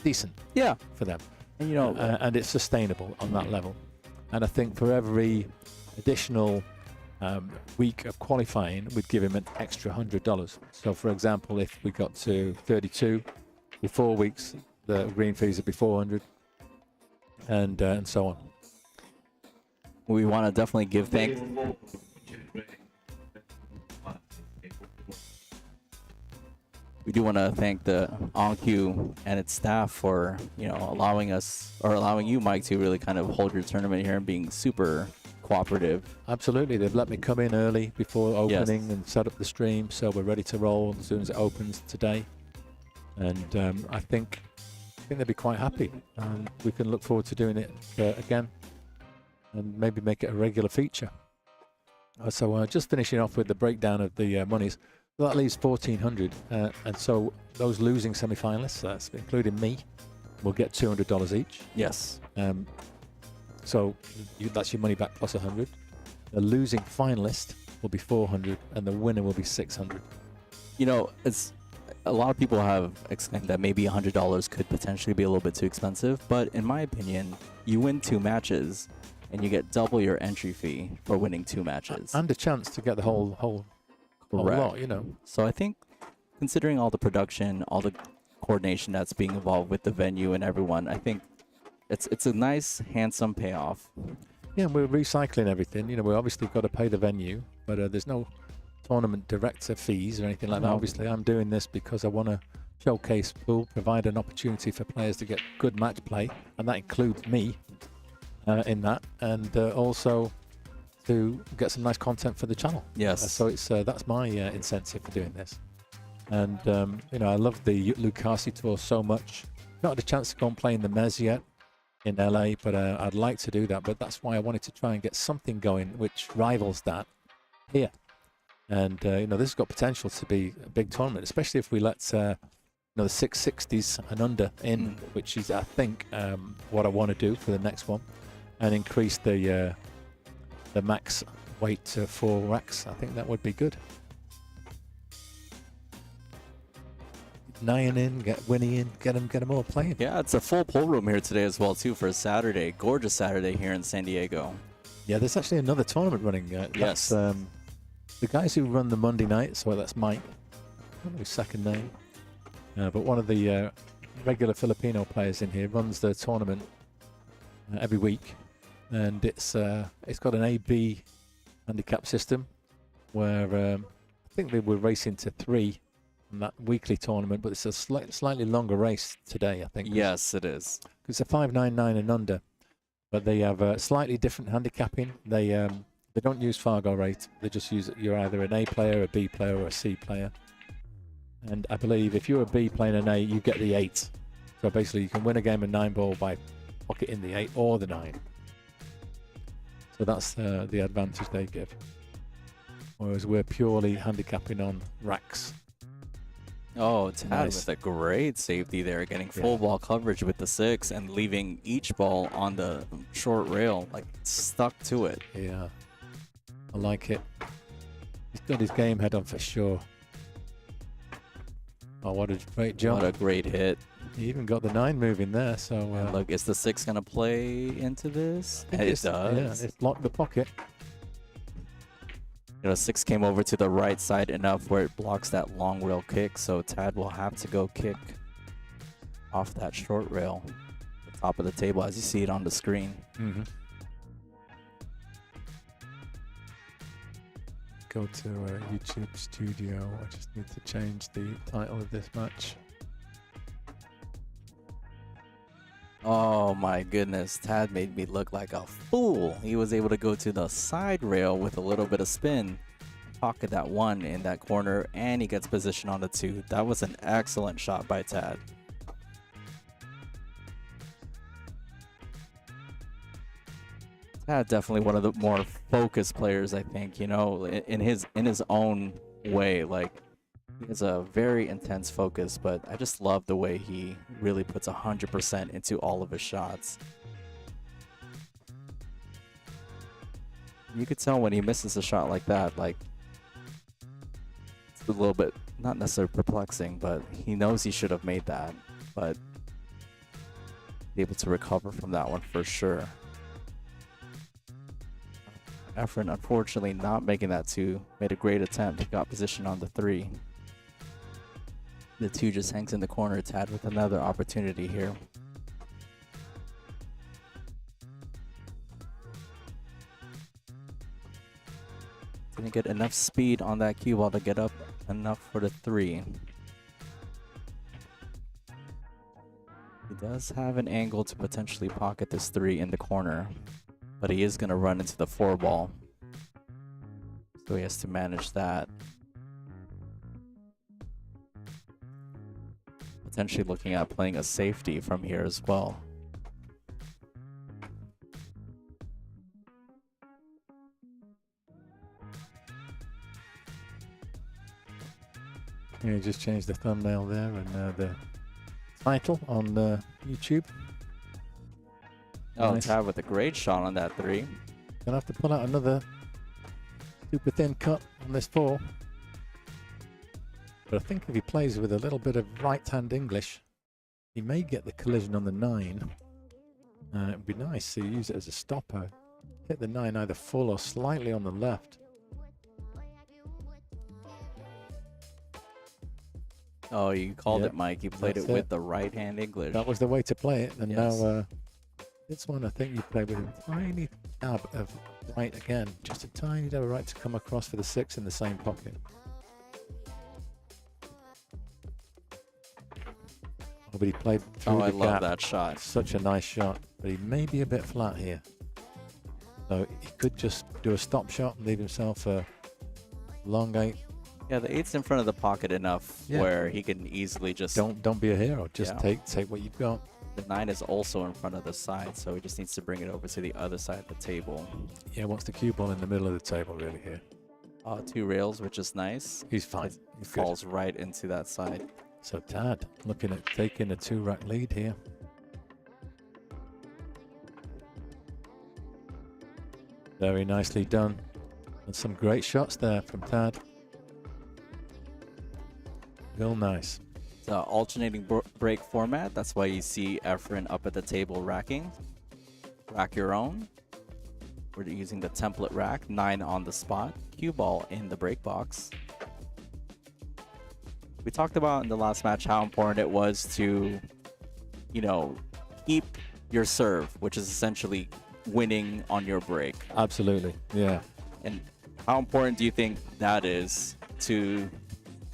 decent, Yeah. for them. And And it's sustainable on that level. And I think for every additional week of qualifying, we'd give him an extra $100. So, for example, if we got to 32 with 4 weeks, the green fees would be 400, and so on. we want to definitely give thanks. We do want to thank the On Cue and its staff for, allowing us, or allowing you, Mike, to really kind of hold your tournament here and being super cooperative. Absolutely. They've let me come in early before opening Yes. and set up the stream, so we're ready to roll as soon as it opens today. And I think they'll be quite happy. We can look forward to doing it again and maybe make it a regular feature. So just finishing off with the breakdown of the monies. So that leaves 1,400, and so those losing semi-finalists, that's including me, will get $200 each. Yes. So that's your money back plus 100. The losing finalist will be 400, and the winner will be 600. It's a lot of people have exclaimed that maybe $100 could potentially be a little bit too expensive, but in my opinion, you win 2 matches, and you get double your entry fee for winning 2 matches. And a chance to get the whole Correct. lot, So I think, considering all the production, all the coordination that's being involved with the venue and everyone, I think it's a nice, handsome payoff. Yeah, and we're recycling everything. We obviously got to pay the venue, but there's no tournament director fees or anything like that. No. Obviously, I'm doing this because I want to showcase pool, provide an opportunity for players to get good match play, and that includes me in that, and also to get some nice content for the channel. Yes. So it's that's my incentive for doing this. And I love the Lucasi tour so much. Not had a chance to go and play in the Mesa yet in LA, but I'd like to do that. But that's why I wanted to try and get something going which rivals that here. And this has got potential to be a big tournament, especially if we let the 660s and under in, which is, I think, what I want to do for the next one, and increase the max weight to 4 racks. I think that would be good. 9 in, get Winnie in, get them all playing. Yeah, it's a full pool room here today as well, too, for a Saturday. Gorgeous Saturday here in San Diego. Yeah, there's actually another tournament running. Yes. That's, the guys who run the Monday night, so that's Mike. I don't know his second name. But one of the regular Filipino players in here runs the tournament every week. And it's got an A-B handicap system where I think they were racing to 3 in that weekly tournament, but it's a slightly longer race today, I think. Yes, it is. It's a 599 and under, but they have a slightly different handicapping. They don't use Fargo rate. They just use you're either an A player, a B player, or a C player. And I believe if you're a B playing an A, you get the 8. So basically, you can win a game of 9-ball by pocketing the 8 or the 9. So that's the advantage they give. Whereas we're purely handicapping on racks. Oh, Tad Nice. with a great safety there, getting full ball coverage with the 6 and leaving each ball on the short rail, like stuck to it. Yeah, I like it. He's got his game head on for sure. Oh, what a great jump. What a great hit. He even got the 9 moving there, so... And look, is the 6 going to play into this? it It does. Yeah, it's locked the pocket. You know, 6 came over to the right side enough where it blocks that long rail kick, so Tad will have to go kick off that short rail, the top of the table, as you see it on the screen. Mm-hmm. Go to YouTube Studio. I just need to change the title of this match. Oh my goodness, Tad made me look like a fool. He was able to go to the side rail with a little bit of spin, pocket that 1 in that corner, and he gets position on the 2. That was an excellent shot by Tad. Tad definitely one of the more focused players, I think, you know, in his own way. Like, he has a very intense focus, but I just love the way he really puts 100% into all of his shots. You could tell when he misses a shot like that, like, it's a little bit, not necessarily perplexing, but he knows he should have made that, but able to recover from that one for sure. Efrain, unfortunately, not making that 2. Made a great attempt. He got position on the 3. The 2 just hangs in the corner. Tad with another opportunity here. Didn't get enough speed on that cue ball to get up enough for the 3. He does have an angle to potentially pocket this 3 in the corner, but he is going to run into the 4 ball. So he has to manage that. Potentially looking at playing a safety from here as well. Yeah, just changed the thumbnail there and the title on YouTube. Oh, Nice. Tad with a great shot on that 3. Gonna have to pull out another super thin cut on this 4. But I think if he plays with a little bit of right-hand English, he may get the collision on the 9. It would be nice to use it as a stopper. Hit the 9 either full or slightly on the left. Oh, you called Yep, it, Mike. You played it that's with it. the right-hand English. That was the way to play it. And Yes. now this one, I think you play with a tiny dab of right again. Just a tiny dab of right to come across for the 6 in the same pocket. Oh, but he played through Oh, the I love gap. that shot. Such a nice shot. But he may be a bit flat here. So he could just do a stop shot and leave himself a long 8. Yeah, the 8's in front of the pocket enough Yeah. where he can easily just... Don't be a hero. Just Yeah. take what you've got. The 9 is also in front of the side, so he just needs to bring it over to the other side of the table. Yeah, wants the cue ball in the middle of the table really here. 2 rails, which is nice. He's fine. It He's good. falls right into that side. So Tad looking at taking a 2-rack lead here. Very nicely done. And some great shots there from Tad. Real nice. It's an alternating break format. That's why you see Efrain up at the table racking. Rack your own. We're using the template rack. 9 on the spot. Cue ball in the break box. We talked about in the last match how important it was to, you know, keep your serve, which is essentially winning on your break. Absolutely. Yeah. And how important do you think that is to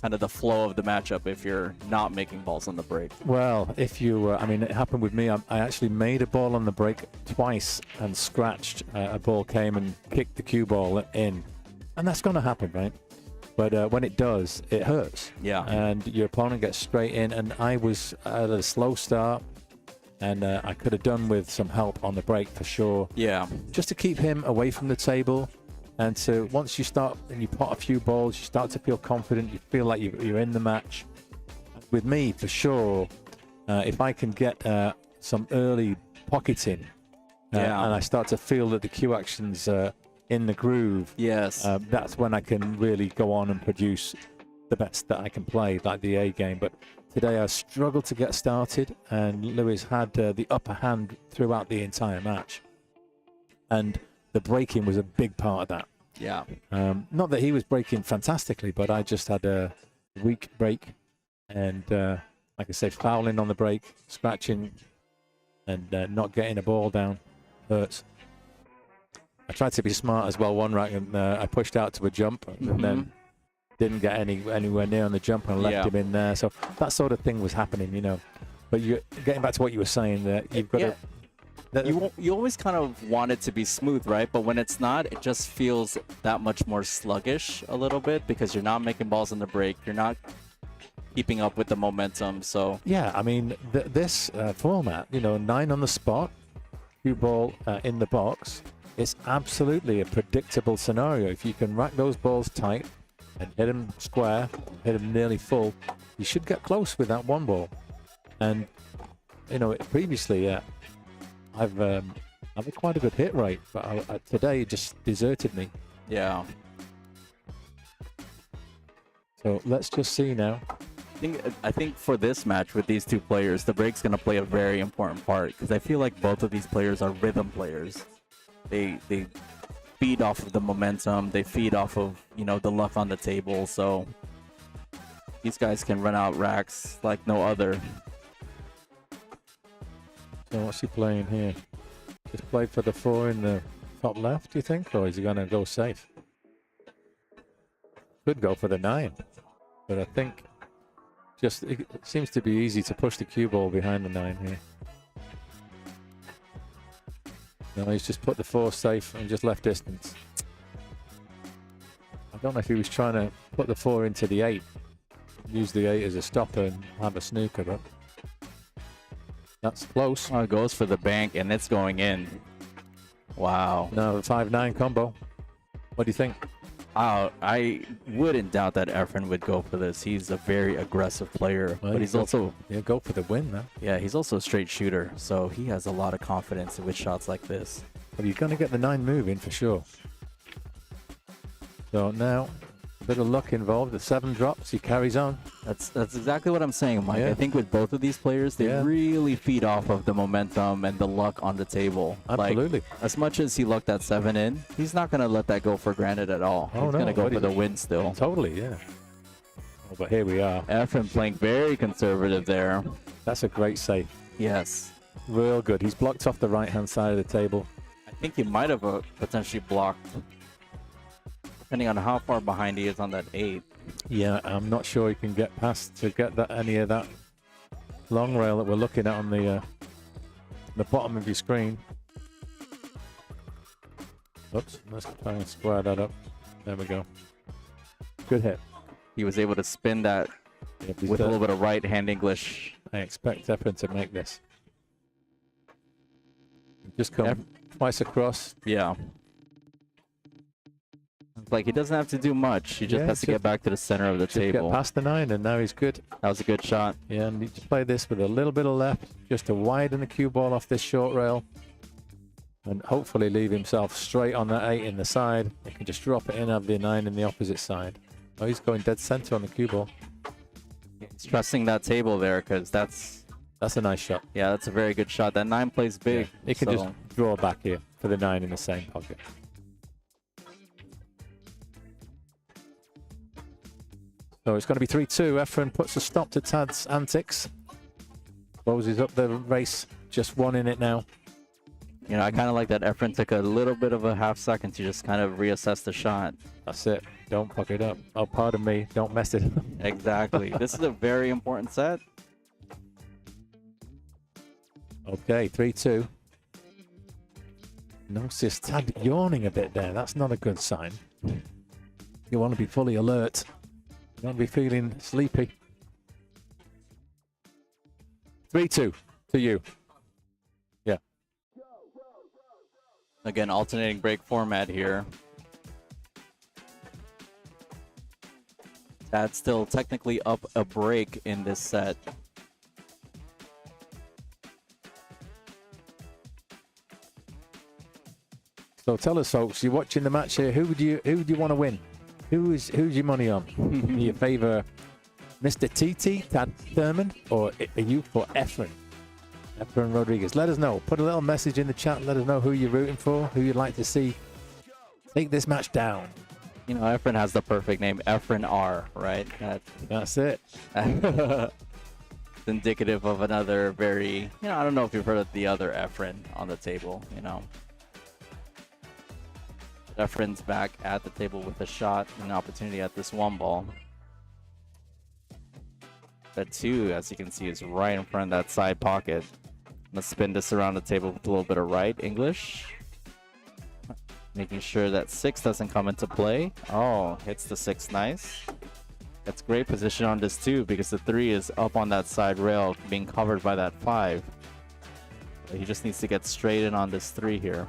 kind of the flow of the matchup if you're not making balls on the break? Well, if you, I mean, it happened with me. I actually made a ball on the break twice and scratched. A ball came and kicked the cue ball in. And that's going to happen, right? But when it does, it hurts. Yeah. And your opponent gets straight in. And I was at a slow start. And I could have done with some help on the break for sure. Yeah. Just to keep him away from the table. And so once you start and you pot a few balls, you start to feel confident. You feel like you're in the match. With me, for sure, if I can get some early pocketing, and I start to feel that the cue action's in the groove, Yes. that's when I can really go on and produce the best that I can play, like the A game. But today I struggled to get started, and Lewis had the upper hand throughout the entire match. And the breaking was a big part of that. Yeah. Not that he was breaking fantastically, but I just had a weak break. And like I say, fouling on the break, scratching, and not getting a ball down hurts. I tried to be smart as well one rack, and I pushed out to a jump, and then didn't get anywhere near on the jump and left him in there. So that sort of thing was happening, you know. But you getting back to what you were saying, that you've got to... You always kind of want it to be smooth, right? But when it's not, it just feels that much more sluggish a little bit, because you're not making balls on the break. You're not keeping up with the momentum. So yeah, I mean, this format, you know, 9 on the spot, cue ball in the box, it's absolutely a predictable scenario. If you can rack those balls tight and hit them square, hit them nearly full, you should get close with that one ball. And you know, previously I've had quite a good hit rate, but today it just deserted me. yeah. So let's just see now. I think for this match with these two players, the break's going to play a very important part, because I feel like both of these players are rhythm players. They feed off of the momentum. They feed off of, you know, the luck on the table. So these guys can run out racks like no other. So what's he playing here? Just play for the 4 in the top left, do you think? Or is he going to go safe? Could go for the 9. But I think just it seems to be easy to push the cue ball behind the 9 here. No, he's just put the 4 safe and just left distance. I don't know if he was trying to put the 4 into the 8. Use the 8 as a stopper and have a snooker, but that's close. Oh, it goes for the bank, and it's going in. Wow. No, 5-9 combo. What do you think? I wouldn't doubt that Efrain would go for this. He's a very aggressive player, Well, but he's also go for the win, man. yeah, he's also a straight shooter, so he has a lot of confidence with shots like this. Well, you're going to get the 9 moving for sure. So now, a bit of luck involved. The 7 drops. He carries on. That's exactly what I'm saying, Mike. Yeah. I think with both of these players, they really feed off of the momentum and the luck on the table. Absolutely. Like, as much as he lucked that 7 in, he's not going to let that go for granted at all. Oh, he's no, going to go but for the win still. Totally, yeah. Oh, but here we are. Efrain playing very conservative there. That's a great save. Yes. Real good. He's blocked off the right-hand side of the table. I think he might have potentially blocked, depending on how far behind he is on that 8. Yeah, I'm not sure he can get past to get that any of that long rail that we're looking at on the bottom of your screen. Oops, let's try and square that up. There we go. Good hit. He was able to spin that with a little bit of right-hand English. I expect Efrain to make this. Just come twice across. Yeah. Like, he doesn't have to do much. He just has to get back to the center of the table. Get past the 9, and now he's good. That was a good shot. Yeah, and you just play this with a little bit of left, just to widen the cue ball off this short rail, and hopefully leave himself straight on that 8 in the side. He can just drop it in, have the 9 in the opposite side. Oh, he's going dead center on the cue ball. He's trusting that table there, because that's a nice shot. Yeah, that's a very good shot. That 9 plays big. Yeah. He can just draw back here for the 9 in the same pocket. So it's going to be 3-2. Efrain puts a stop to Tad's antics. Closes up the race. Just 1 in it now. You know, I kind of like that Efrain took a little bit of a half second to just kind of reassess the shot. That's it. Don't fuck it up. Oh, pardon me. Don't mess it up. Exactly. This is a very important set. Okay, 3-2. Notice Tad yawning a bit there. That's not a good sign. You want to be fully alert. You want to be feeling sleepy. 3-2 to you. Yeah. Again, alternating break format here. Tad's still technically up a break in this set. So tell us, folks, you're watching the match here. Who would you want to win? Who's your money on? Do you favor Mr. TT, Tad Thurman, or are you for Efrain? Efrain Rodriguez. Let us know. Put a little message in the chat. Let us know who you're rooting for, who you'd like to see take this match down. You know, Efrain has the perfect name, Efrain R, right? That's it. It's indicative of another very, you know, I don't know if you've heard of the other Efrain on the table, you know. Efrain's back at the table with a shot, an opportunity at this one ball. That two, as you can see, is right in front of that side pocket. Let's spin this around the table with a little bit of right English. Making sure that 6 doesn't come into play. Oh, hits the 6 nice. That's great position on this 2 because the 3 is up on that side rail being covered by that 5. He just needs to get straight in on this 3 here.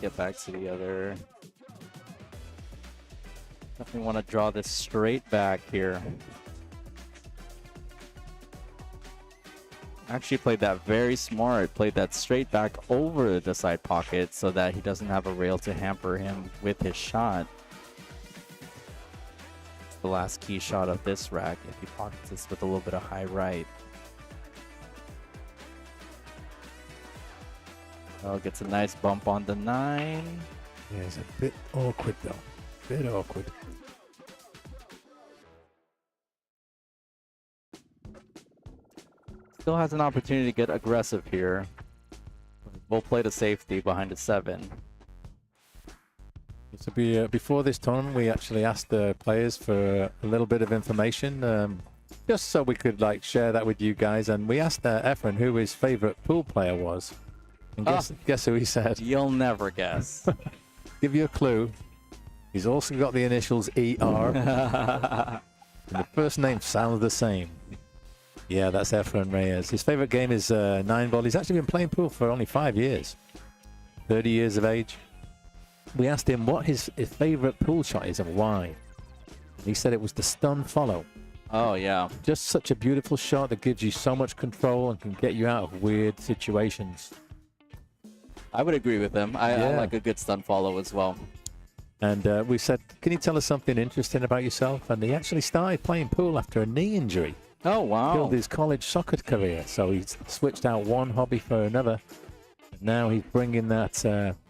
Get back to the other. Definitely want to draw this straight back here. Actually played that very smart. Played that straight back over the side pocket so that he doesn't have a rail to hamper him with his shot. It's the last key shot of this rack if he pockets this with a little bit of high right. Oh, gets a nice bump on the 9. Yeah, it's a bit awkward though. Bit awkward. Still has an opportunity to get aggressive here. We'll play the safety behind the 7. So before this tournament, we actually asked the players for a little bit of information, just so we could like share that with you guys. And we asked Efrain who his favorite pool player was. And guess who he said? You'll never guess. Give you a clue. He's also got the initials ER. And the first name sounds the same. Yeah, that's Efrain Reyes. His favorite game is 9-ball. He's actually been playing pool for only 5 years. 30 years of age. We asked him what his favorite pool shot is and why. He said it was the stun follow. Oh, yeah. Just such a beautiful shot that gives you so much control and can get you out of weird situations. I would agree with him. I like a good stun follow as well. And we said, can you tell us something interesting about yourself? And he actually started playing pool after a knee injury. Oh, wow. Killed his college soccer career. So he's switched out one hobby for another. And now he's bringing that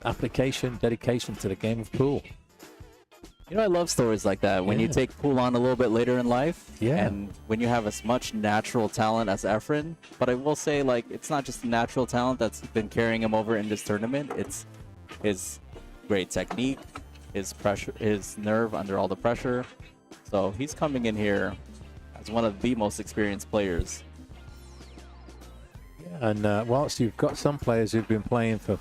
dedication to the game of pool. You know, I love stories like that. When you take pool on a little bit later in life, and when you have as much natural talent as Efrain. But I will say, like, it's not just natural talent that's been carrying him over in this tournament. It's his great technique, his pressure, his nerve under all the pressure. So he's coming in here as one of the most experienced players. Yeah, and whilst you've got some players who've been playing for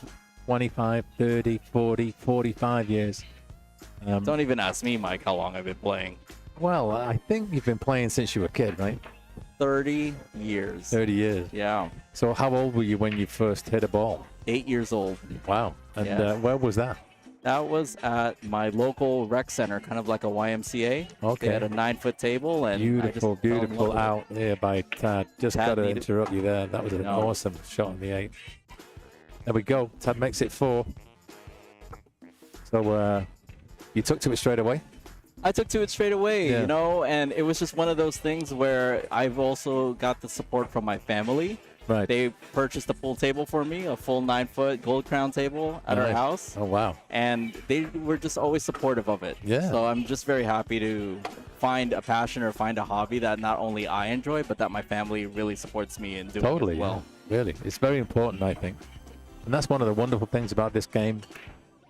25, 30, 40, 45 years. Don't even ask me, Mike, how long I've been playing. Well, I think you've been playing since you were a kid, right? 30 years. 30 years. Yeah. So how old were you when you first hit a ball? 8 years old. Wow. And where was that? That was at my local rec center, kind of like a YMCA. Okay. They had a 9-foot table. And Beautiful out there by Tad. Just got to interrupt you there. That was an awesome shot on the 8. There we go. Tad makes it 4. So you took to it straight away? I took to it straight away, you know, and it was just one of those things where I've also got the support from my family. Right. They purchased a pool table for me, a full 9-foot gold crown table at our house. Oh, wow. And they were just always supportive of it. Yeah. So I'm just very happy to find a passion or find a hobby that not only I enjoy, but that my family really supports me in doing as well. Yeah. Really. It's very important, I think. And that's one of the wonderful things about this game.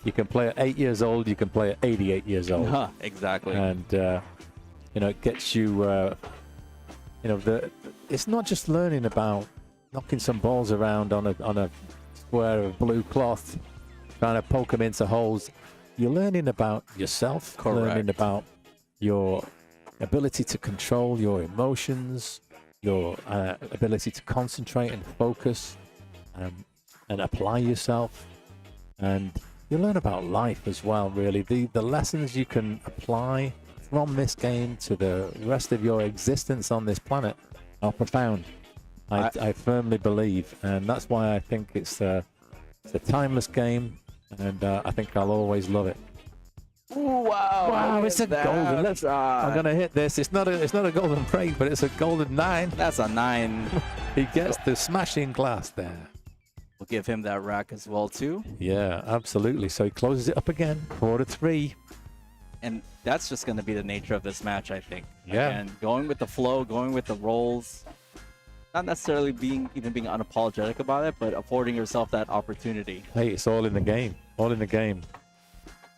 You can play at 8 years old. You can play at 88 years old. Exactly. And, you know, it gets you, you know, it's not just learning about knocking some balls around on a square of blue cloth, trying to poke them into holes. You're learning about yourself. Correct. Learning about your ability to control your emotions, your ability to concentrate and focus, and apply yourself. And you learn about life as well, really. The lessons you can apply from this game to the rest of your existence on this planet are profound. I firmly believe, and that's why I think it's a timeless game, and I think I'll always love it. Ooh, wow! Wow, look it's a at that golden. I'm shot. gonna hit this. It's not a golden break, but it's a golden 9. That's a 9. He gets the smashing glass there. We'll give him that rack as well too. Yeah, absolutely. So he closes it up again, 4-3. And that's just going to be the nature of this match, I think. Yeah. And going with the flow, going with the rolls, not necessarily being unapologetic about it, but affording yourself that opportunity. Hey, it's all in the game. All in the game.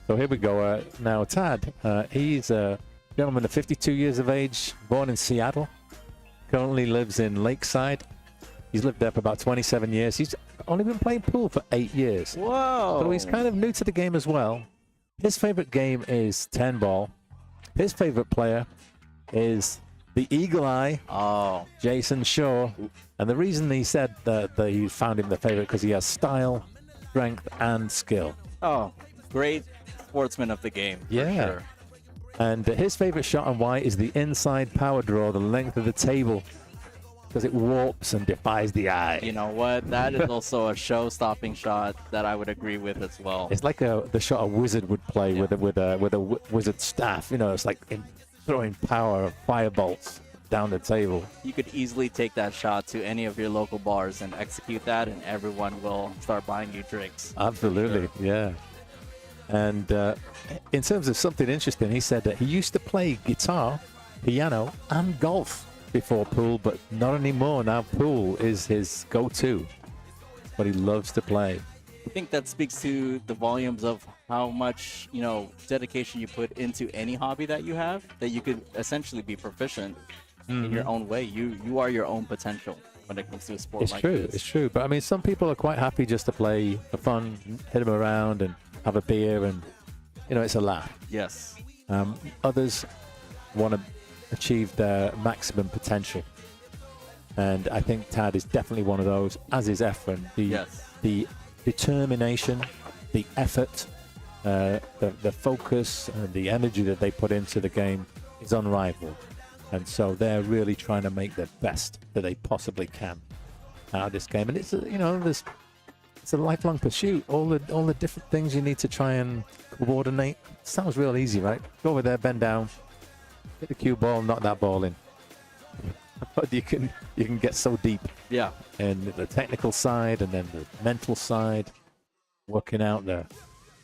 So here we go. Now, Tad, he's a gentleman of 52 years of age, born in Seattle. Currently lives in Lakeside. He's lived there for about 27 years. He's only been playing pool for 8 years. Whoa! So he's kind of new to the game as well. His favorite game is 10 ball. His favorite player is the Eagle Eye, Jason Shaw. And the reason he said that he found him the favorite because he has style, strength, and skill. Oh, great sportsman of the game. For Yeah. Sure. And his favorite shot on white is the inside power draw, the length of the table, because it warps and defies the eye. You know what? That is also a show-stopping shot that I would agree with as well. It's like the shot a wizard would play with a wizard staff. You know, it's like throwing power firebolts down the table. You could easily take that shot to any of your local bars and execute that, and everyone will start buying you drinks. Absolutely, yeah. And in terms of something interesting, he said that he used to play guitar, piano, and golf before pool, but not anymore. Now pool is his go-to, what he loves to play. I think that speaks to the volumes of how much, dedication you put into any hobby that you have, that you could essentially be proficient in your own way. You are your own potential when it comes to a sport like this. It's true. But I mean, some people are quite happy just to play for fun, hit them around and have a beer, and it's a laugh. Yes. Others want to achieve their maximum potential, and I think Tad is definitely one of those, as is Efrain. The determination, the effort, the focus, and the energy that they put into the game is unrivaled, and so they're really trying to make the best that they possibly can out of this game. And it's it's a lifelong pursuit. All the different things you need to try and coordinate. Sounds real easy, right? Go over there, bend down, hit the cue ball, knock that ball in. But you can get so deep. Yeah. And the technical side, and then the mental side, working out there.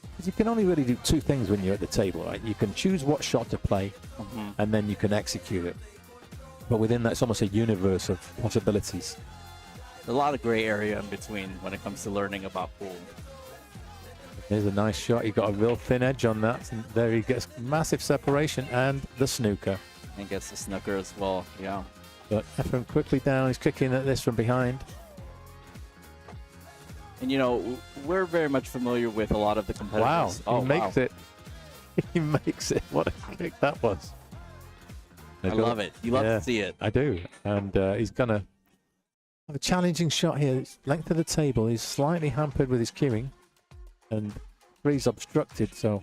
Because you can only really do two things when you're at the table, right? You can choose what shot to play, and then you can execute it. But within that, it's almost a universe of possibilities. A lot of gray area in between when it comes to learning about pool. Here's a nice shot. He got a real thin edge on that. And there he gets massive separation, and the snooker. And gets the snooker as well, yeah. But Efrain quickly down. He's kicking at this from behind. And we're very much familiar with a lot of the competitors. Wow, he makes it. He makes it. What a kick that was. I love it. You love to see it. I do. And he's going to have a challenging shot here. It's length of the table. He's slightly hampered with his queuing. And three's obstructed, so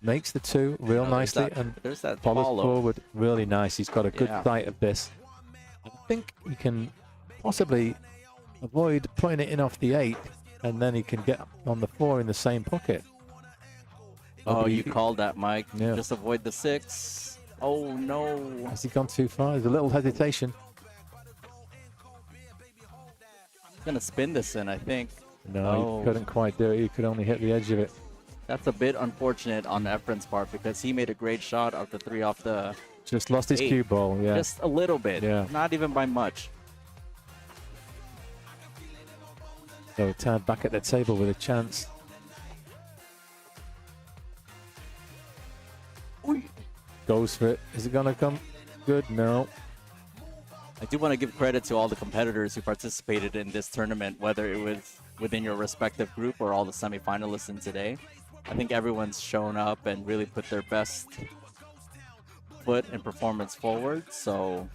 makes the two real nicely. There's that follows follow. forward really nice. He's got a good sight of this. I think he can possibly avoid putting it in off the 8, and then he can get on the 4 in the same pocket. Oh, you called that, Mike. Yeah. Just avoid the 6. Oh, no. Has he gone too far? There's a little hesitation. He's going to spin this in, I think. No, he couldn't quite do it. He could only hit the edge of it. That's a bit unfortunate on Efrain's part, because he made a great shot of the 3 off the Just lost his 8. cue ball, yeah. Just a little bit. Yeah. Not even by much. So Tad back at the table with a chance. Goes for it. Is it going to come good? No. I do want to give credit to all the competitors who participated in this tournament, whether it was within your respective group or all the semifinalists in today. I think everyone's shown up and really put their best foot and performance forward. So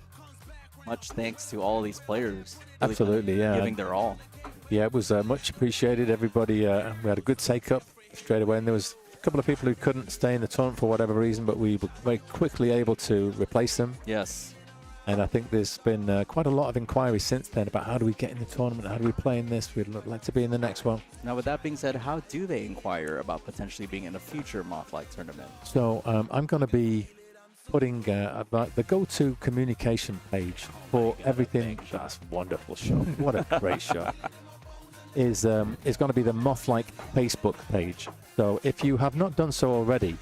much thanks to all these players. Really Absolutely, yeah. Giving their all. Yeah, it was much appreciated. Everybody, we had a good take-up straight away, and there was a couple of people who couldn't stay in the tournament for whatever reason, but we were very quickly able to replace them. Yes. And I think there's been quite a lot of inquiries since then about how do we get in the tournament, how do we play in this, we'd like to be in the next one. Now, with that being said, how do they inquire about potentially being in a future Mothlike tournament? So I'm going to be putting about the go-to communication page for everything. That's a wonderful shot. What a great shot. Is going to be the Mothlike Facebook page. So if you have not done so already,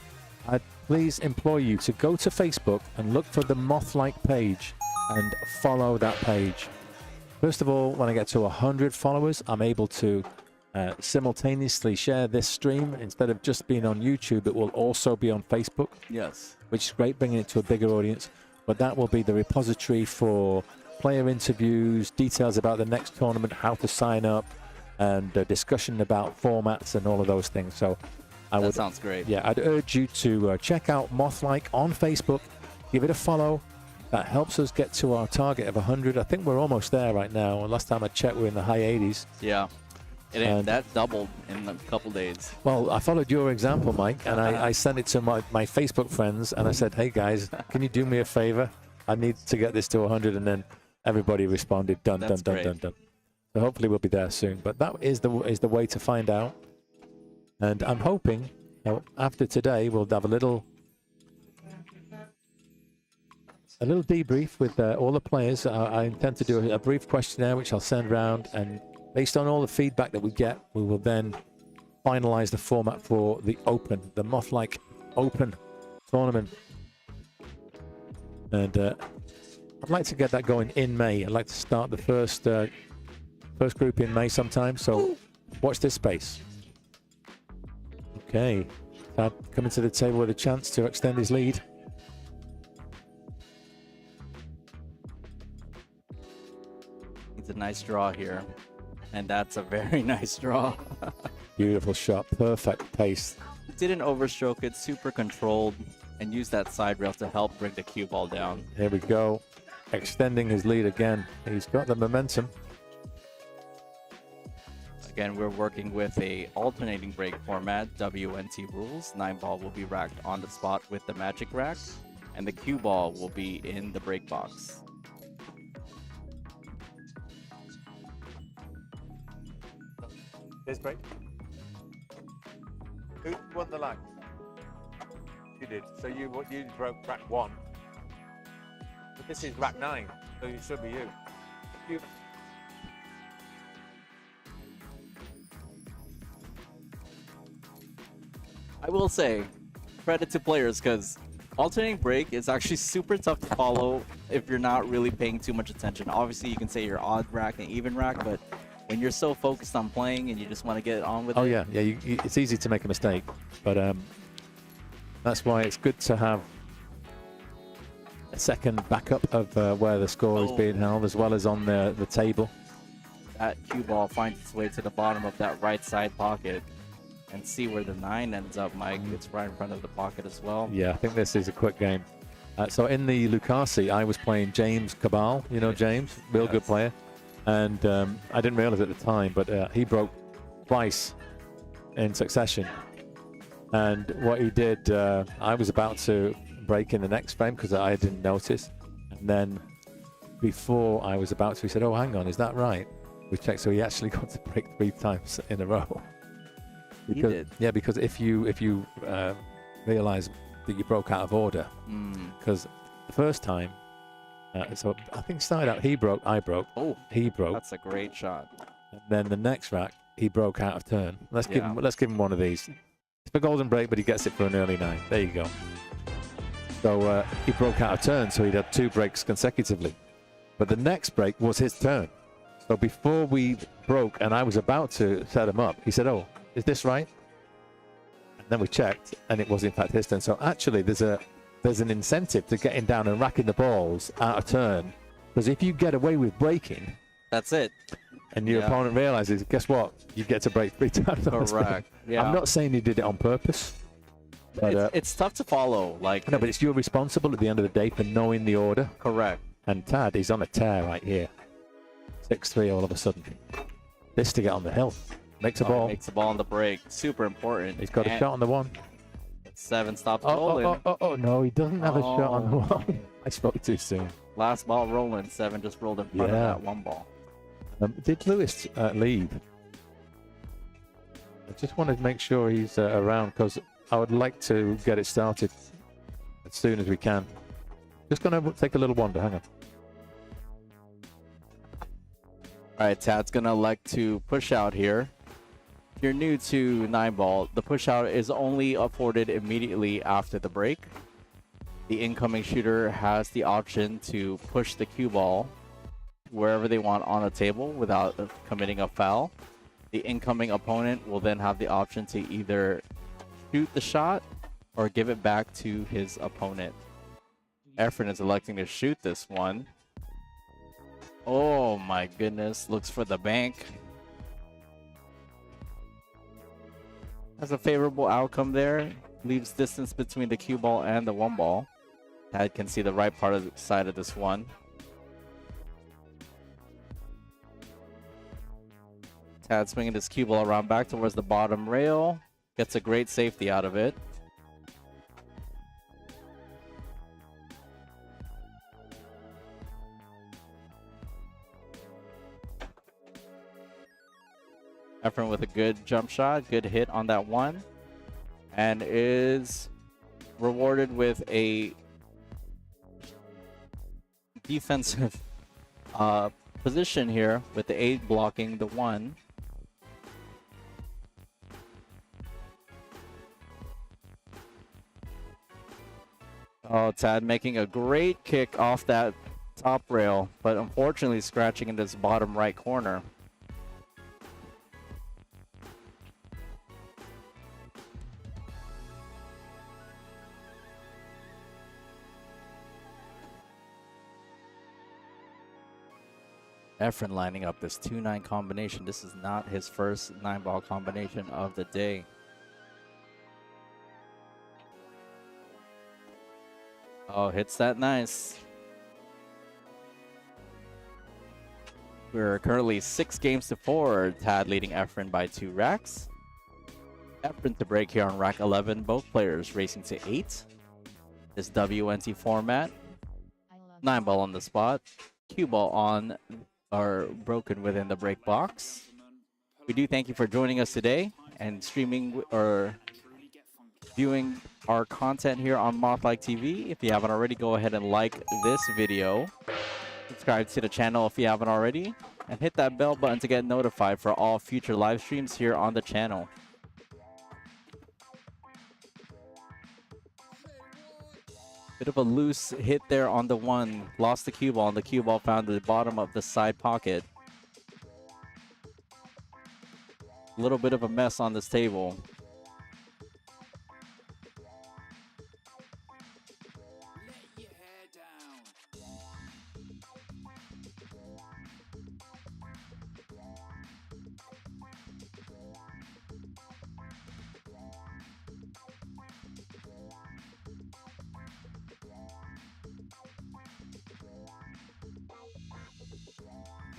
I'd please implore you to go to Facebook and look for the Mothlike page and follow that page. First of all, when I get to 100 followers, I'm able to simultaneously share this stream. Instead of just being on YouTube, it will also be on Facebook. Yes. Which is great, bringing it to a bigger audience. But that will be the repository for player interviews, details about the next tournament, how to sign up, and discussion about formats and all of those things. So that sounds great. Yeah, I'd urge you to check out Mothlike on Facebook. Give it a follow. That helps us get to our target of 100. I think we're almost there right now. And last time I checked, we're in the high 80s. Yeah. That doubled in a couple days. Well, I followed your example, Mike, and I sent it to my Facebook friends, and I said, hey, guys, can you do me a favor? I need to get this to 100, and then everybody responded, done. So hopefully we'll be there soon. But that is the way to find out. And I'm hoping after today we'll have a little debrief with all the players. I intend to do a brief questionnaire which I'll send around, and based on all the feedback that we get, we will then finalize the format for the Mothlike Open tournament. And I'd like to get that going in May. I'd like to start the first group in May sometime. So watch this space. Okay, Tad coming to the table with a chance to extend his lead. It's a nice draw here, and that's a very nice draw. Beautiful shot, perfect pace. Didn't overstroke it, super controlled, and use that side rail to help bring the cue ball down. Here we go, extending his lead again. He's got the momentum. Again, we're working with a alternating break format, WNT rules. 9-ball will be racked on the spot with the magic rack, and the cue ball will be in the break box. Here's break. Who won the lag? You did. So you broke rack 1. But this is rack 9, so it should be you. I will say, credit to players, because alternating break is actually super tough to follow if you're not really paying too much attention. Obviously, you can say your odd rack and even rack, but when you're so focused on playing and you just want to get on with it. Oh yeah, it's easy to make a mistake, but that's why it's good to have a second backup of where the score is being held, as well as on the table. That cue ball finds its way to the bottom of that right side pocket. And see where the 9 ends up, Mike. It's right in front of the pocket as well. Yeah, I think this is a quick game. So in the Lucasi, I was playing James Cabal. You know James, real good player. And I didn't realize at the time, but he broke twice in succession. And what he did, I was about to break in the next frame because I didn't notice. And then before I was about to, he said, oh, hang on, is that right? We checked, so he actually got to break 3 times in a row. Because, he did. Yeah, because if you realize that you broke out of order, because the first time, so I think started out he broke, I broke, he broke. That's a great shot. And then the next rack he broke out of turn. Let's give him one of these. It's a golden break, but he gets it for an early 9. There you go. So he broke out of turn, so he'd had 2 breaks consecutively. But the next break was his turn. So before we broke, and I was about to set him up, he said, "Oh, is this right?" And then we checked, and it was in fact his turn. So actually, there's an incentive to getting down and racking the balls out of turn, because if you get away with breaking, that's it. And your opponent realizes, guess what? You get to break 3 times. Correct. Yeah. I'm not saying he did it on purpose, but it's tough to follow. Like, no, but it's you're responsible at the end of the day for knowing the order. Correct. And Tad, he's on a tear right here. 6-3 all of a sudden. This to get on the hill. Makes a ball. Makes a ball on the break. Super important. He's got a shot on the 1. 7 stops rolling. Oh, no, he doesn't have a shot on the 1. I spoke too soon. Last ball rolling, 7 just rolled in front of Yeah. that 1 ball. Did Lewis leave? I just wanted to make sure he's around because I would like to get it started as soon as we can. Just going to take a little wander. Hang on. All right, Tad's going to elect to push out here. If you're new to 9-ball, the push out is only afforded immediately after the break. The incoming shooter has the option to push the cue ball wherever they want on a table without committing a foul. The incoming opponent will then have the option to either shoot the shot or give it back to his opponent. Efrain is electing to shoot this one. Oh my goodness, looks for the bank. Has a favorable outcome there. Leaves distance between the cue ball and the 1 ball. Tad can see the right part of the side of this one. Tad swinging his cue ball around back towards the bottom rail. Gets a great safety out of it. Efrain with a good jump shot, good hit on that one, and is rewarded with a defensive position here with the 8 blocking the 1. Oh, Tad making a great kick off that top rail, but unfortunately scratching in this bottom right corner. Efrain lining up this 2-9 combination. This is not his first 9-ball combination of the day. Oh, hits that nice. We're currently 6 games to 4. Tad leading Efrain by 2 racks. Efrain to break here on rack 11. Both players racing to 8. This WNT format. 9-ball on the spot. Cue ball on are broken within the break box. We do thank you for joining us today and streaming or viewing our content here on Mothlike TV. If you haven't already, go ahead and like this video. Subscribe to the channel if you haven't already. And hit that bell button to get notified for all future live streams here on the channel. Bit of a loose hit there on the 1. Lost the cue ball, and the cue ball found the bottom of the side pocket. A little bit of a mess on this table.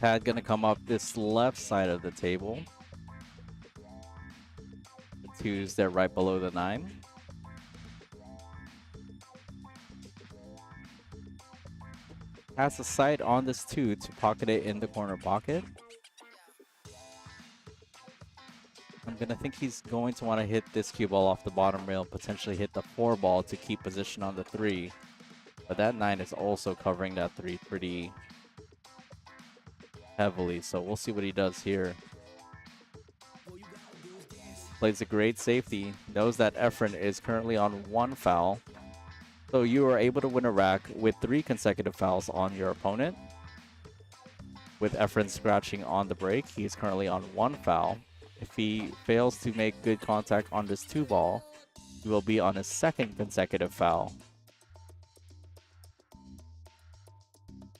Tad gonna come up this left side of the table. The 2's there right below the 9. Has a sight on this 2 to pocket it in the corner pocket. I'm gonna think he's going to want to hit this cue ball off the bottom rail, potentially hit the 4 ball to keep position on the 3. But that 9 is also covering that 3 pretty heavily, so we'll see what he does here. Plays a great safety, knows that Efrain is currently on 1 foul, so you are able to win a rack with 3 consecutive fouls on your opponent. With Efrain scratching on the break, he is currently on 1 foul. If he fails to make good contact on this 2 ball, he will be on his 2nd consecutive foul.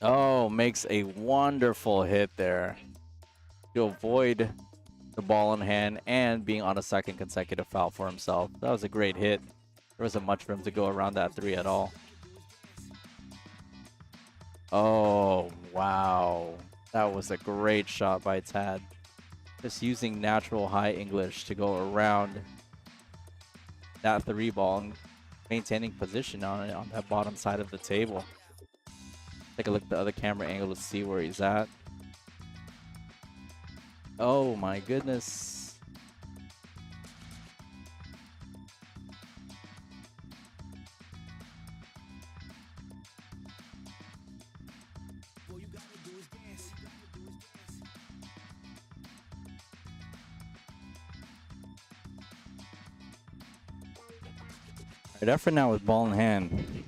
Oh, makes a wonderful hit there to avoid the ball in hand and being on a 2nd consecutive foul for himself. That was a great hit. There wasn't much room to go around that 3 at all. Oh, wow. That was a great shot by Tad. Just using natural high English to go around that 3 ball and maintaining position on it on that bottom side of the table. Take a look at the other camera angle to see where he's at. Oh my goodness. All you gotta do is dance. Right, Efrain now with ball in hand.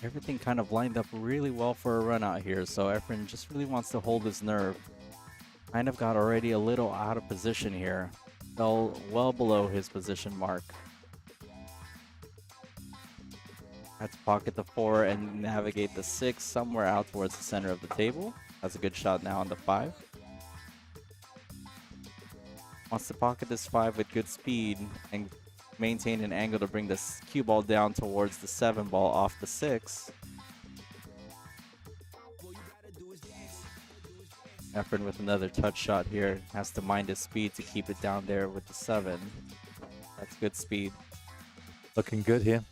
Everything kind of lined up really well for a run out here, so Efrain just really wants to hold his nerve. Kind of got already a little out of position here. Fell well below his position mark. Had to pocket the 4 and navigate the 6 somewhere out towards the center of the table. That's a good shot now on the 5. Wants to pocket this 5 with good speed and maintain an angle to bring this cue ball down towards the 7 ball off the 6. Efrain with another touch shot here. Has to mind his speed to keep it down there with the 7. That's good speed. Looking good here.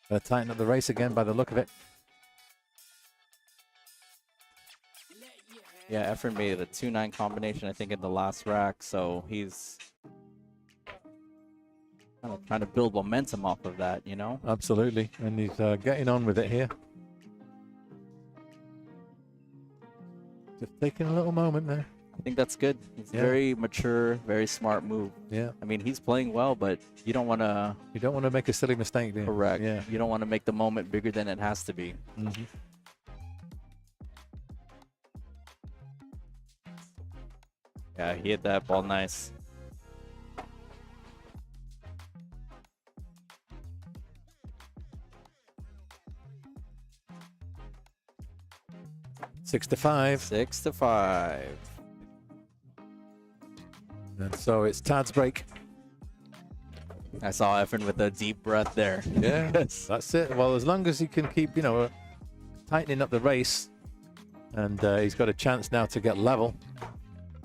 Gonna tighten up the race again by the look of it. Yeah, Efrain made a 2-9 combination, I think, in the last rack, so he's kind of trying to build momentum off of that, you know? Absolutely. And he's getting on with it here. Just taking a little moment there. I think that's good. It's a very mature, very smart move. Yeah. I mean, he's playing well, but you don't want to... You don't want to make a silly mistake, do you? Correct. Yeah. You don't want to make the moment bigger than it has to be. Mm-hmm. Yeah, he hit that ball nice. Six to 5. 6 to 5. And so it's Tad's break. I saw Efrain with a deep breath there. Yeah, that's it. Well, as long as he can keep, you know, tightening up the race, and he's got a chance now to get level.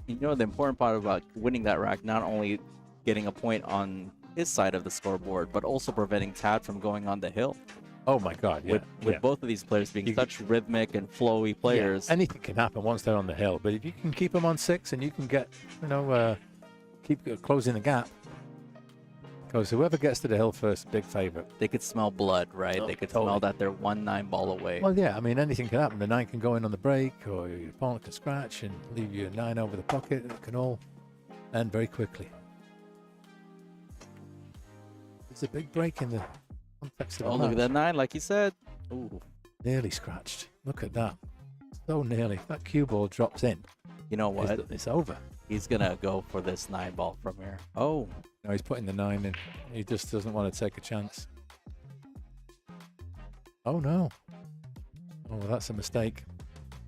You know, the important part about winning that rack, not only getting a point on his side of the scoreboard, but also preventing Tad from going on the hill. Oh my God! Yeah, With both of these players being such rhythmic and flowy players. Yeah, anything can happen once they're on the hill. But if you can keep them on 6 and you can get, you know, keep closing the gap, because whoever gets to the hill first, big favorite. They could smell blood, right? Oh, they could totally. smell that they're 1-9 ball away. Well, yeah, I mean, anything can happen. The 9 can go in on the break, or your opponent can scratch and leave you a 9 over the pocket. It can all end very quickly. It's a big break in the context of the Look at match. that 9, like you said. Ooh. Nearly scratched. Look at that. So nearly. If that cue ball drops in, You know what? it's over. He's going to go for this 9 ball from here. Oh. No, he's putting the 9 in. He just doesn't want to take a chance. Oh, no. Oh, well, that's a mistake.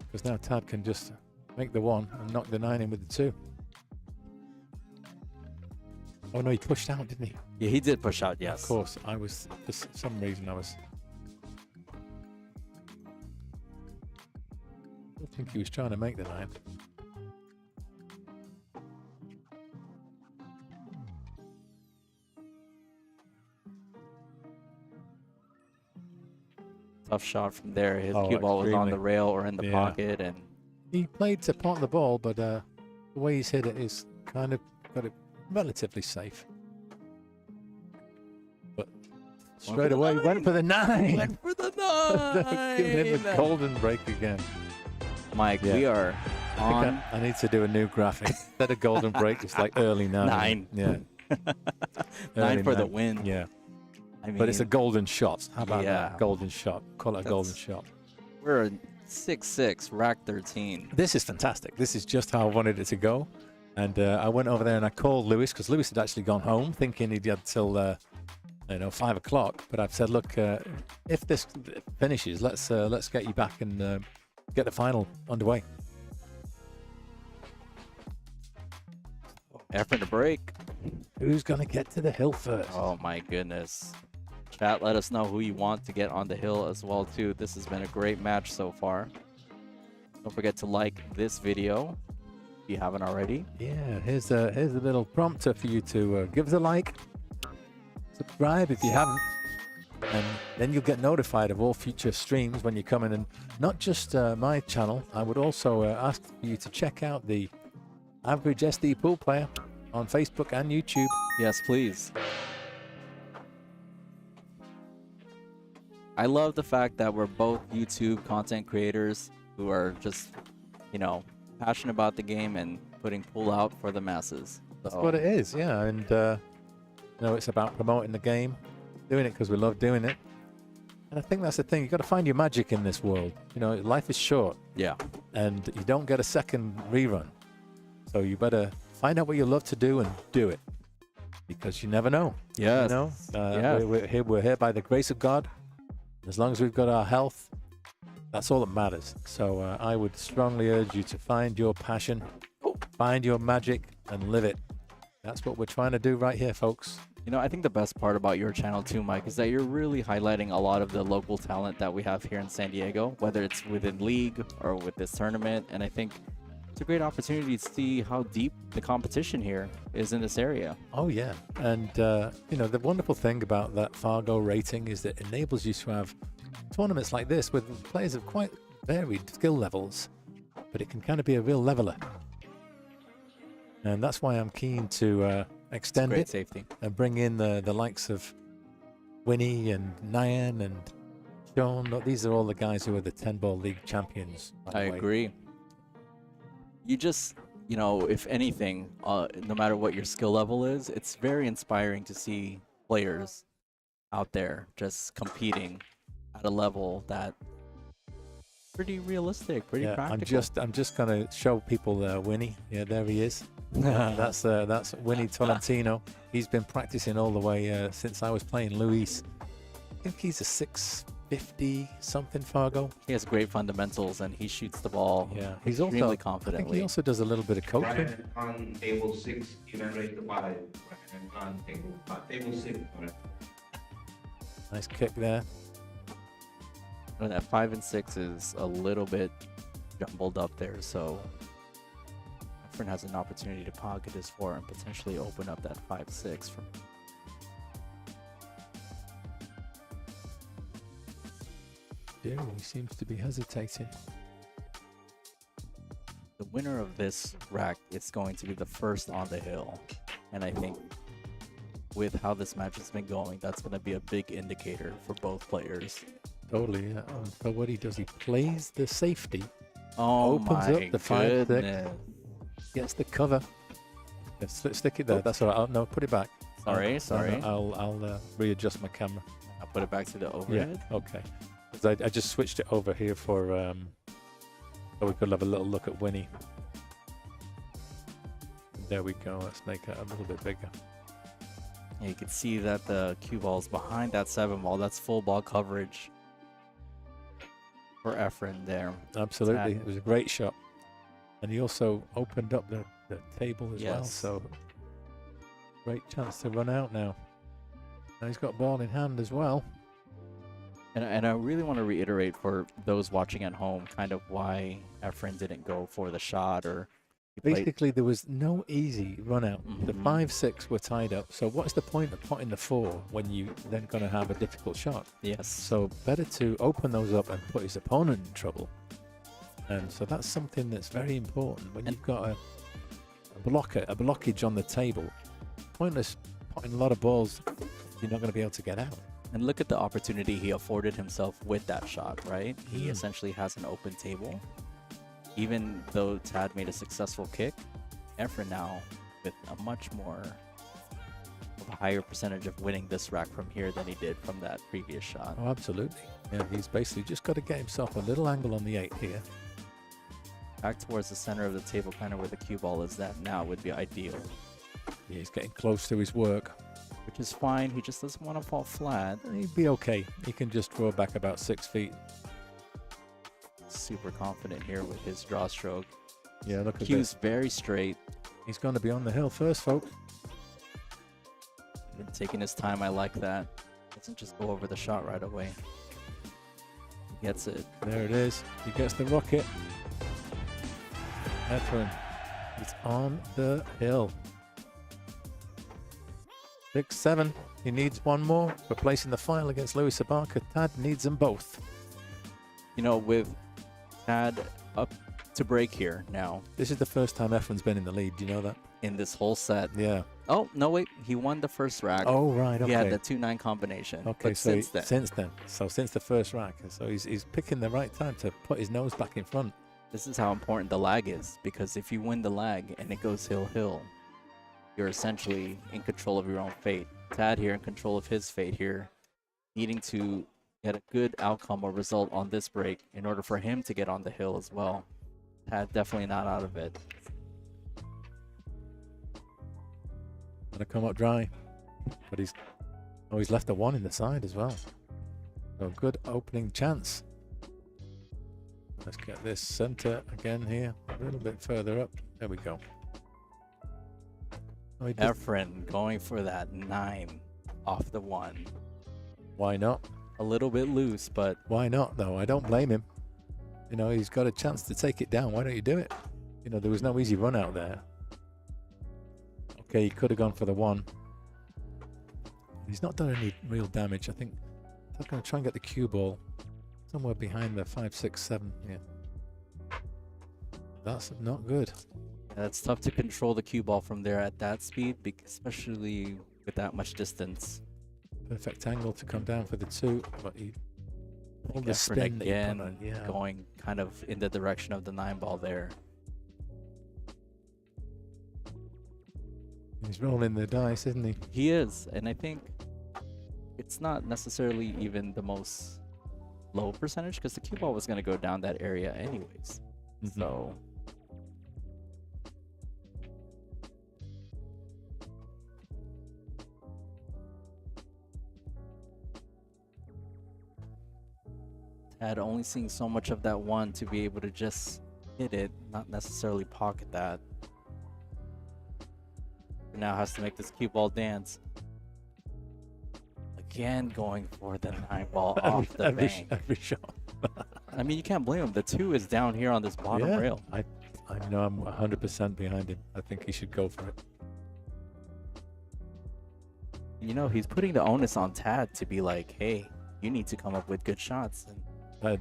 Because now Tad can just make the 1 and knock the 9 in with the 2. Oh, no, he pushed out, didn't he? Yeah, he did push out, yes. Of course. I was, for some reason, I don't think he was trying to make the 9. Tough shot from there. His Oh, cue ball was on extremely. the rail or in the pocket, and He played to pot the ball, but the way he's hit it is kind of got it relatively safe. But straight away, went for the 9. went for the 9. Giving him a golden break again. Mike, Yeah. we are I on think I need to do a new graphic. Instead of golden break, it's like early 9. 9. Yeah. 9 Early for the win. Yeah. I mean, But it's a golden shot. How about Yeah. that? Golden shot. Call it a golden That's- shot. we're 6-6, rack 13. This is fantastic. This is just how I wanted it to go. And I went over there and I called Lewis, because Lewis had actually gone home thinking he'd had till 5 o'clock. But I've said, look, if this finishes, let's get you back and get the final underway. Efrain to break. Who's gonna get to the hill first? Oh my goodness. Chat, let us know who you want to get on the hill as well too. This has been a great match so far. Don't forget to like this video. if you haven't already. Yeah, here's a little prompter for you to give us a like, subscribe if you haven't, and then you'll get notified of all future streams when you come in. And not just my channel, I would also ask you to check out the Average SD Pool Player on Facebook and YouTube. Yes, please. I love the fact that we're both YouTube content creators who are just, you know, passionate about the game and putting pool out for the masses. That's what it is, yeah. And you know, it's about promoting the game, doing it because we love doing it. And I think that's the thing. You got to find your magic in this world. You know, life is short. Yeah. And you don't get a second rerun. So you better find out what you love to do and do it, because you never know. Yes. You know, we're here by the grace of God. As long as we've got our health, that's all that matters. So I would strongly urge you to find your passion, find your magic, and live it. That's what we're trying to do right here, folks. You know, I think the best part about your channel too, Mike, is that you're really highlighting a lot of the local talent that we have here in San Diego, whether it's within league or with this tournament. And I think it's a great opportunity to see how deep the competition here is in this area. Oh, yeah. And, you know, the wonderful thing about that Fargo rating is that it enables you to have tournaments like this with players of quite varied skill levels, but it can kind of be a real leveler. And that's why I'm keen to extend it safety and bring in the likes of Winnie and Nyan and Sean. These are all the guys who are the 10-ball league champions. I agree. You just, you know, if anything, no matter what your skill level is, it's very inspiring to see players out there just competing at a level that pretty realistic, pretty practical. I'm just gonna show people Winnie. Yeah, there he is. That's Winnie Tolentino. He's been practicing all the way since I was playing Luis. I think he's a 650 something Fargo. He has great fundamentals and he shoots the ball. Yeah, he's extremely also confidently. I think he also does a little bit of coaching. Brian on table 6, even raised the 5. Brian on table 6. Nice kick there. And that 5 and 6 is a little bit jumbled up there, so Efrain has an opportunity to pocket his 4 and potentially open up that 5-6 from. Yeah, he seems to be hesitating. The winner of this rack is going to be the first on the hill, and I think with how this match has been going, that's going to be a big indicator for both players. Totally, yeah. So what he does, he plays the safety, Oh opens my up the 5-6, goodness. gets the cover. Yeah, stick it there. That's all right. No, put it back. Sorry. I'll readjust my camera. I'll put it back to the overhead. Yeah. Okay. 'Cause I just switched it over here for so we could have a little look at Winnie. There we go. Let's make it a little bit bigger. Yeah, you can see that the cue ball's behind that 7 ball. That's full ball coverage for Efrain there. Absolutely. It was a great shot. And he also opened up the table as well. Yes. So great chance to run out now. And he's got ball in hand as well. And I really want to reiterate for those watching at home kind of why Efrain didn't go for the shot or he played. Basically, there was no easy run out. The Mhm. 5-6 were tied up. So what's the point of putting the 4 when you then going to have a difficult shot? Yes. So better to open those up and put his opponent in trouble. And so that's something that's very important when you've got a blockage on the table. Pointless putting a lot of balls you're not going to be able to get out. And look at the opportunity he afforded himself with that shot, right? He essentially has an open table. Even though Tad made a successful kick, Efrain now with a much more of a higher percentage of winning this rack from here than he did from that previous shot. Oh, absolutely. Yeah, he's basically just got to get himself a little angle on the 8 here. Back towards the center of the table, kind of where the cue ball is that now would be ideal. Yeah, he's getting close to his work. Which is fine, he just doesn't want to fall flat. He'd be okay. He can just draw back about 6 feet. Super confident here with his draw stroke. Yeah, look at Cue's this. very straight. He's going to be on the hill first, folks. Been taking his time, I like that. Doesn't just go over the shot right away. He gets it. There it is. He gets the rocket. Efrain He's on the hill. 6-7. He needs one more for placing the final against Luis Abarca. Tad needs them both. You know, with Tad up to break here now This is the first time Efrain's been in the lead. Do you know that? in this whole set. Yeah. Oh, no, wait. He won the first rack. Oh, right. Okay. He had the 2-9 combination. Okay, But so since then, since the first rack, so he's picking the right time to put his nose back in front. this is how important the lag is. Because if you win the lag and it goes hill-hill, you're essentially in control of your own fate. Tad here in control of his fate here, needing to get a good outcome or result on this break in order for him to get on the hill as well. Tad definitely not out of it. Gonna come up dry, but he's left a 1 in the side as well. So good opening chance. Let's get this center again here, a little bit further up. There we go. Oh, he does- Efrain going for that 9 off the 1. Why not? A little bit loose, but Why not though? I don't blame him. You know, he's got a chance to take it down. Why don't you do it? You know, there was no easy run out there. Okay, he could have gone for the 1. He's not done any real damage. I think I'm going to try and get the cue ball somewhere behind the 5, 6, 7. Yeah. That's not good. it's tough to control the cue ball from there at that speed, especially with that much distance. Perfect angle to come down for the 2, but he pulled the Efrain spin that he put again on. Yeah. going kind of in the direction of the 9 ball there. He's rolling the dice, isn't he? He is, and I think it's not necessarily even the most low percentage because the cue ball was going to go down that area anyways. Mhm. So Tad only seeing so much of that 1 to be able to just hit it, not necessarily pocket that. Now has to make this cue ball dance. Again, going for the 9 ball off the bank. Every shot. I mean, you can't blame him. The 2 is down here on this bottom Yeah, rail. I know I'm 100% behind him. I think he should go for it. You know, he's putting the onus on Tad to be like, hey, you need to come up with good shots.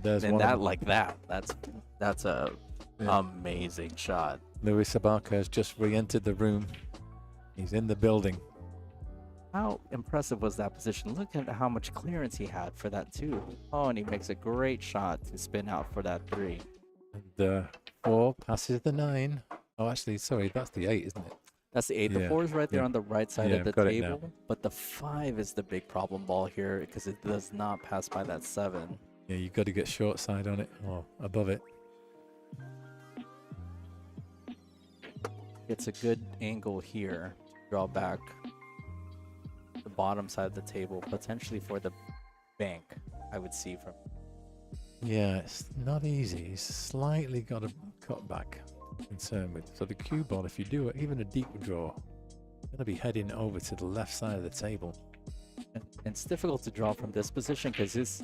There's And one. that like that. That's a Yeah. amazing shot. Luis Abarca has just re-entered the room. He's in the building. How impressive was that position? Look at how much clearance he had for that 2. Oh, and he makes a great shot to spin out for that 3. And 4 passes the 9. Oh, actually, sorry, that's the 8, isn't it? That's the 8. The Yeah, 4 is right there yeah. on the right side Yeah, of the got it now. table. But the 5 is the big problem ball here because it does not pass by that 7. Yeah, you've got to get short side on it or above it. It's a good angle here. Draw back the bottom side of the table, potentially for the bank, I would see from. Yeah, it's not easy. He's slightly got a cut back concern with. So the cue ball, if you do it, even a deep draw, going to be heading over to the left side of the table. And it's difficult to draw from this position because his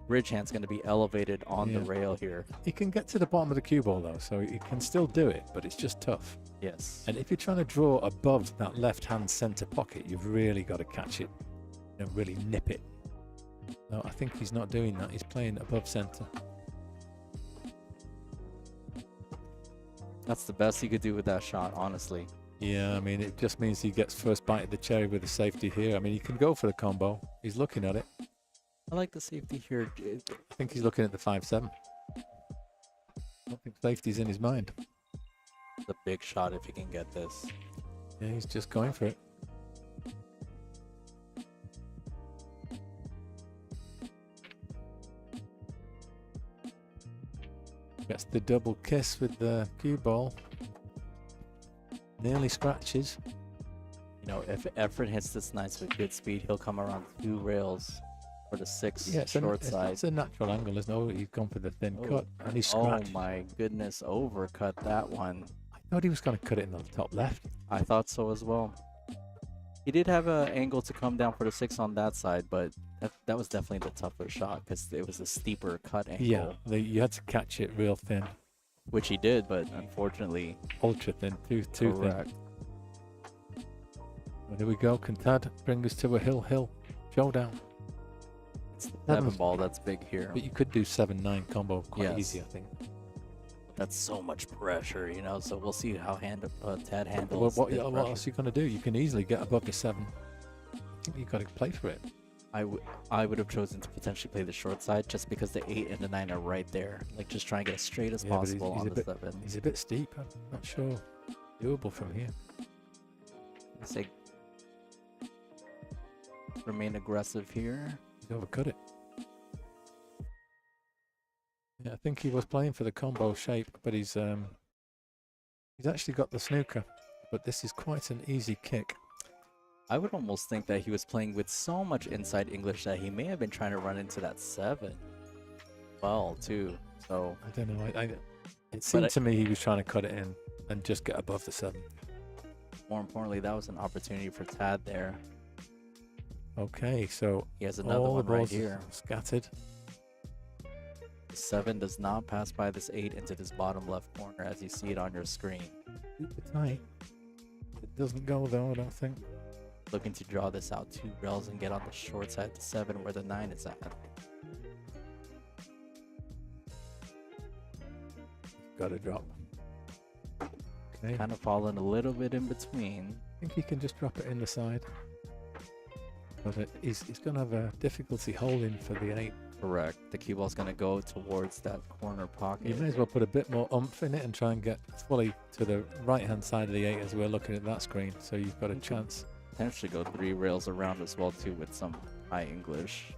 bridge hand's going to be elevated on the Yeah. rail here. He can get to the bottom of the cue ball though, so he can still do it, but it's just tough. Yes. And if you're trying to draw above that left-hand center pocket, you've really got to catch it and really nip it. No, I think he's not doing that. He's playing above center. That's the best he could do with that shot, honestly. Yeah, I mean, it just means he gets first bite of the cherry with the safety here. I mean, he can go for the combo. He's looking at it. I like the safety here. I think he's looking at the 5-7. I don't think safety's in his mind. It's a big shot if he can get this. Yeah, he's just going for it. Gets the double kiss with the cue ball. Nearly scratches. You know, if Efrain hits this nice with good speed, he'll come around 2 rails for the 6 Yeah, it's short side. it's a natural angle. There's no, he's gone for the thin Oh. cut and he Oh scratched. my goodness, overcut that one. I thought he was going to cut it in the top left. I thought so as well. He did have an angle to come down for the 6 on that side, but that was definitely the tougher shot because it was a steeper cut angle. Yeah, you had to catch it real thin. which he did, but unfortunately, Ultra thin, too thin. correct. Well, here we go. Can Tad bring us to a hill showdown? It's the That 7 was- ball that's big here. But you could do 7-9 combo quite Yes. easy, I think. That's so much pressure, you know. So we'll see how Tad Well, handles. what this else pressure. are you going to do? You can easily get above the 7. I think you've got to play for it. I would have chosen to potentially play the short side just because the 8 and the 9 are right there. Like just try and get as straight as Yeah, but possible he's on a the bit- 7. He's a bit steep. I'm not sure. Doable from here. I say remain aggressive here. He's overcut it. Yeah, I think he was playing for the combo shape, but he's actually got the snooker. But this is quite an easy kick. I would almost think that he was playing with so much inside English that he may have been trying to run into that 7 well too. So I don't know. It seemed I- to me he was trying to cut it in and just get above the 7. more importantly, that was an opportunity for Tad there. Okay, so He has another all one the right balls are here. scattered. The 7 does not pass by this 8 into this bottom left corner as you see it on your screen. Super tight. It doesn't go though, I don't think. Looking to draw this out 2 rails and get on the short side to 7 where the 9 is at. Got to drop. Okay. Kind of falling a little bit in between. I think he can just drop it in the side. But he's going to have a difficulty holding for the 8. Correct. The cue ball's going to go towards that corner pocket. You may as well put a bit more oomph in it and try and get fully to the right-hand side of the 8 as we're looking at that screen. So you've got a chance. Potentially go 3 rails around as well too with some high English.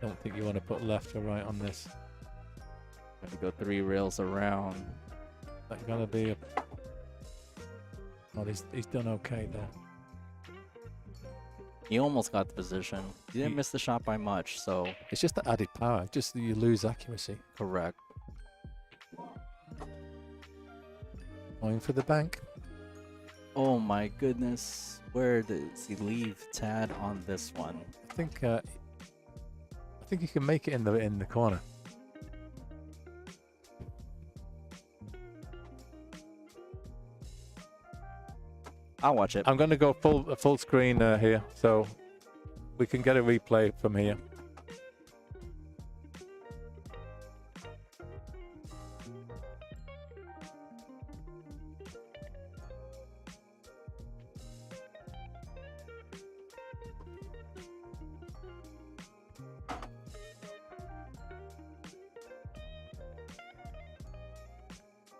Don't think you want to put left or right on this. Gonna go 3 rails around. That's going to be a... Well, he's done okay there. He almost got the position. He didn't He- miss the shot by much, so It's just the added power. Just that you lose accuracy. correct. Going for the bank. Oh my goodness. Where does he leave Tad on this one? I think you can make it in the corner. I'll watch it. I'm going to go full screen here, so we can get a replay from here.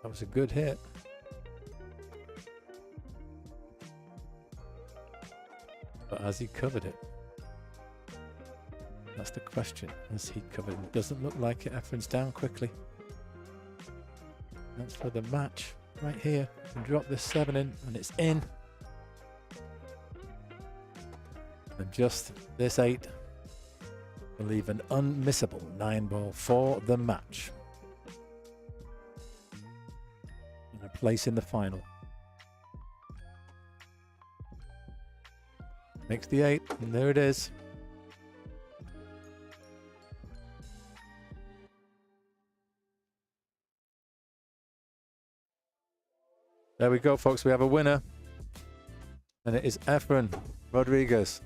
That was a good hit. But has he covered it? That's the question. Has he covered it? Doesn't look like it. Efrain's down quickly. That's for the match right here. You can drop this 7 in and it's in. And just this 8 will leave an unmissable 9 ball for the match. And a place in the final. Makes the 8, and there it is. There we go, folks. We have a winner. And it is Efrain Rodriguez.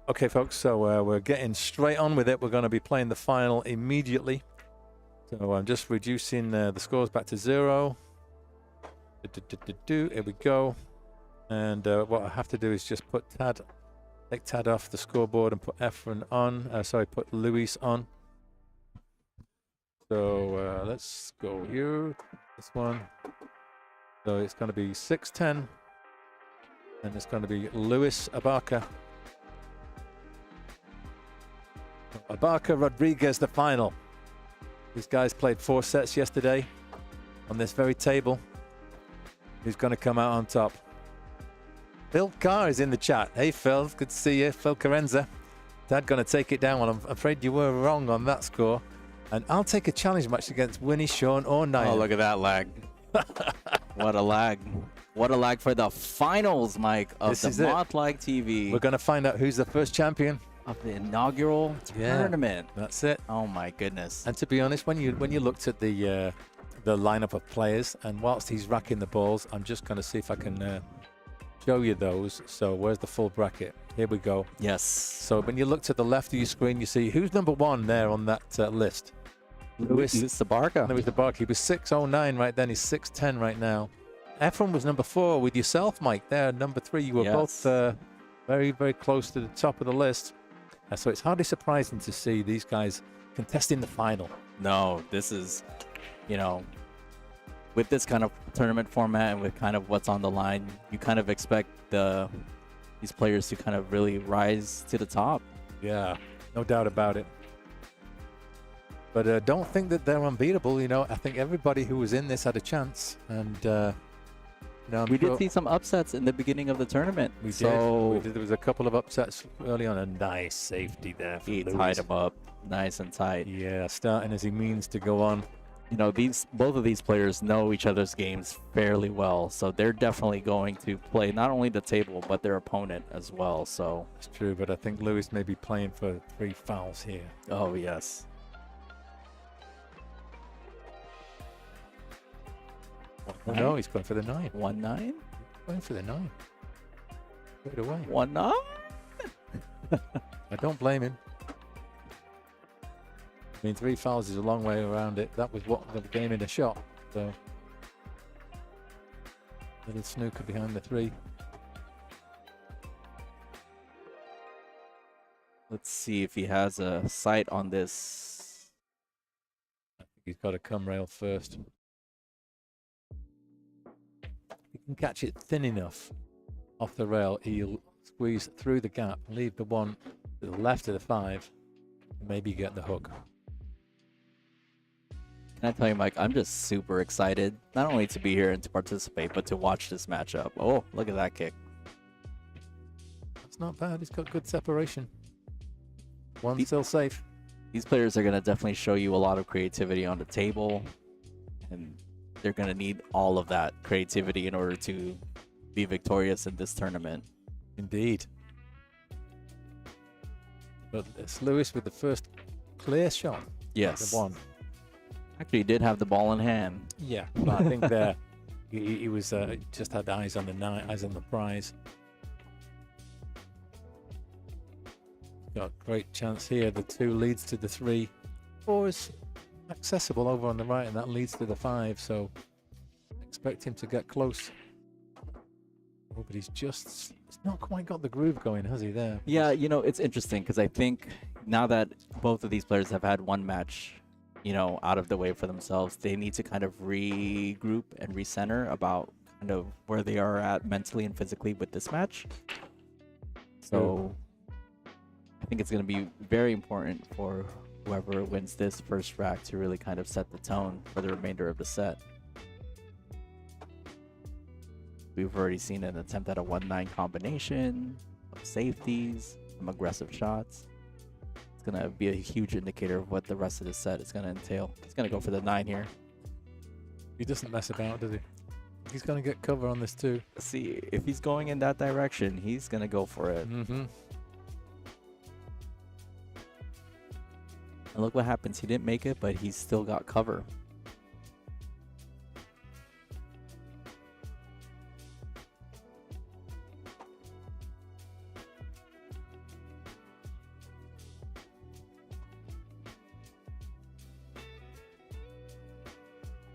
Okay, folks, so we're getting straight on with it. We're going to be playing the final immediately. So I'm just reducing the scores back to 0. Here we go. And what I have to do is just take Tad off the scoreboard and put Efrain on. Put Luis on. So let's go here. This one. So it's going to be 6-10. And it's going to be Luis Abarca. Abarca Rodriguez, the final. These guys played 4 sets yesterday on this very table. Who's going to come out on top? Phil Carr is in the chat. Hey, Phil. Good to see you. Phil Carenza. Dad going to take it down. Well, I'm afraid you were wrong on that score. And I'll take a challenge match against Winnie, Sean, or Nyan. Oh, look at that lag. What a lag. What a lag for the finals, Mike, of the Mothlike TV. We're going to find out who's the first champion of the inaugural tournament. That's it. Oh, my goodness. And to be honest, when you looked at the lineup of players, and whilst he's racking the balls, I'm just going to see if I can show you those. So where's the full bracket? Here we go. Yes. So when you look to the left of your screen, you see who's number 1 there on that list. Luis Abarca. Luis Abarca. He was 609 right then. He's 610 right now. Efrain was number 4 with yourself, Mike. There, number 3. You were both very, very close to the top of the list. So it's hardly surprising to see these guys contesting the final. No, this is, with this kind of tournament format and with kind of what's on the line, you kind of expect these players to kind of really rise to the top. Yeah, no doubt about it. But don't think that they're unbeatable. I think everybody who was in this had a chance. And we did see some upsets in the beginning of the tournament. We did. There was a couple of upsets early on. A nice safety there. He tied him up nice and tight. Yeah, starting as he means to go on. Both of these players know each other's games fairly well, so they're definitely going to play not only the table but their opponent as well. So it's true, but I think Luis may be playing for 3 fouls here. Oh yes. Oh, no, he's going for the 9. 1-9. Going for the 9. Straight away. 1-9. I don't blame him. I mean, 3 fouls is a long way around it. That was what the game in a shot. So, little snooker behind the 3. Let's see if he has a sight on this. I think he's got to come rail first. If he can catch it thin enough off the rail, he'll squeeze through the gap, leave the 1 to the left of the 5, and maybe get the hook. Can I tell you, Mike, I'm just super excited, not only to be here and to participate, but to watch this matchup. Oh, look at that kick. That's not bad. He's got good separation. 1 still safe. These players are going to definitely show you a lot of creativity on the table, and they're going to need all of that creativity in order to be victorious in this tournament. Indeed. But it's Luis with the first clear shot. Yes. The 1. Actually, he did have the ball in hand. Yeah, but I think there he was just had eyes on the 9, eyes on the prize. Got a great chance here. The 2 leads to the 3. 4 is accessible over on the right, and that leads to the 5. So expect him to get close. Oh, but he's not quite got the groove going, has he? There. Yeah, it's interesting because I think now that both of these players have had 1 match, out of the way for themselves, they need to kind of regroup and recenter about kind of where they are at mentally and physically with this match. So I think it's going to be very important for whoever wins this first rack to really kind of set the tone for the remainder of the set. We've already seen an attempt at a 1-9 combination of safeties, some aggressive shots. It's going to be a huge indicator of what the rest of the set is going to entail. He's going to go for the 9 here. He doesn't mess about, does he? He's going to get cover on this too. See, if he's going in that direction, he's going to go for it. Mm-hmm. And look what happens. He didn't make it, but he's still got cover.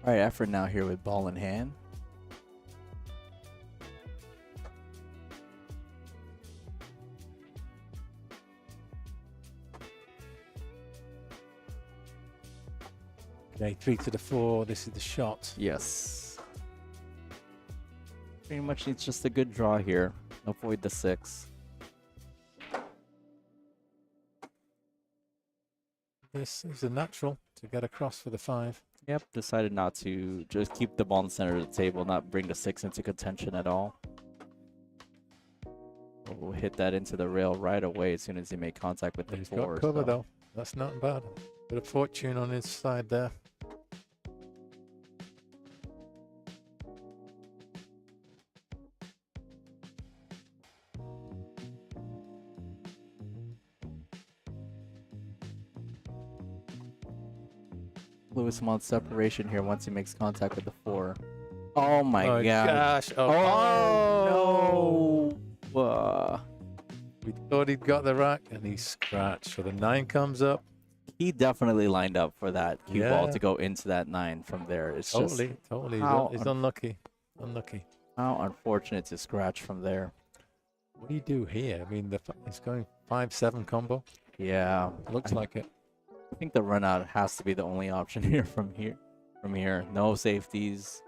All right, Efrain now here with ball in hand. Okay, 3 to the 4. This is the shot. Yes. Pretty much needs just a good draw here. Avoid the 6. This is a natural to get across for the 5. Yep, decided not to just keep the ball in the center of the table, not bring the 6 into contention at all. We'll hit that into the rail right away as soon as he made contact with the He's 4. got cover so. though. That's not bad. Bit of fortune on his side there. Lewis wants separation here once he makes contact with the 4. Oh my Oh god. gosh. Oh, no. We thought he'd got the rack and he scratched. So the 9 comes up. He definitely lined up for that cue ball Yeah. to go into that 9 from there. It's Totally. just Totally. He's unlucky. Unlucky. how unfortunate to scratch from there. What do you do here? I mean, he's going 5-7 combo. Yeah. Looks like it. I think the run out has to be the only option here from here. No safeties,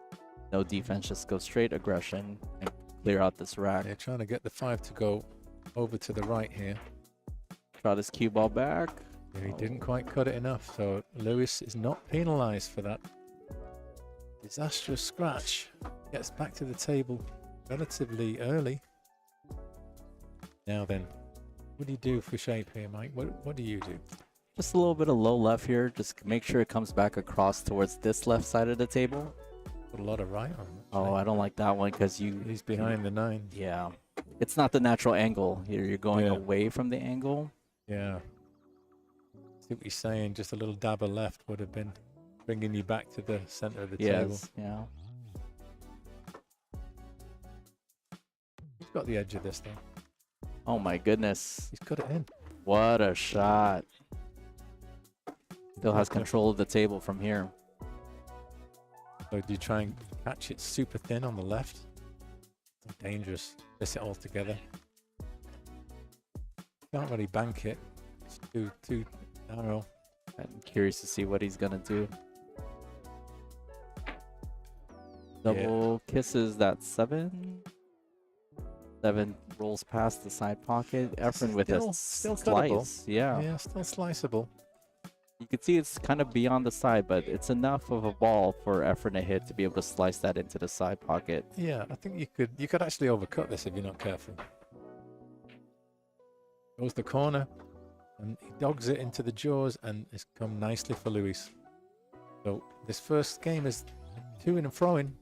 no defense, just go straight aggression and clear out this rack. They're trying to get the 5 to go over to the right here. Try this cue ball back. Yeah, he didn't quite cut it enough, so Lewis is not penalized for that disastrous scratch. Gets back to the table relatively early. Now then, what do you do for shape here, Mike? What do you do? Just a little bit of low left here. Just make sure it comes back across towards this left side of the table. Put a lot of right on it. Oh, I don't like that one because He's behind the 9. Yeah. It's not the natural angle here. You're going Yeah. away from the angle. Yeah. See what he's saying? Just a little dabber left would have been bringing you back to the center of the table. Yes. Yeah. He's got the edge of this thing. Oh my goodness. He's cut it in. What a shot. Still has control of the table from here. So do you try and catch it super thin on the left? Dangerous. Miss it all together. Can't really bank it. It's too narrow. I'm curious to see what he's gonna do. Double kisses that 7. 7 rolls past the side pocket. Efrain with a still slice. cuttable. Yeah. Yeah, still sliceable. You can see it's kind of beyond the side, but it's enough of a ball for Efrain to hit to be able to slice that into the side pocket. Yeah, I think you could actually overcut this if you're not careful. Goes the corner, and he dogs it into the jaws, and it's come nicely for Luis. So this first game is to-ing and throwing.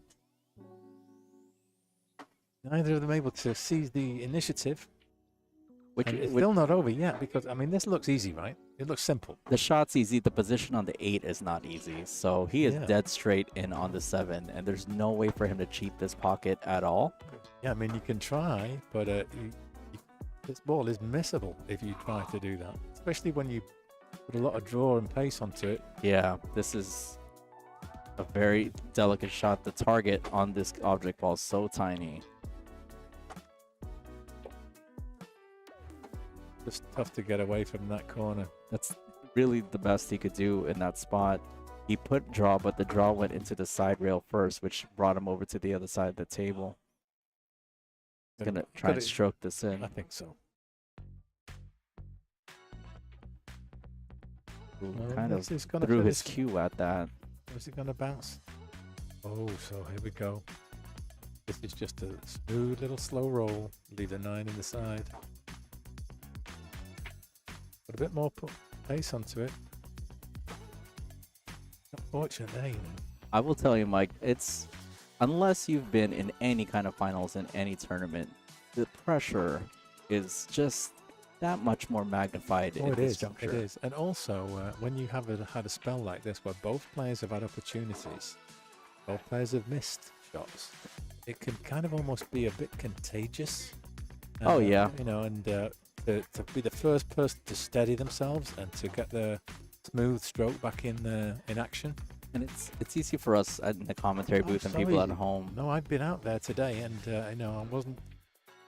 Neither of them able to seize the initiative. Which It's still not over yet because, I mean, this looks easy, right? It looks simple. the shot's easy. The position on the 8 is not easy. So he is Yeah. dead straight in on the 7, and there's no way for him to cheat this pocket at all. Yeah, I mean, you can try, but this ball is missable if you try to do that, especially when you put a lot of draw and pace onto it. Yeah, this is a very delicate shot. The target on this object ball is so tiny. Just tough to get away from that corner. That's really the best he could do in that spot. He put draw, but the draw went into the side rail first, which brought him over to the other side of the table. He's gonna try and stroke this in. I think so. Ooh, Well, kind of this is gonna threw his finish. cue at that. Is it going to bounce? Oh, so here we go. This is just a smooth little slow roll. Leave the 9 in the side. Put a bit more pace onto it. Unfortunate there, you know. I will tell you, Mike, it's unless you've been in any kind of finals in any tournament, the pressure is just that much more magnified Oh, in it this is. juncture. It is. And also, when you have had a spell like this where both players have had opportunities, both players have missed shots, it can kind of almost be a bit contagious. Oh, yeah. You know, and to be the first person to steady themselves and to get the smooth stroke back in action, And it's easy for us in the commentary booth and people at sorry. home. No, I've been out there today, and I wasn't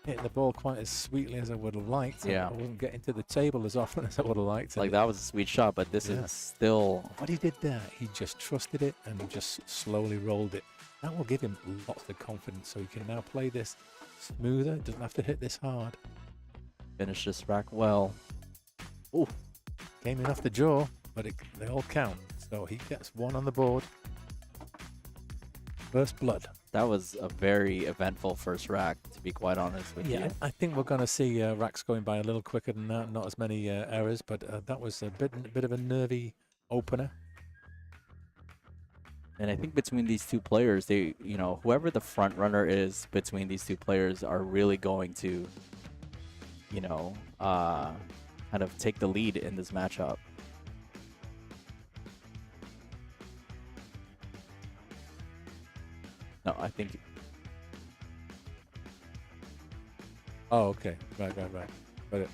hitting the ball quite as sweetly as I would have liked. Yeah. I wasn't getting to the table as often as I would have liked. Like, that was a sweet shot, but this Yeah. is still... What he did there, he just trusted it and just slowly rolled it. That will give him lots of confidence, so he can now play this smoother. Doesn't have to hit this hard. Finish this rack well. Ooh. Came in off the jaw, but they all count. So he gets one on the board. First blood. That was a very eventful first rack, to be quite honest with you. I think we're going to see racks going by a little quicker than that. Not as many errors, but that was a bit of a nervy opener. And I think between these two players, they, whoever the front runner is between these two players are really going to, kind of take the lead in this matchup. No, I think... Oh, okay. Right. But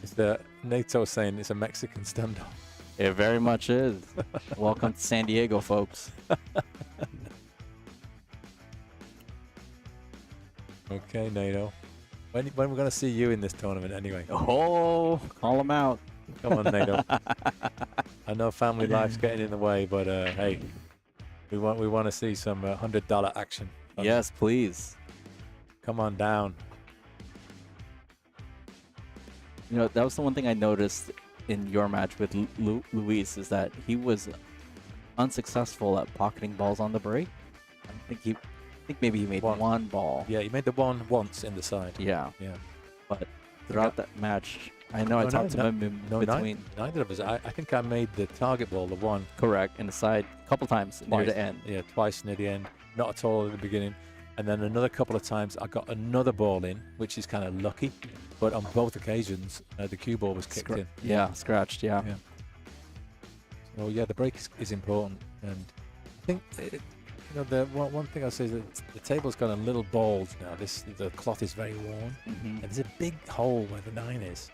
it's the NATO saying it's a Mexican standoff. It very much is. Welcome to San Diego, folks. Okay, NATO. When we're going to see you in this tournament anyway? Oh, call them out. Come on, NATO. I know family life's getting in the way, but hey, we want to see some $100 action. Yes, please. Come on down. That was the one thing I noticed in your match with Luis, is that he was unsuccessful at pocketing balls on the break. I think maybe he made one ball. Yeah, he made the one once in the side. Yeah. Yeah. But throughout that match, I know I talked to him in between. Neither of us. I think I made the target ball, the one. Correct, in the side a couple times near the end. Yeah, twice near the end. Not at all at the beginning. And then another couple of times I got another ball in, which is kind of lucky. But on both occasions, the cue ball was kicked in. Yeah, scratched, yeah. So, yeah, the break is important. And I think, the one thing I'll say is that the table's got a little bald now. The cloth is very worn. And there's a big hole where the 9 is.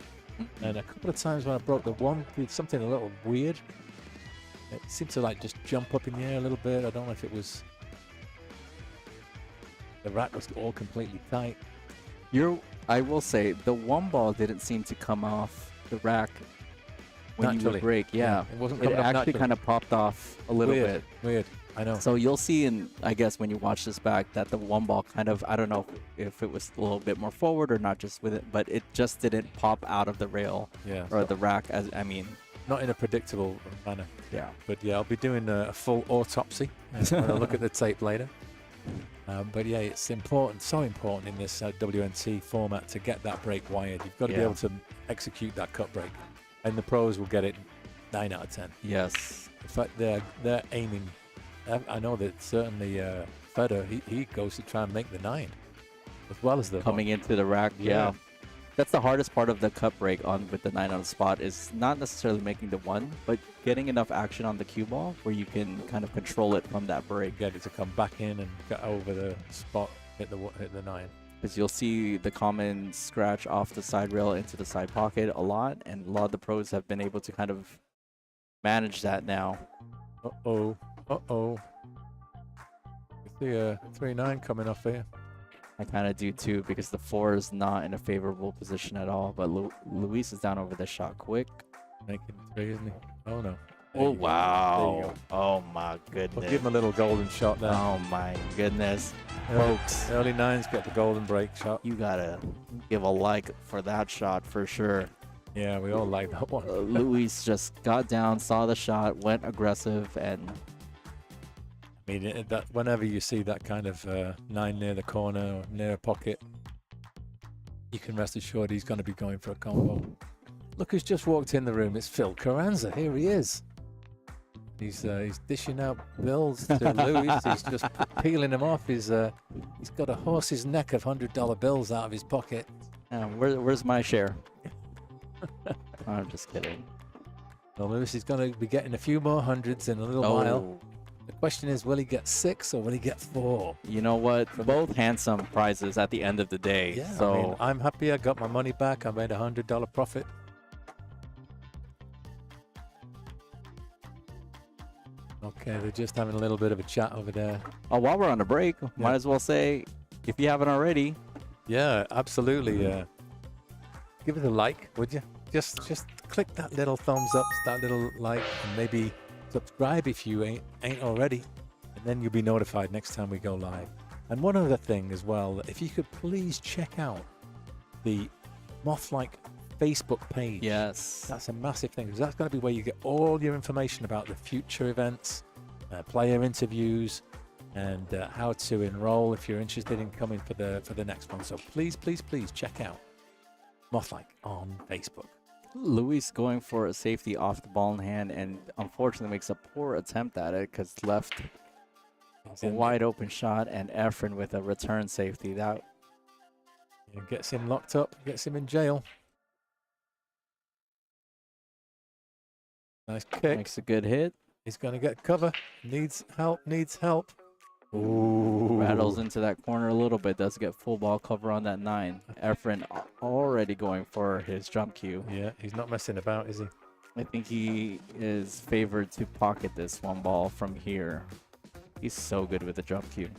And a couple of times when I broke the 1, did something a little weird. It seemed to just jump up in the air a little bit. I don't know if it was... The rack was all completely tight. I will say, the 1 ball didn't seem to come off the rack when you would break. Yeah. It wasn't It coming up actually naturally. kind of popped off a little bit. Weird. I know. So you'll see I guess when you watch this back, that the 1 ball kind of, I don't know if it was a little bit more forward or not just with it, but it just didn't pop out of the rail or the rack, not in a predictable manner. Yeah. But yeah, I'll be doing a full autopsy when I look at the tape later. But yeah, it's important, so important in this WNC format to get that break wired. You've got to be able to execute that cut break. And the pros will get it 9 out of 10. Yes. In fact, they're aiming. I know that certainly Federer, he goes to try and make the 9 as well as the coming into the rack. Yeah. That's the hardest part of the cut break with the 9 on the spot, is not necessarily making the 1, but getting enough action on the cue ball where you can kind of control it from that break. Get it to come back in and get over the spot, hit the 9. Because you'll see the common scratch off the side rail into the side pocket a lot, and a lot of the pros have been able to kind of manage that now. Uh-oh. You see a 3-9 coming off here. I kind of do too, because the 4 is not in a favorable position at all. But Luis is down over the shot quick. Making 3, isn't he? Oh, no. Oh, wow. Oh, my goodness. We'll give him a little golden shot there. Oh, my goodness. Folks. Early 9s get the golden break shot. You got to give a like for that shot for sure. Yeah, we all like that one. Luis just got down, saw the shot, went aggressive, and... I mean, whenever you see that kind of 9 near the corner or near a pocket, you can rest assured he's going to be going for a combo. Look who's just walked in the room. It's Phil Carranza. Here he is. He's dishing out bills to Luis. He's just peeling them off. He's got a horse's neck of $100 bills out of his pocket. Where's my share? I'm just kidding. Well, Luis is going to be getting a few more hundreds in a little while. The question is, will he get 6 or will he get 4? You know what? Both handsome prizes at the end of the day. Yeah, so I mean, I'm happy I got my money back. I made a $100 profit. Okay, they're just having a little bit of a chat over there. Oh, while we're on a break, might as well say, if you haven't already, Yeah, absolutely. Give it a like, would you? Just click that little thumbs up, that little like, and maybe subscribe if you ain't already, and then you'll be notified next time we go live. And one other thing as well, if you could please check out the Mothlike Facebook page. yes. That's a massive thing, because that's going to be where you get all your information about the future events, player interviews, and how to enroll if you're interested in coming for the next one. So please check out Mothlike on Facebook. Luis going for a safety off the ball in hand, and unfortunately makes a poor attempt at it because left He's a in- wide open shot, and Efrain with a return safety. That It gets him locked up, gets him in jail. Nice kick. makes a good hit. He's going to get cover. Needs help. Ooh. Rattles into that corner a little bit. Does get full ball cover on that 9. Efrain already going for his jump cue. Yeah, he's not messing about, is he? I think he is favored to pocket this one ball from here. He's so good with the jump cue.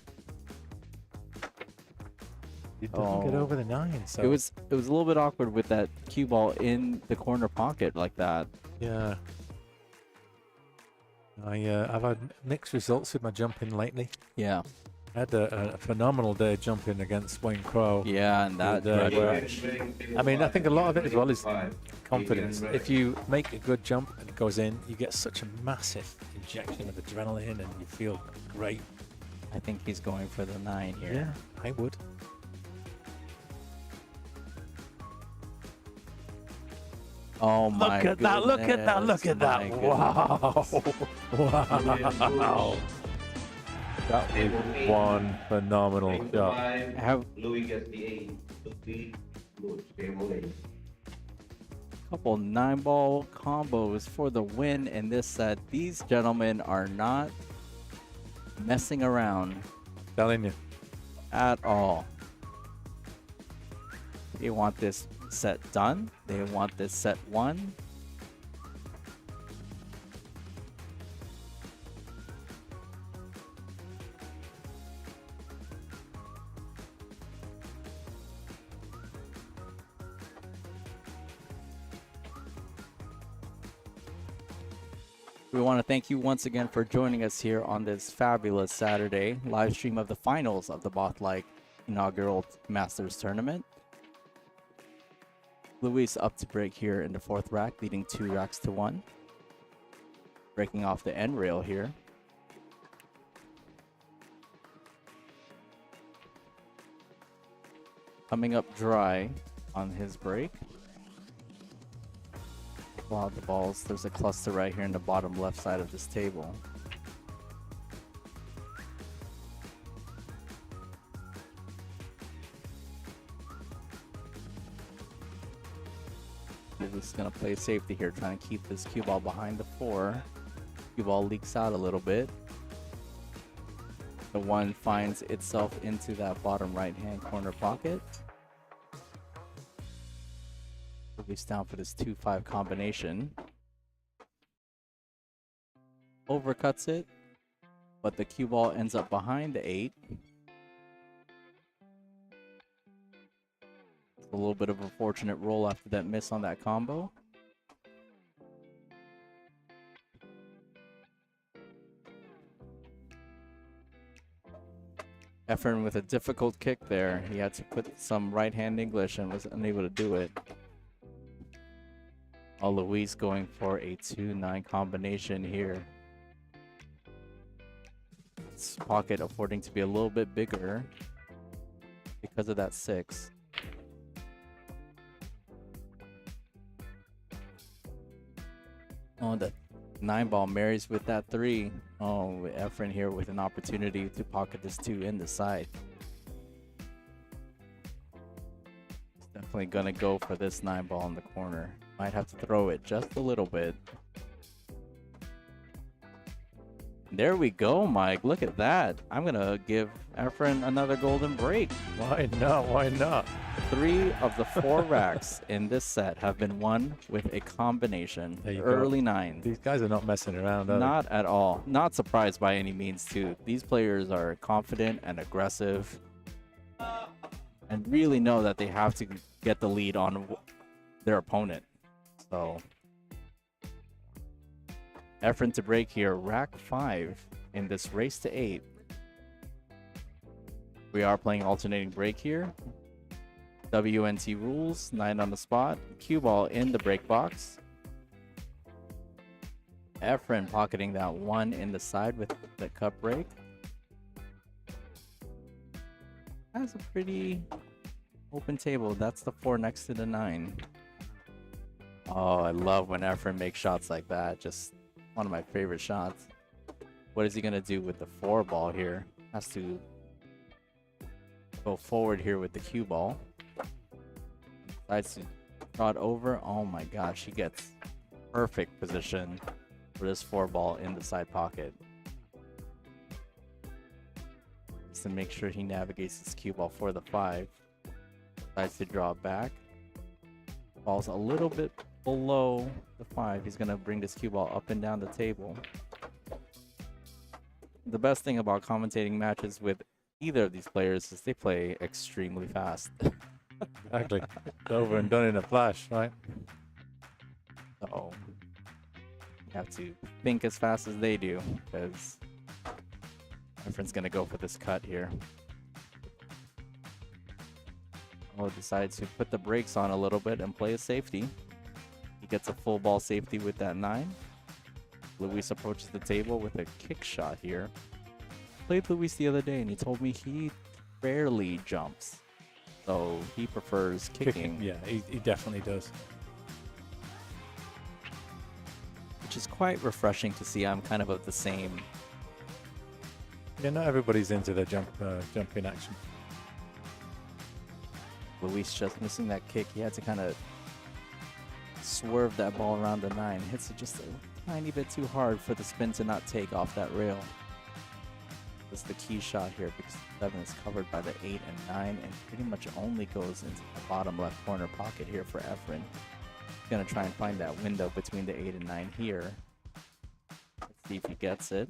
He doesn't get Oh. over the 9. So It was a little bit awkward with that cue ball in the corner pocket like that. yeah. I've had mixed results with my jumping lately. Yeah. I had a phenomenal day jumping against Wayne Crow. Yeah, and that Good, red match. match. I mean, I think a lot of it as well is confidence. If you make a good jump and it goes in, you get such a massive injection of adrenaline and you feel great. I think he's going for the 9 here. Yeah, I would. Oh my Look at that, look at that, look at that. goodness, my Wow. Wow. That was one phenomenal shot. Have Louis gets the 8. Game away. couple 9-ball combos for the win in this set. These gentlemen are not messing around Telling you. at all. They want this set done. They want this set won. We want to thank you once again for joining us here on this fabulous Saturday live stream of the finals of the Mothlike inaugural Masters tournament. Luis up to break here in the 4th rack, leading 2 racks to 1. Breaking off the end rail here. Coming up dry on his break. Wow, the balls. There's a cluster right here in the bottom left side of this table. He's gonna play safety here, trying to keep this cue ball behind the 4. Cue ball leaks out a little bit. The 1 finds itself into that bottom right-hand corner pocket. He's down for this 2-5 combination. Overcuts it, but the cue ball ends up behind the 8. A little bit of a fortunate roll after that miss on that combo. Efrain with a difficult kick there. He had to put some right-hand English and was unable to do it. Luis going for a 2-9 combination here. This pocket affording to be a little bit bigger because of that 6. Oh, the 9-ball marries with that 3. Oh, Efrain here with an opportunity to pocket this 2 in the side. He's definitely gonna go for this 9-ball in the corner. Might have to throw it just a little bit. There we go, Mike. Look at that. I'm going to give Efrain another golden break. Why not? Why not? 3 of the 4 racks in this set have been won with a combination. There you go. Early 9s. These guys are not messing around, are Not at all. Not surprised by any means, too. These players are confident and aggressive and really know that they have to get the lead on their opponent. So, Efrain to break here, rack 5 in this race to 8. We are playing alternating break here. WNT rules, 9 on the spot. Cue ball in the break box. Efrain pocketing that 1 in the side with the cup break. That's a pretty open table. That's the 4 next to the 9. Oh, I love when Efrain makes shots like that. Just one of my favorite shots. What is he going to do with the 4 ball here? Has to go forward here with the cue ball. Decides to trot over. Oh my gosh, he gets perfect position for this 4 ball in the side pocket. Just to make sure he navigates his cue ball for the 5. Decides to draw back. Ball's a little bit below the 5. He's going to bring this cue ball up and down the table. The best thing about commentating matches with either of these players is they play extremely fast. Exactly. It's over and done in a flash, right? So you have to think as fast as they do, because Efrain's going to go for this cut here. Holt decides to put the brakes on a little bit and play a safety. He gets a full ball safety with that 9. Luis approaches the table with a kick shot here. Played Luis the other day and he told me he rarely jumps. So he prefers kicking. Yeah, he definitely does. Which is quite refreshing to see. I'm kind of the same. Yeah, not everybody's into the jumping action. Luis just missing that kick. He had to kind of swerve that ball around the 9. Hits it just a tiny bit too hard for the spin to not take off that rail. That's the key shot here because the 7 is covered by the 8 and 9 and pretty much only goes into the bottom left corner pocket here for Efrain. He's going to try and find that window between the 8 and 9 here. Let's see if he gets it.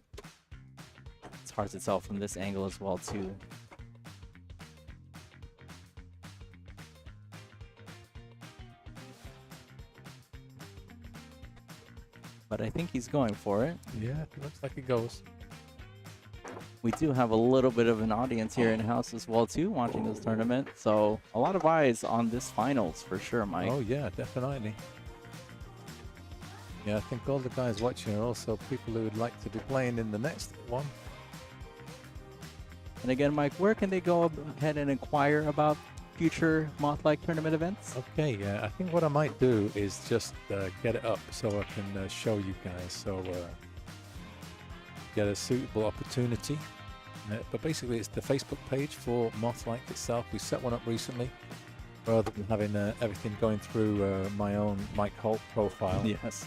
It's hard to tell from this angle as well too. But I think he's going for it. Yeah, it looks like it goes. We do have a little bit of an audience here in house as well too, watching this tournament. So a lot of eyes on this finals for sure, Mike. Oh yeah, definitely. Yeah, I think all the guys watching are also people who would like to be playing in the next one. And again, Mike, where can they go ahead and inquire about future Mothlike tournament events? Okay, yeah, I think what I might do is just get it up so I can show you guys. So get a suitable opportunity. But basically, it's the Facebook page for Mothlike itself. We set one up recently, rather than having everything going through my own Mike Holt profile. Yes.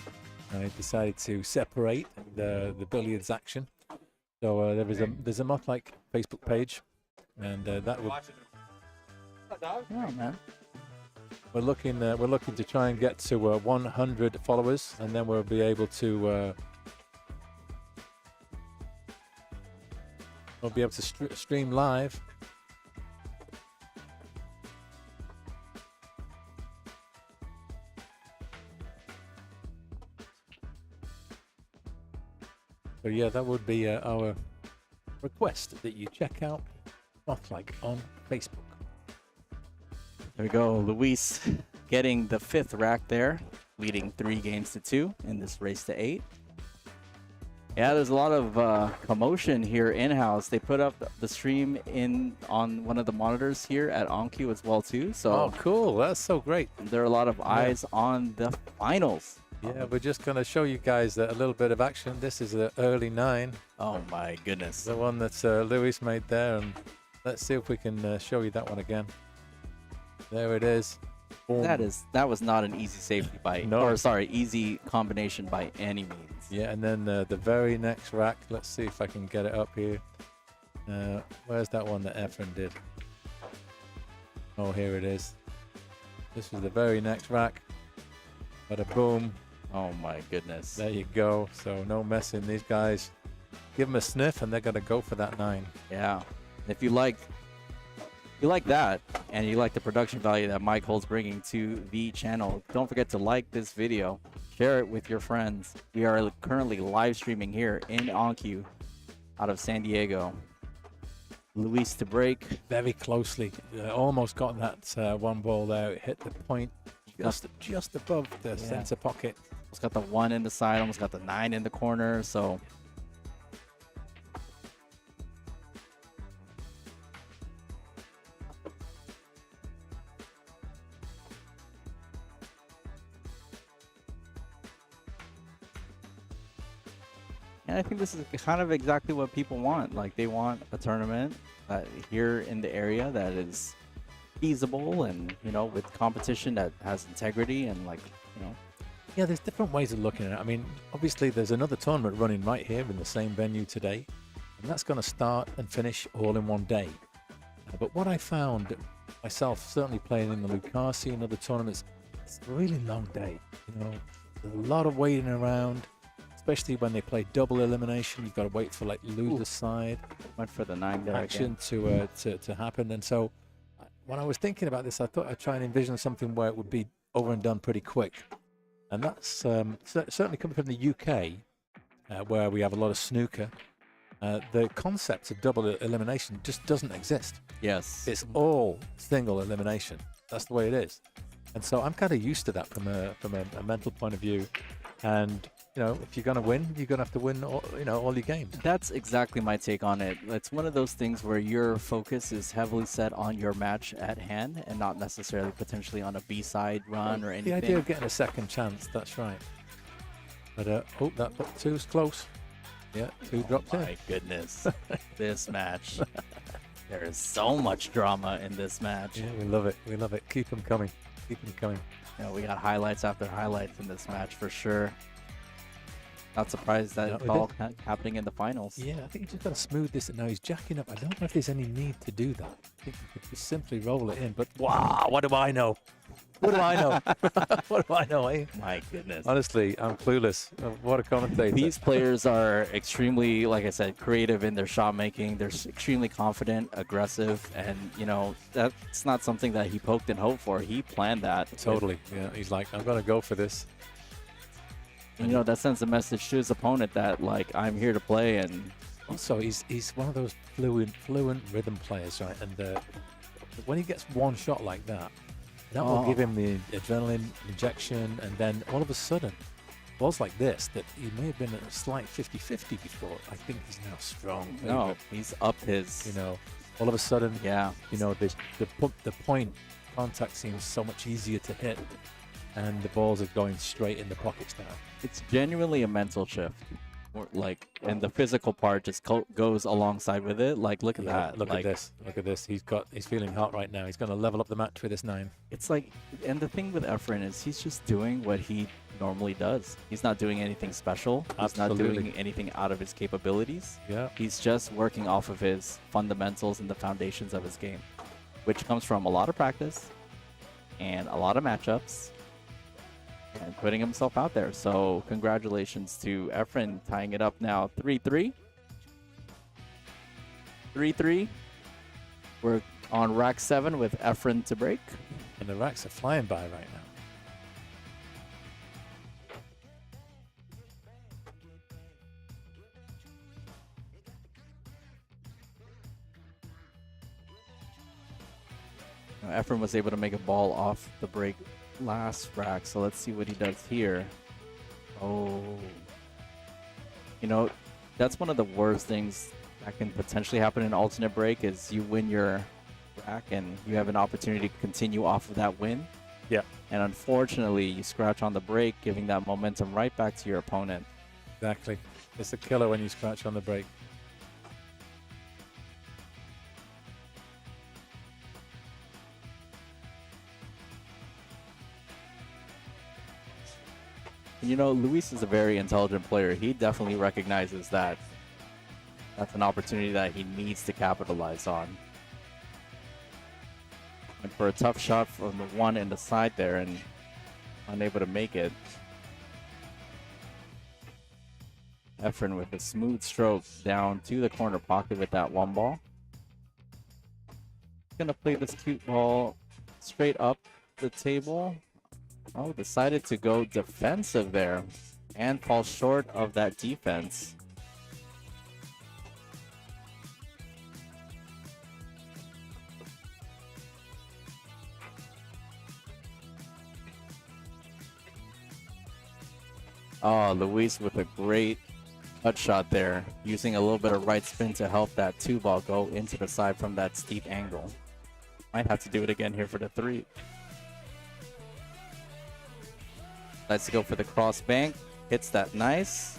I decided to separate the billiards action. So there's a Mothlike Facebook page, and that would. Oh man. We're looking to try and get to 100 followers, and then we'll be able to stream live. So yeah, that would be our request that you check out Mothlike on Facebook. There we go. Luis getting the 5th rack there, leading 3 games to 2 in this race to 8. Yeah, there's a lot of commotion here in-house. They put up the stream on one of the monitors here at On Cue as well too. So oh, cool! That's so great. There are a lot of eyes on the finals. Yeah, we're just going to show you guys a little bit of action. This is the early 9. Oh my goodness. The one that Luis made there, and let's see if we can show you that one again. There it is. That was not an easy safety by No. or sorry, easy combination by any means. Yeah, and then the very next rack. Let's see if I can get it up here. Where's that one that Efrain did? Oh, here it is. This is the very next rack. Bada boom. Oh my goodness. There you go. So no messing. These guys, give them a sniff and they're gonna go for that 9. Yeah. If you like that and you like the production value that Mike Holt's bringing to the channel, don't forget to like this video, share it with your friends. We are currently live streaming here in On Cue out of San Diego. Luis to break. Very closely. Almost got that one ball there. It hit the point just above the center pocket. Almost got the 1 in the side, almost got the 9 in the corner. So and I think this is kind of exactly what people want. Like, they want a tournament here in the area that is feasible and, you know, with competition that has integrity and, like, you know. Yeah, there's different ways of looking at it. I mean, obviously there's another tournament running right here in the same venue today, and that's going to start and finish all in one day. But what I found myself, certainly playing in the Lucasi and other tournaments, it's a really long day. You know, there's a lot of waiting around. Especially when they play double elimination, you've got to wait for like loser side. Went for the 9 there action again. to happen. And so when I was thinking about this, I thought I'd try and envision something where it would be over and done pretty quick. And that's certainly coming from the UK, where we have a lot of snooker. The concept of double elimination just doesn't exist. Yes. It's all single elimination. That's the way it is. And so I'm kind of used to that from a mental point of view. And you know, if you're going to win, you're going to have to win all, you know, all your games. That's exactly my take on it. It's one of those things where your focus is heavily set on your match at hand and not necessarily potentially on a B-side run or anything. The idea of getting a second chance, that's right. But oh, that 2 is close. Yeah, 2 dropped in. My goodness. This match. There is so much drama in this match. Yeah, we love it. We love it. Keep them coming. Keep them coming. You know, we got highlights after highlights in this match for sure. Not surprised that it's all happening in the finals. Yeah, I think he's just got to smooth this. And now he's jacking up. I don't know if there's any need to do that. I think he could just simply roll it in. But wow, what do I know? What do I know? What do I know, eh? My goodness. Honestly, I'm clueless. What a commentator. These players are extremely, like I said, creative in their shot making. They're extremely confident, aggressive, and, you know, that's not something that he poked and hoped for. He planned that. Totally. Yeah, he's like, I'm going to go for this. And, you know, that sends a message to his opponent that, like, I'm here to play. And also, he's one of those fluent rhythm players, right? And when he gets one shot like that, that will give him the adrenaline injection, and then all of a sudden, balls like this, that he may have been a slight 50-50 before, I think he's now strong. No, he's up his... You know, all of a sudden, yeah, you know, the point contact seems so much easier to hit, and the balls are going straight in the pockets now. It's genuinely a mental shift. Like, and the physical part just goes alongside with it. Like, look at that. Look at this. Look at this. He's feeling hot right now. He's going to level up the match with this 9. It's like, and the thing with Efrain is he's just doing what he normally does. He's not doing anything special. He's not doing anything out of his capabilities. Yeah. He's just working off of his fundamentals and the foundations of his game, which comes from a lot of practice and a lot of matchups and putting himself out there. So congratulations to Efrain, tying it up now 3-3. 3-3. We're on rack 7 with Efrain to break. And the racks are flying by right now. Efrain was able to make a ball off the break last rack, so let's see what he does here. Oh, you know, that's one of the worst things that can potentially happen in alternate break is you win your rack and you have an opportunity to continue off of that win. Yeah. And unfortunately, you scratch on the break, giving that momentum right back to your opponent. Exactly. It's a killer when you scratch on the break. You know, Luis is a very intelligent player. He definitely recognizes that that's an opportunity that he needs to capitalize on. And for a tough shot from the one in the side there and unable to make it. Efrain with a smooth stroke down to the corner pocket with that one ball. Gonna play this cute ball straight up the table. Oh, decided to go defensive there and fall short of that defense. Oh, Luis with a great cut shot there, using a little bit of right spin to help that 2-ball go into the side from that steep angle. Might have to do it again here for the 3. Let's go for the cross bank. Hits that nice.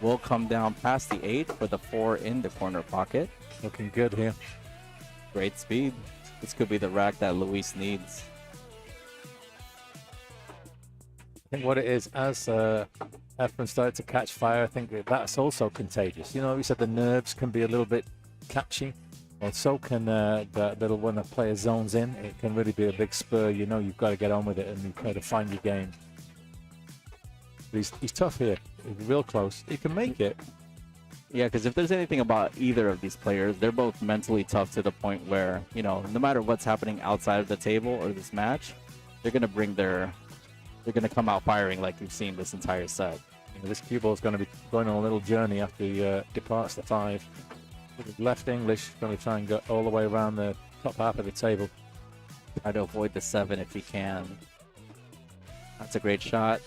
Will come down past the 8 with a 4 in the corner pocket. Looking good here. Great speed. This could be the rack that Luis needs. I think what it is, as Efrain started to catch fire, I think that's also contagious. You know, we said the nerves can be a little bit catchy. Well, so can the little when a player zones in, it can really be a big spur. You know, you've got to get on with it and you've got to find your game. But he's tough here. He's real close. He can make it. Yeah, because if there's anything about either of these players, they're both mentally tough to the point where, you know, no matter what's happening outside of the table or this match, they're going to bring their... They're going to come out firing like we've seen this entire set. You know, this cue ball is going to be going on a little journey after he departs the 5. With left English, going to try and go all the way around the top half of the table. Try to avoid the 7 if he can. That's a great shot.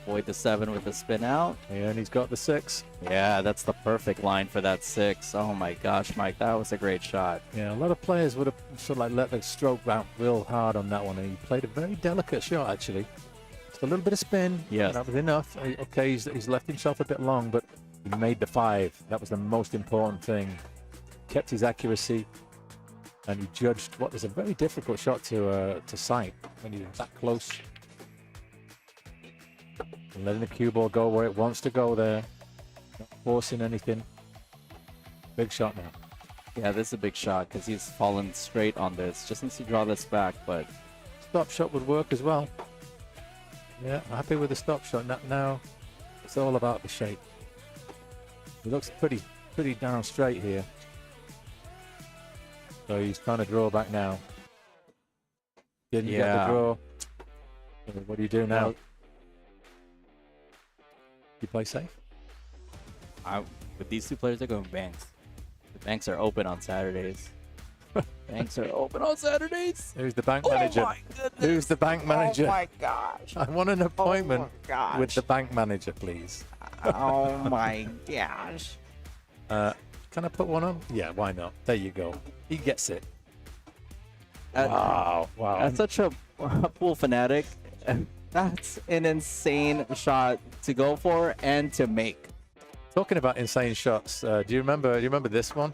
Avoid the 7 with the spin out. Yeah, and he's got the 6. Yeah, that's the perfect line for that 6. Oh my gosh, Mike, that was a great shot. Yeah, a lot of players would have sort of like let the stroke bounce real hard on that one, and he played a very delicate shot actually. Just a little bit of spin. Yes. That was enough. Okay, he's left himself a bit long, but he made the 5. That was the most important thing. Kept his accuracy, and he judged what was a very difficult shot to sight when you're that close. And letting the cue ball go where it wants to go there. Not forcing anything. Big shot now. Yeah, this is a big shot because he's fallen straight on this. Just needs to draw this back, but... Stop shot would work as well. Yeah, happy with the stop shot. Now it's all about the shape. He looks pretty down straight here. So he's trying to draw back now. Didn't get the draw. So what do you do now? You play safe? With these two players, they're going banks. The banks are open on Saturdays. Banks are open on Saturdays. Who's the bank manager? Oh my goodness. Who's the bank manager? Oh my gosh. I want an appointment gosh. with the bank manager, please. Oh my gosh. Can I put one on? Yeah, why not? There you go. He gets it. Wow. Wow. As such a pool fanatic, that's an insane shot to go for and to make. Talking about insane shots, do you remember this one?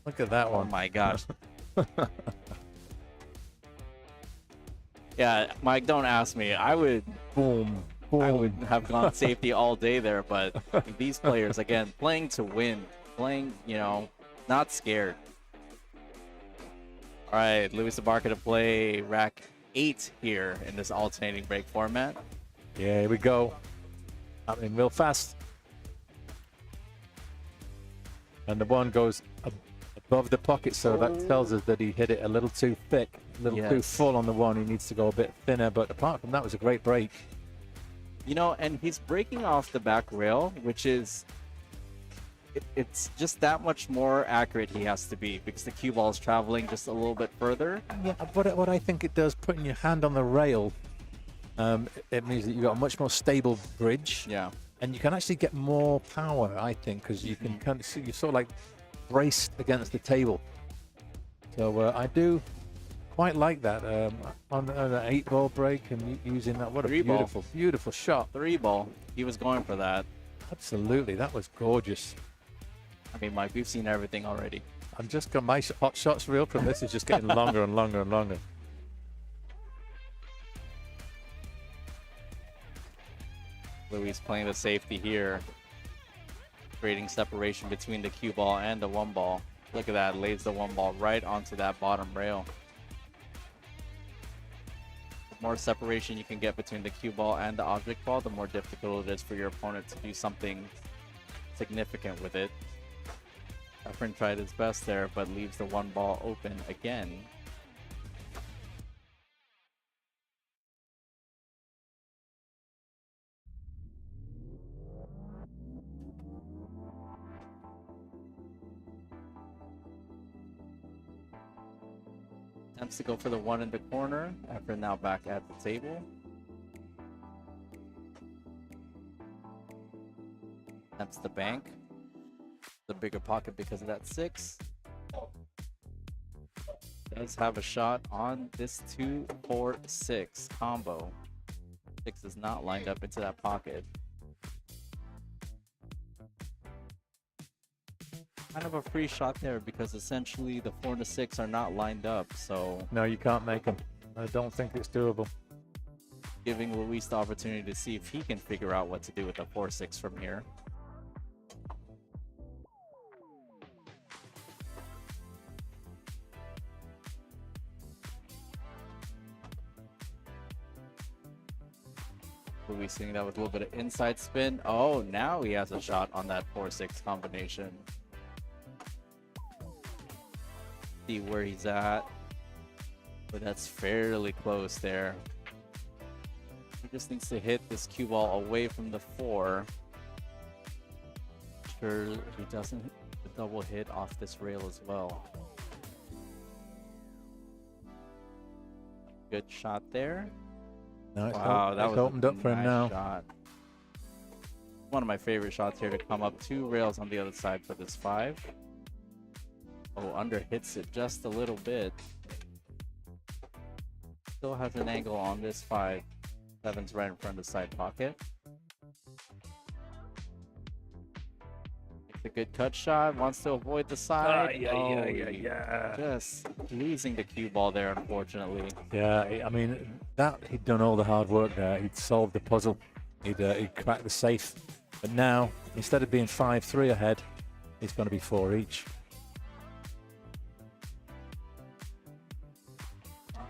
Look at that one. Oh my gosh. Yeah, Mike, don't ask me. I would Boom. Boom. I would have gone safety all day there, but these players, again, playing to win, playing, you know, not scared. All right, Luis Abarca to play rack 8 here in this alternating break format. Yeah, here we go. Happening real fast. And the one goes above the pocket, so that tells us that he hit it a little too thick, a little too full on the one. He needs to go a bit thinner, but apart from that, it was a great break. You know, and he's breaking off the back rail, which is, it's just that much more accurate he has to be because the cue ball is traveling just a little bit further. Yeah, but what I think it does, putting your hand on the rail, it means that you've got a much more stable bridge. Yeah. And you can actually get more power, I think, because you can kind of see, you're sort of like braced against the table. So I do quite like that on an 8-ball break and using that. What a beautiful, beautiful shot. 3-ball. He was going for that. Absolutely, that was gorgeous. I mean, Mike, we've seen everything already. I'm just got my hot shots reel from this is just getting longer and longer and longer. Louis playing the safety here, creating separation between the cue ball and the one ball. Look at that, lays the one ball right onto that bottom rail. The more separation you can get between the cue ball and the object ball, the more difficult it is for your opponent to do something significant with it. Efrain tried his best there, but leaves the one ball open again. Attempts to go for the one in the corner. Efrain now back at the table. Attempts the bank. The bigger pocket because of that 6. Does have a shot on this 2-4-6 combo. 6 is not lined up into that pocket. Kind of a free shot there because essentially the 4 and the 6 are not lined up, so No, you can't make them. I don't think it's doable. giving Luis the opportunity to see if he can figure out what to do with the 4-6 from here. Luis seeing that with a little bit of inside spin. Oh, now he has a shot on that 4-6 combination. See where he's at, but that's fairly close there. He just needs to hit this cue ball away from the 4. Sure, he doesn't hit the double hit off this rail as well. Good shot there. No, it's Wow, that was opened up for him nice now. shot. One of my favorite shots here to come up 2 rails on the other side for this 5. Oh, under hits it just a little bit. Still has an angle on this 5. 7's right in front of the side pocket. It's a good cut shot. Wants to avoid the side. Yeah. Just losing the cue ball there, unfortunately. Yeah, I mean, he'd done all the hard work there. He'd solved the puzzle. He'd cracked the safe. But now, instead of being 5-3 ahead, it's going to be 4 each.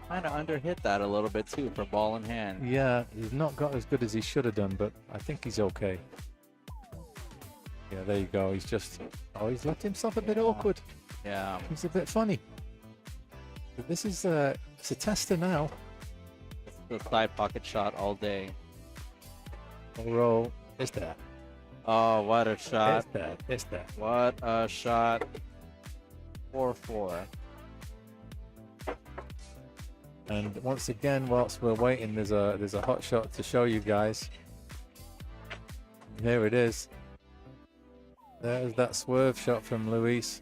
Kind of underhit that a little bit too for ball in hand. Yeah, he's not got as good as he should have done, but I think he's okay. Yeah, there you go. He's he's left himself a bit awkward. Yeah. He's a bit funny. But this is it's a tester now. It's the side pocket shot all day. Roll. It's there. Oh, what a shot. It's there. It's there. What a shot. 4-4. And once again, whilst we're waiting, there's a hot shot to show you guys. Here it is. There's that swerve shot from Luis.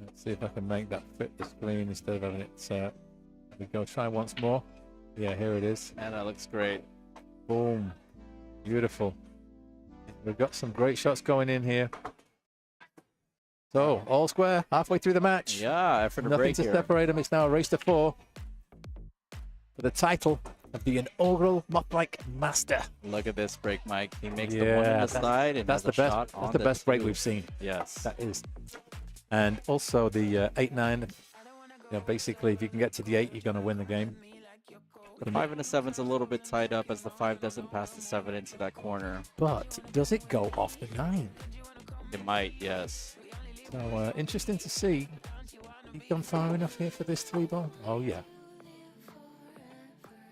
Let's see if I can make that fit the screen instead of having it. There we go. Try once more. Yeah, here it is. And that looks great. Boom. Beautiful. We've got some great shots going in here. So, all square, halfway through the match. Yeah, effort to Nothing break to here. separate them. It's now a race to 4 for the title of the inaugural Mothlike Master. Look at this break, Mike. He makes the 1 on the side and that's has the a best. shot That's on the best break 2. we've seen. Yes. That is. And also the 8-9. Basically, if you can get to the 8, you're going to win the game. The 5 and the 7's a little bit tied up as the 5 doesn't pass the 7 into that corner. But does it go off the 9? It might, yes. So interesting to see. He's gone far enough here for this 3 ball. Oh yeah.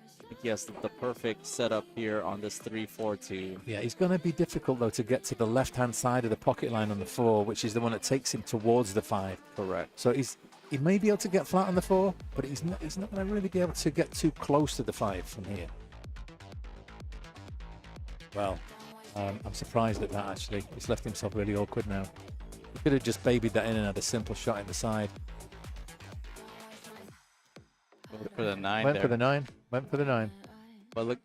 I think he has the perfect setup here on this 3-4-2. Yeah, it's going to be difficult though to get to the left-hand side of the pocket line on the 4, which is the one that takes him towards the 5. Correct. So he may be able to get flat on the 4, but he's not going to really be able to get too close to the 5 from here. Well, I'm surprised at that actually. He's left himself really awkward now. He could have just babied that in and had a simple shot in the side. Went for the 9 Went there. for the 9. Went for the 9. But look,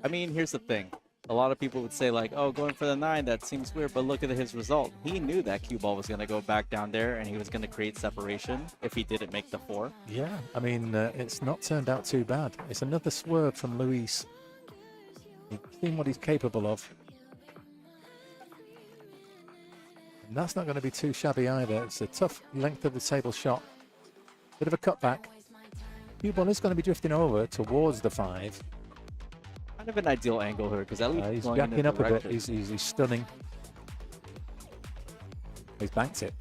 I mean, here's the thing. A lot of people would say like, oh, going for the 9, that seems weird, but look at his result. He knew that cue ball was going to go back down there and he was going to create separation if he didn't make the 4. Yeah, I mean, it's not turned out too bad. It's another swerve from Luis. You've seen what he's capable of. And that's not going to be too shabby either. It's a tough length of the table shot. Bit of a cutback. Cue ball is going to be drifting over towards the 5. Kind of an ideal angle here because at least He's going in backing the up a bit. direction. He's stunning. He's banked it.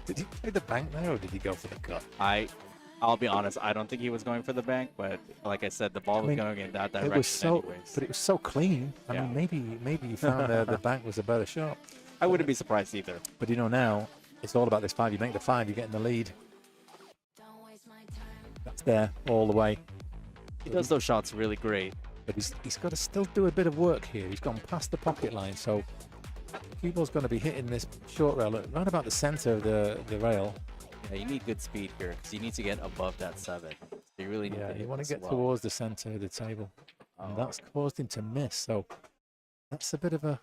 Did he play the bank there or did he go for the cut? I'll be honest, I don't think he was going for the bank, but like I said, the ball was going in that direction It was so, anyways. but it was so clean. I Yeah. mean, maybe he found the bank was a better shot. I wouldn't be surprised either. But you know now, it's all about this 5. You make the 5, you get in the lead. That's there all the way. He does those shots really great. But he's got to still do a bit of work here. He's gone past the pocket line, so cue ball's going to be hitting this short rail at right about the center of the rail. Yeah, you need good speed here because you need to get above that 7. So you really need to Yeah, hit you want to this get well. towards the center of the table. And that's caused him to miss, so that's a bit of a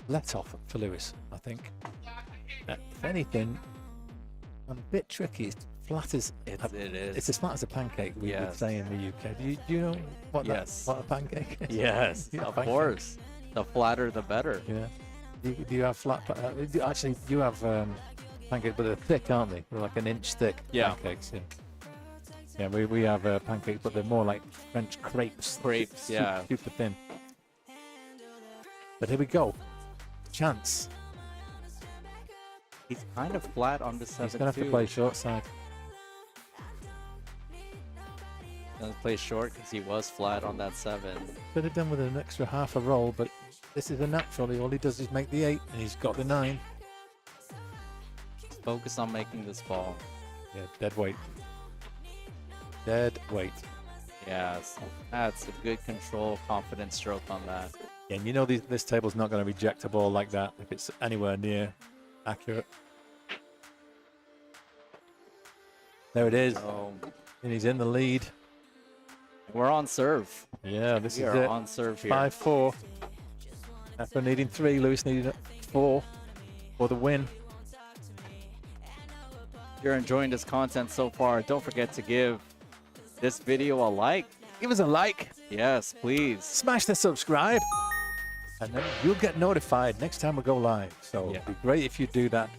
let-off for Lewis, I think. If anything, a bit tricky. It's flat as... It is. It's as flat as a pancake, we would Yes. say in the UK. Do you know what, Yes. what a pancake is? Yes, Yeah, of pancake. course. The flatter, the better. Yeah. Do you have flat... actually, you have pancakes, but they're thick, aren't they? They're like an inch thick pancakes, yeah. Yeah, we have pancakes, but they're more like French crepes. Crepes, yeah. Super thin. But here we go. Chance. He's kind of flat on the 7 He's going to have to too. play short side. Gonna play short because he was flat on that 7. Could have done with an extra half a roll, but this is a natural. All he does is make the 8, and he's got the 9. Focus on making this ball. Yeah, dead weight. Dead weight. Yes, that's a good control, confident stroke on that. Yeah, and you know this table's not going to reject a ball like that if it's anywhere near accurate. There it is. Oh, And he's in the lead. we're on serve. Yeah, this We is are it. on serve here. 5-4. After needing 3, Lewis needed 4 for the win. If you're enjoying this content so far, don't forget to give this video a like. Give us a like. Yes, please. Smash the subscribe. And then you'll get notified next time we go live. So Yeah. it'd be great if you do that.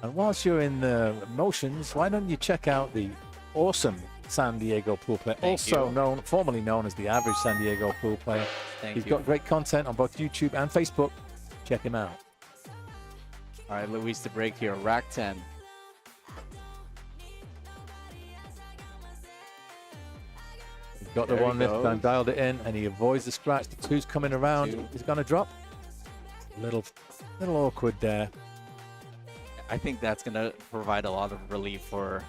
And whilst you're in the motions, why don't you check out the awesome San Diego pool player, also formerly known as the average San Diego pool player. Thank He's you. got great content on both YouTube and Facebook. Check him out. All right, Luis to break here. Rack 10. He's got the There he one this time, goes. dialed it in, and he avoids the scratch. The 2's coming around. 2. He's going to drop. Little awkward there. I think that's going to provide a lot of relief for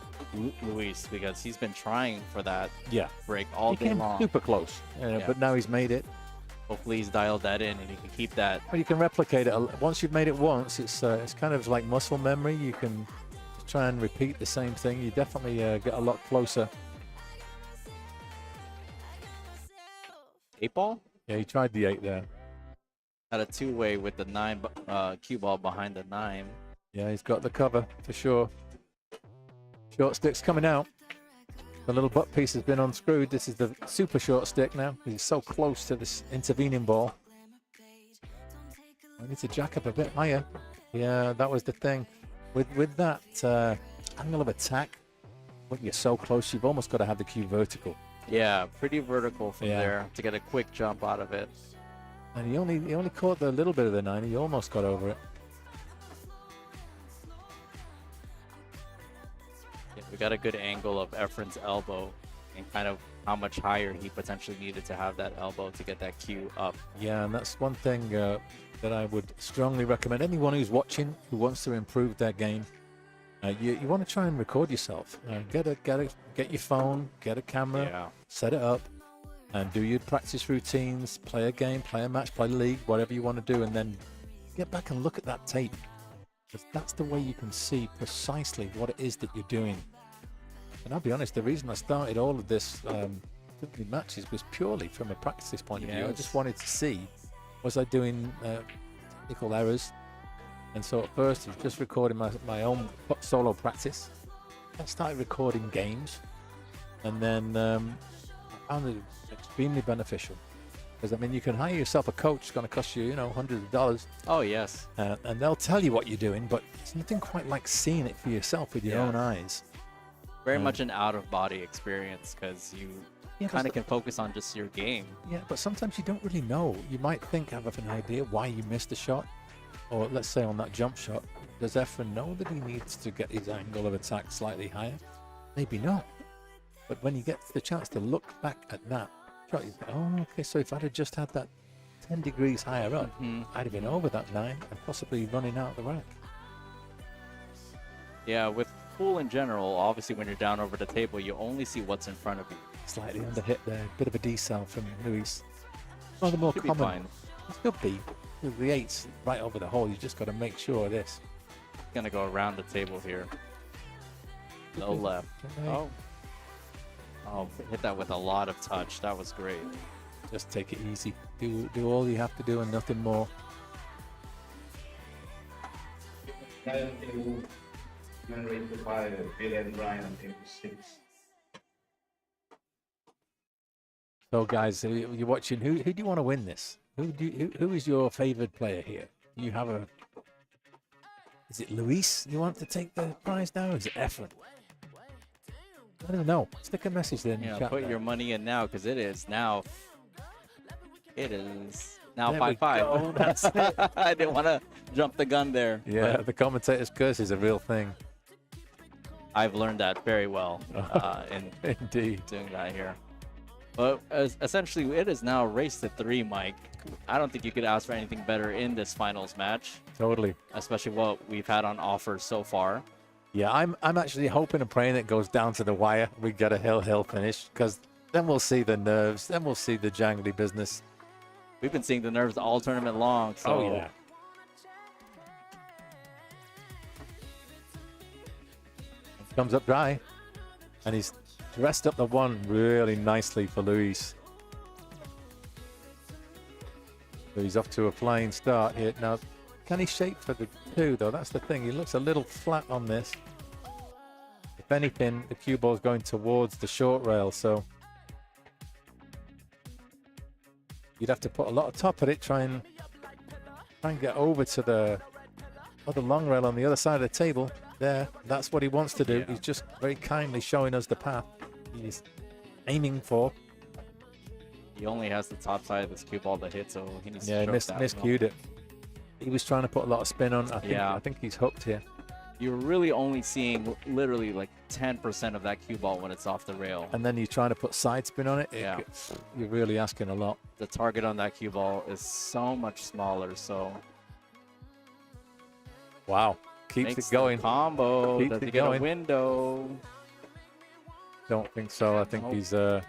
Luis because he's been trying for that Yeah. break all He day came long. super close, Yeah. but now he's made it. Hopefully he's dialed that in and he can keep that. But you can replicate it. Once you've made it once, it's kind of like muscle memory. You can try and repeat the same thing. You definitely get a lot closer. 8 ball? Yeah, he tried the 8 there. Had a 2-way with the 9 cue ball behind the 9. Yeah, he's got the cover for sure. Short stick's coming out. The little butt piece has been unscrewed. This is the super short stick now. He's so close to this intervening ball. I need to jack up a bit higher. Yeah, that was the thing. With that angle of attack, when you're so close, you've almost got to have the cue vertical. Yeah, pretty vertical from Yeah. there to get a quick jump out of it. And he only caught the little bit of the 9. He almost got over it. Yeah, we got a good angle of Efrain's elbow and kind of how much higher he potentially needed to have that elbow to get that cue up. Yeah, and that's one thing that I would strongly recommend. Anyone who's watching who wants to improve their game, you want to try and record yourself. Get your phone, get a camera, Yeah. set it up, and do your practice routines. Play a game, play a match, play a league, whatever you want to do, and then get back and look at that tape. Because that's the way you can see precisely what it is that you're doing. And I'll be honest, the reason I started all of this matches was purely from a practice point of view. I Yes. just wanted to see, was I doing technical errors? And so at first, I was just recording my own solo practice. I started recording games, and then I found it extremely beneficial. Because, I mean, you can hire yourself a coach. It's going to cost you, hundreds of dollars. Oh, yes. And they'll tell you what you're doing, but it's nothing quite like seeing it for yourself with your own eyes. Very much an out-of-body experience because you kind of can focus on just your game. Yeah, but sometimes you don't really know. You might have an idea why you missed a shot. Or let's say on that jump shot, does Efrain know that he needs to get his angle of attack slightly higher? Maybe not. But when you get the chance to look back at that shot, you think, oh, okay, so if I'd have just had that 10 degrees higher up, I'd have been over that 9 and possibly running out the rack. Yeah, with pool in general, obviously when you're down over the table, you only see what's in front of you. Slightly under hit there, bit of a decel from Luis. One of the more Should be common. fine. It could be. With the 8's right over the hole, you just got to make sure of this. Gonna go around the table here. Low left. Oh. Oh, hit that with a lot of touch. That was great. Just take it easy. Do all you have to do and nothing more. Rate to 5, Bill and Brian on table 6. So, guys, you're watching. Who do you want to win this? Who is your favorite player here? You have a. Is it Luis you want to take the prize now? Or is it Efrain? I don't know. Stick a message there in the chat. Put your money in now because it is now. It is now There we 5-5. go. That's it. I didn't want to jump the gun there. Yeah, the commentator's curse is a real thing. I've learned that very well in Indeed. doing that here. But essentially, it is now race to 3, Mike. I don't think you could ask for anything better in this finals match, Totally. especially what we've had on offer so far. Yeah, I'm actually hoping and praying it goes down to the wire. We get a hill finish because then we'll see the nerves. Then we'll see the jangly business. We've been seeing the nerves all tournament long. So Oh, yeah. Comes up dry. And he's dressed up the 1 really nicely for Luis. So he's off to a flying start here. Now, can he shape for the 2, though? That's the thing. He looks a little flat on this. If anything, the cue ball's going towards the short rail, so you'd have to put a lot of top at it, try and get over to the other long rail on the other side of the table. There, that's what he wants to do. Yeah. He's just very kindly showing us the path he's aiming for. he only has the top side of this cue ball to hit, so he needs Yeah, to he stroke that miscued it. He was trying to put a lot of spin on. Yeah. I think he's hooked here. You're really only seeing literally like 10% of that cue ball when it's off the rail. And then you're trying to put side spin on it. Yeah. You're really asking a lot. The target on that cue ball is so much smaller, so Wow. Keeps makes it going. the combo. Keeps Does it he get a going. window? Don't think so. I think Nope. he's gonna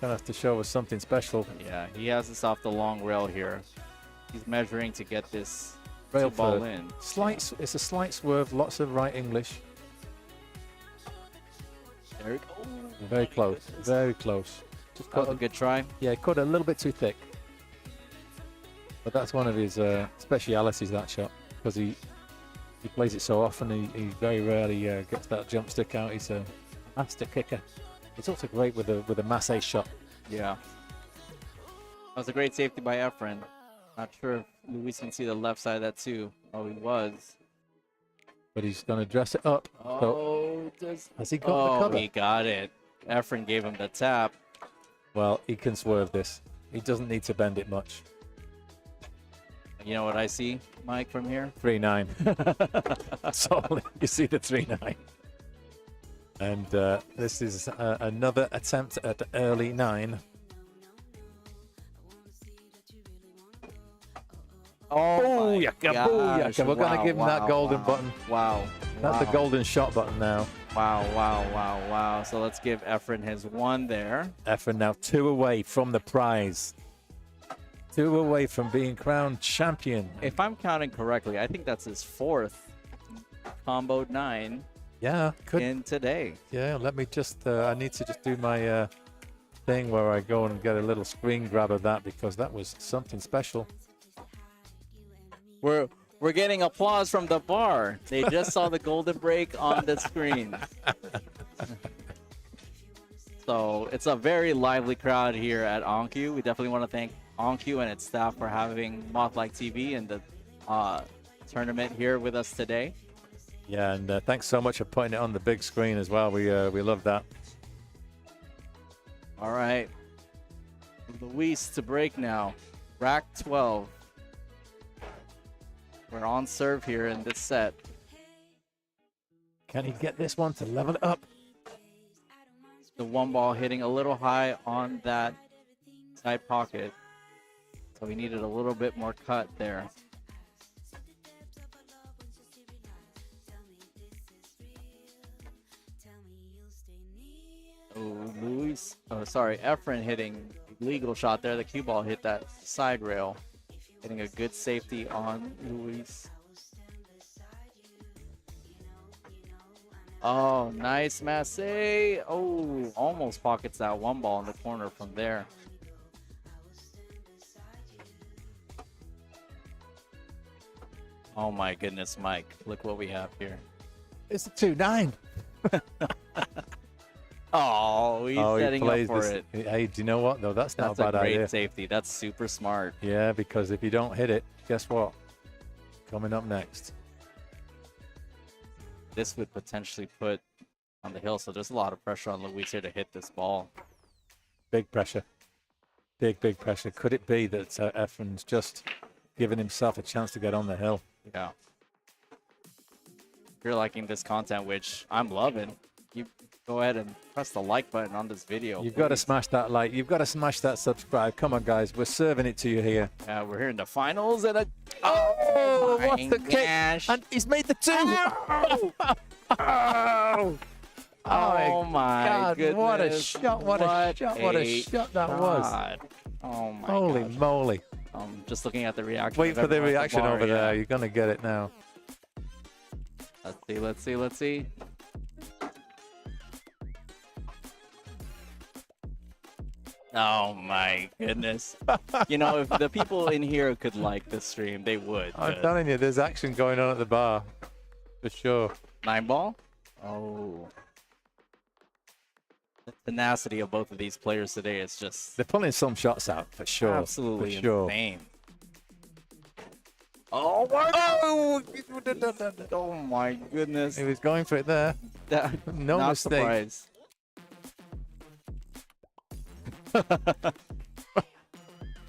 have to show us something special. Yeah, he has this off the long rail here. He's measuring to get this Rail two ball for in. It's a slight swerve. Lots of right English. There we go. Very close. Very close. Just That was cut a good try. Yeah, cut a little bit too thick. But that's one of his specialities, that shot, because he plays it so often. He very rarely gets that jump stick out. He's a master kicker. It's also great with a mass ace shot. Yeah. That was a great safety by Efrain. Not sure if Luis can see the left side of that too. Oh, he was. But he's going to dress it up. So, Oh, does... has he got the cover? he got it. Efrain gave him the tap. Well, he can swerve this. He doesn't need to bend it much. You know what I see, Mike, from here? 3-9. That's all. You see the 3-9. And this is another attempt at early 9. Oh, my Booyaka. gosh. We're going to give him that golden wow. button. Wow. That's the wow. golden shot button now. Wow. So let's give Efrain his 1 there. Efrain now 2 away from the prize. 2 away from being crowned champion. If I'm counting correctly, I think that's his 4th comboed 9 Yeah, could. in today. Yeah, let me just. I need to just do my thing where I go and get a little screen grab of that because that was something special. We're getting applause from the bar. They just saw the golden break on the screen. So it's a very lively crowd here at On Cue. We definitely want to thank On Cue and its staff for having Mothlike TV and the tournament here with us today. Yeah, and thanks so much for putting it on the big screen as well. We love that. All right. Luis to break now. Rack 12. We're on serve here in this set. Can he get this one to level it up? The one ball hitting a little high on that side pocket. So we needed a little bit more cut there. Oh, Luis. Oh, sorry. Efrain hitting legal shot there. The cue ball hit that side rail. Getting a good safety on Luis. Oh, nice Mesa. Oh, almost pockets that one ball in the corner from there. Oh my goodness, Mike. Look what we have here. It's a 2-9. Oh, he's setting up for it. Hey, do you know what, though? That's not a bad a great idea. safety. That's super smart. Yeah, because if you don't hit it, guess what? Coming up next. This would potentially put on the hill, so there's a lot of pressure on Luis here to hit this ball. Big pressure. Big pressure. Could it be that Efrain's just giving himself a chance to get on the hill? Yeah. If you're liking this content, which I'm loving, you go ahead and press the like button on this video. You've got to smash that like. You've got to smash that subscribe. Come on, guys. We're serving it to you here. Yeah, we're here in the finals. And oh, my what's the kick? And he's made the 2. Oh my God, goodness. what a shot. What a shot that was. Oh my Holy gosh. moly. Just looking at the reaction. Wait for the reaction bar, over there. You're going to get it now. Let's see. Oh my goodness. You know, if the people in here could like this stream, they would. I'm telling you, there's action going on at the bar. For sure. 9 ball? Oh. The tenacity of both of these players today is just... They're pulling some shots out, for sure. Absolutely for sure. insane. Oh my God. Oh my goodness. He was going for it there. No Not mistake. surprised.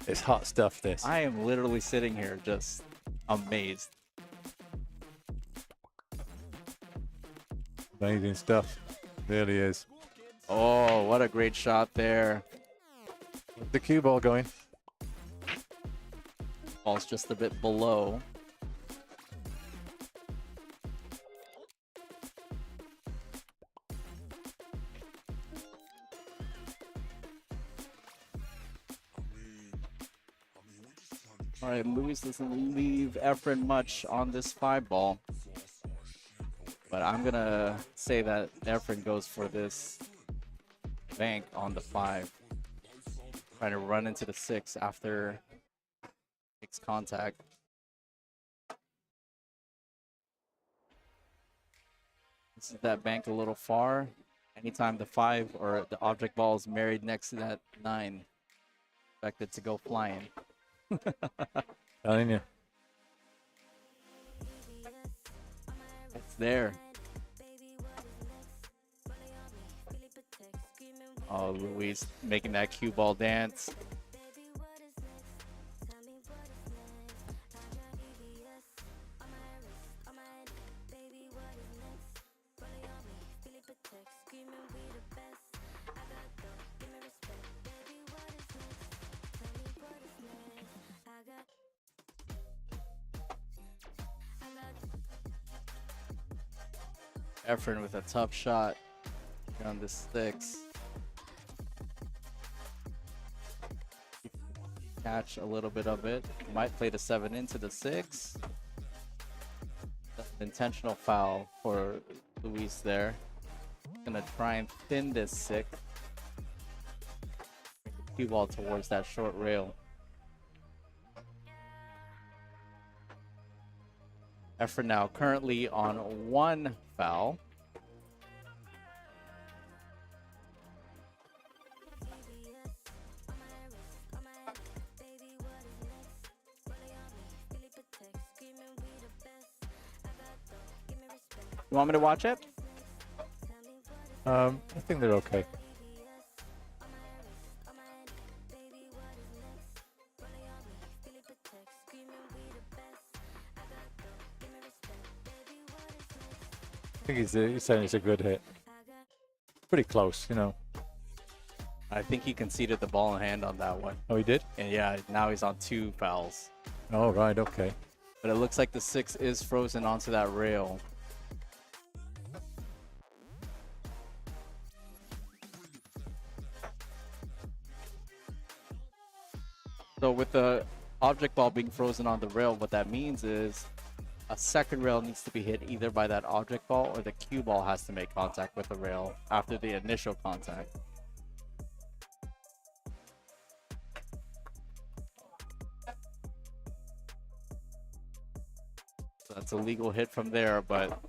It's hot stuff, this. I am literally sitting here just amazed. Amazing stuff. Really is. Oh, what a great shot there. The cue ball going. Ball's just a bit below. All right, Luis doesn't leave Efrain much on this 5 ball. But I'm going to say that Efrain goes for this bank on the 5. Trying to run into the 6 after makes contact. This is that bank a little far. Anytime the 5 or the object ball is married next to that 9, expected to go flying. Telling you. It's there. Oh, Luis making that cue ball dance. Efrain with a tough shot on the sticks. Catch a little bit of it. Might play the 7 into the 6. That's an intentional foul for Luis there. Gonna try and thin this 6. Cue ball towards that short rail. Efrain now currently on 1 foul. You want me to watch it? I think they're okay. I think he's saying it's a good hit. Pretty close, you know. I think he conceded the ball in hand on that one. Oh, he did? And yeah, now he's on 2 fouls. Oh, right, okay. But it looks like the 6 is frozen onto that rail. So with the object ball being frozen on the rail, what that means is a second rail needs to be hit either by that object ball or the cue ball has to make contact with the rail after the initial contact. So that's a legal hit from there, but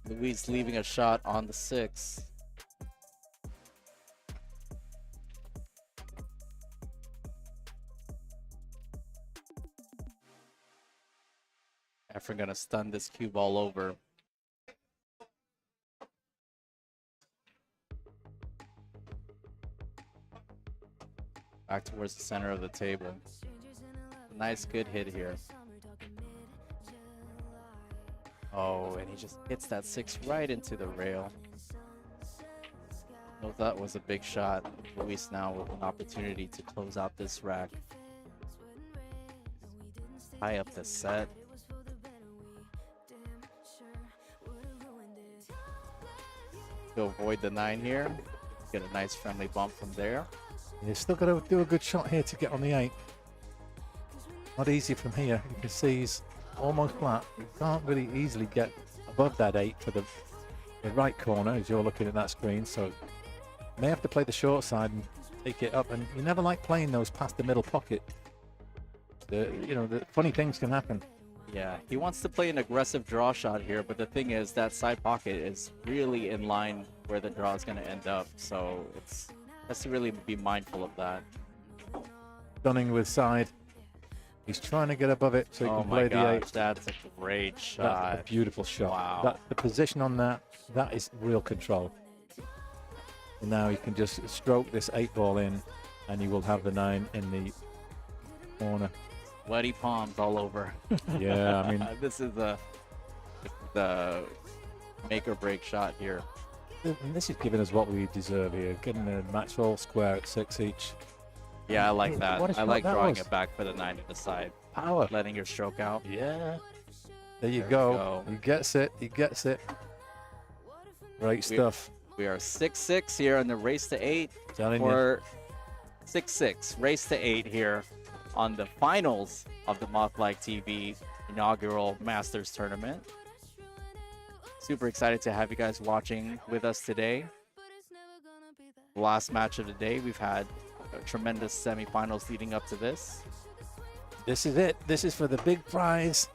Luis leaving a shot on the 6. Efrain gonna stun this cue ball over. Back towards the center of the table. Nice, good hit here. Oh, and he just hits that 6 right into the rail. Well, that was a big shot. Luis now with an opportunity to close out this rack. Tie up the set. To avoid the 9 here. Get a nice friendly bump from there. You've still got to do a good shot here to get on the 8. Not easy from here. You can see he's almost flat. You can't really easily get above that 8 for the right corner as you're looking at that screen. So you may have to play the short side and take it up. And you never like playing those past the middle pocket. The funny things can happen. Yeah, he wants to play an aggressive draw shot here, but the thing is that side pocket is really in line where the draw is going to end up. So it's has to really be mindful of that. Stunning with side. He's trying to get above it so he can play the 8. That's a great shot. That's a beautiful shot. Wow. The position on that is real control. And now you can just stroke this 8 ball in and you will have the 9 in the corner. Sweaty palms all over. Yeah, I mean, this is the make or break shot here. And this is giving us what we deserve here, getting a match all square at 6 each. Yeah, I like that. What a I shot like that drawing was. it back for the 9 to the side. Power. Letting your stroke out. Yeah. There you There we go. go. He gets it. He gets it. Great stuff. We are 6-6 here in the race to 8. Telling you. Or 6-6, race to 8 here on the finals of the Mothlike TV inaugural Masters tournament. Super excited to have you guys watching with us today. Last match of the day. We've had tremendous semifinals leading up to this. This is it. This is for the big prize.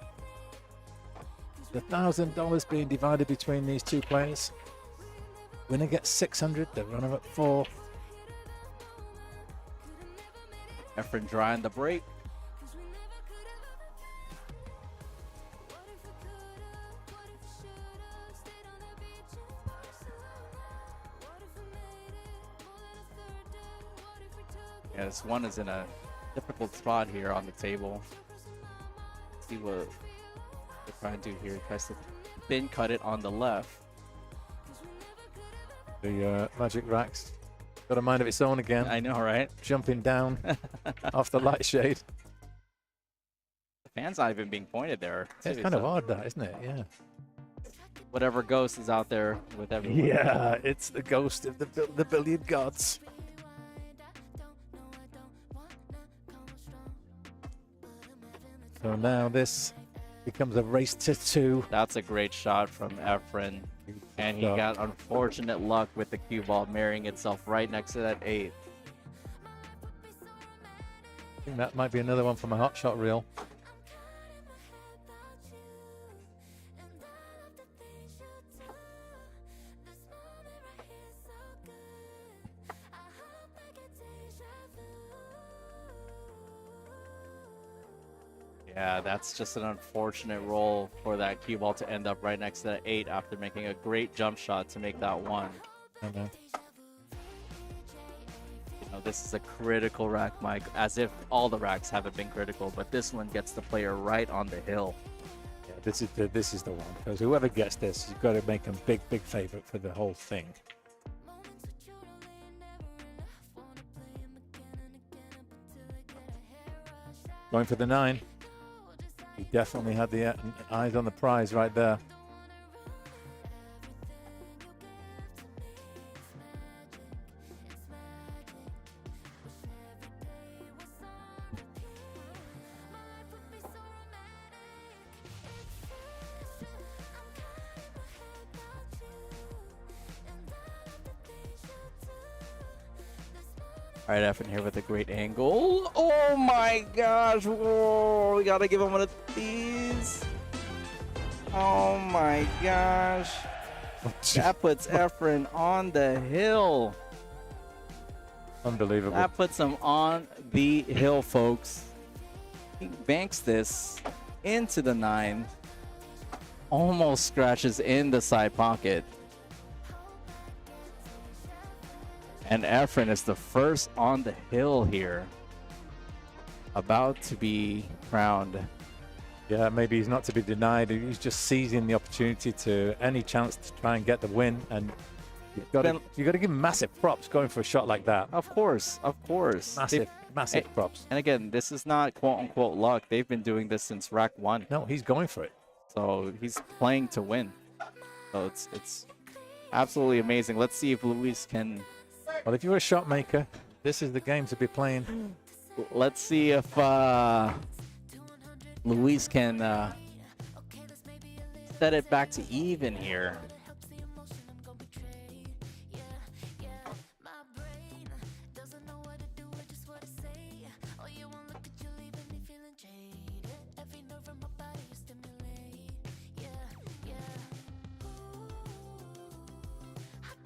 The $1,000 being divided between these 2 players. Winner gets 600. The runner up 4. Efrain drawing the break. Yeah, this one is in a difficult spot here on the table. Let's see what they're trying to do here. Tries to thin cut it on the left. The magic racks got a mind of its own again. I know, right? Jumping down off the light shade. The fan's not even being pointed there. It's kind of odd, that, isn't it? Yeah. Whatever ghost is out there with everyone. Yeah, it's the ghost of the billiard gods. So now this becomes a race to 2. That's a great shot from Efrain. And he got unfortunate luck with the cue ball marrying itself right next to that 8. I think that might be another one from a hot shot reel. Yeah, that's just an unfortunate roll for that cue ball to end up right next to that 8 after making a great jump shot to make that 1. I know. You know, this is a critical rack, Mike, as if all the racks haven't been critical, but this one gets the player right on the hill. Yeah, this is the one, because whoever gets this, you've got to make them big favorite for the whole thing. Going for the 9. He definitely had the eyes on the prize right there. All right, Efrain here with a great angle. Oh my gosh. Whoa, we got to give him one of these. Oh my gosh. That puts Efrain on the hill. Unbelievable. That puts him on the hill, folks. He banks this into the 9. Almost scratches in the side pocket. And Efrain is the first on the hill here. About to be crowned. Yeah, maybe he's not to be denied. He's just seizing the opportunity to any chance to try and get the win. And you've got to give him massive props going for a shot like that. Of course, of course. Massive props. And again, this is not quote-unquote luck. They've been doing this since rack 1. No, he's going for it. So he's playing to win. So it's absolutely amazing. Let's see if Luis can... Well, if you're a shot maker, this is the game to be playing. Let's see if Luis can set it back to even here.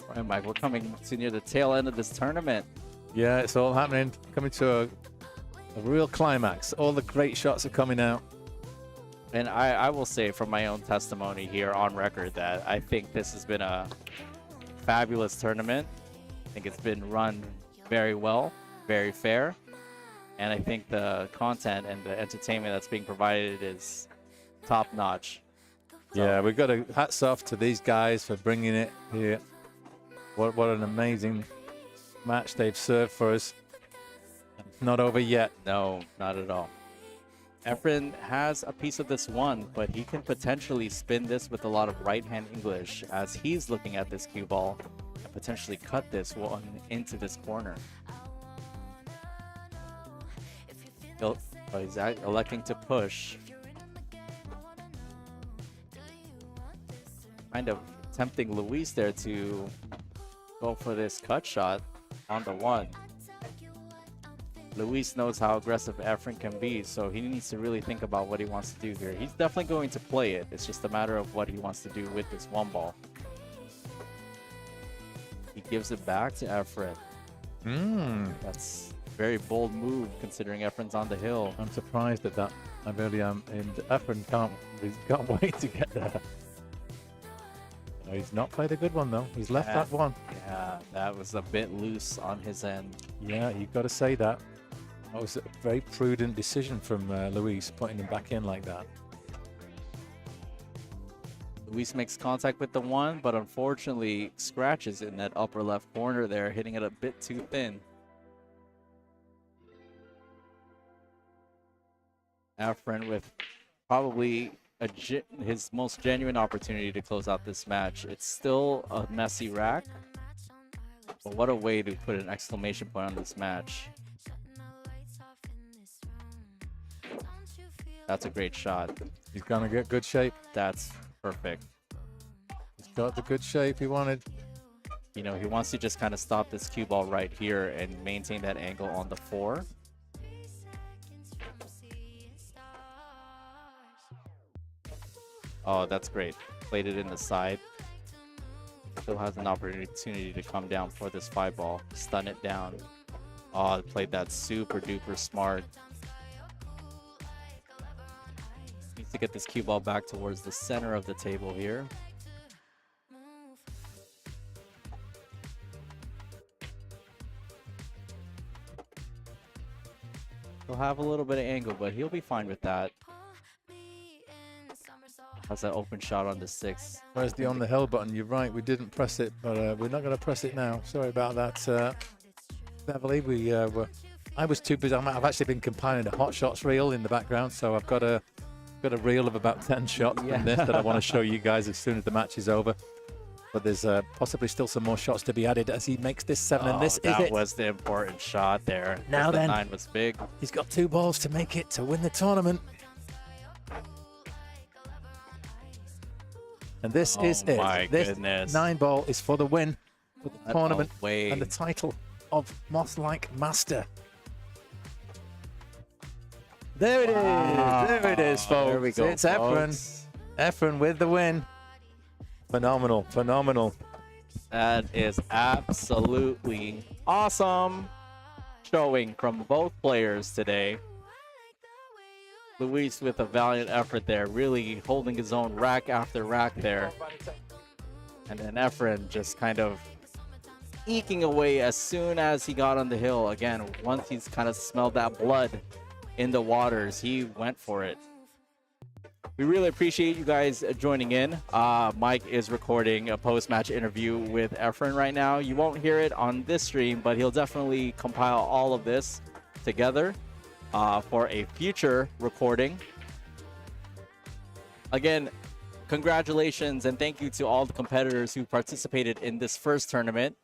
All right, Mike, we're coming to near the tail end of this tournament. Yeah, it's all happening. Coming to a real climax. All the great shots are coming out. And I will say from my own testimony here on record that I think this has been a fabulous tournament. I think it's been run very well, very fair. And I think the content and the entertainment that's being provided is top notch. So, yeah, we've got a hats off to these guys for bringing it here. What an amazing match they've served for us. It's not over yet. No, not at all. Efrain has a piece of this 1, but he can potentially spin this with a lot of right-hand English as he's looking at this cue ball and potentially cut this one into this corner. He's electing to push. Kind of tempting Luis there to go for this cut shot on the 1. Luis knows how aggressive Efrain can be, so he needs to really think about what he wants to do here. He's definitely going to play it. It's just a matter of what he wants to do with this 1 ball. He gives it back to Efrain. That's a very bold move considering Efrain's on the hill. I'm surprised at that. I really am. And Efrain can't wait to get there. No, he's not played a good one, though. He's left that 1. Yeah, that was a bit loose on his end. Yeah, you've got to say that. That was a very prudent decision from Luis, putting him back in like that. Luis makes contact with the 1, but unfortunately scratches in that upper left corner there, hitting it a bit too thin. Efrain with probably his most genuine opportunity to close out this match. It's still a messy rack, but what a way to put an exclamation point on this match. That's a great shot. He's going to get good shape. That's perfect. He's got the good shape he wanted. You know, he wants to just kind of stop this cue ball right here and maintain that angle on the 4. Oh, that's great. Played it in the side. Still has an opportunity to come down for this 5 ball. Stun it down. Oh, played that super duper smart. to get this cue ball back towards the center of the table here. He'll have a little bit of angle, but he'll be fine with that. Has that open shot on the 6. Where's the on the hill button? You're right, we didn't press it, but we're not going to press it now. Sorry about that, Beverly. I was too busy. I've actually been compiling a hot shots reel in the background, so I've got a reel of about 10 shots from this that I want to show you guys as soon as the match is over. But there's possibly still some more shots to be added as he makes this 7, and this is it. That was the important shot there. Now the then, 9 was big. He's got 2 balls to make it to win the tournament. And this is it. My this goodness. 9 ball is for the win, for the tournament, away. and the title of Mothlike Master. There it is. There it is, folks. There we go, It's Efrain. Efrain with the win. Phenomenal. Phenomenal. That is absolutely awesome showing from both players today. Luis with a valiant effort there, really holding his own rack after rack there. And then Efrain just kind of eking away as soon as he got on the hill. Again, once he's kind of smelled that blood in the waters, he went for it. We really appreciate you guys joining in. Mike is recording a post-match interview with Efrain right now. You won't hear it on this stream, but he'll definitely compile all of this together for a future recording. Again, congratulations and thank you to all the competitors who participated in this first tournament.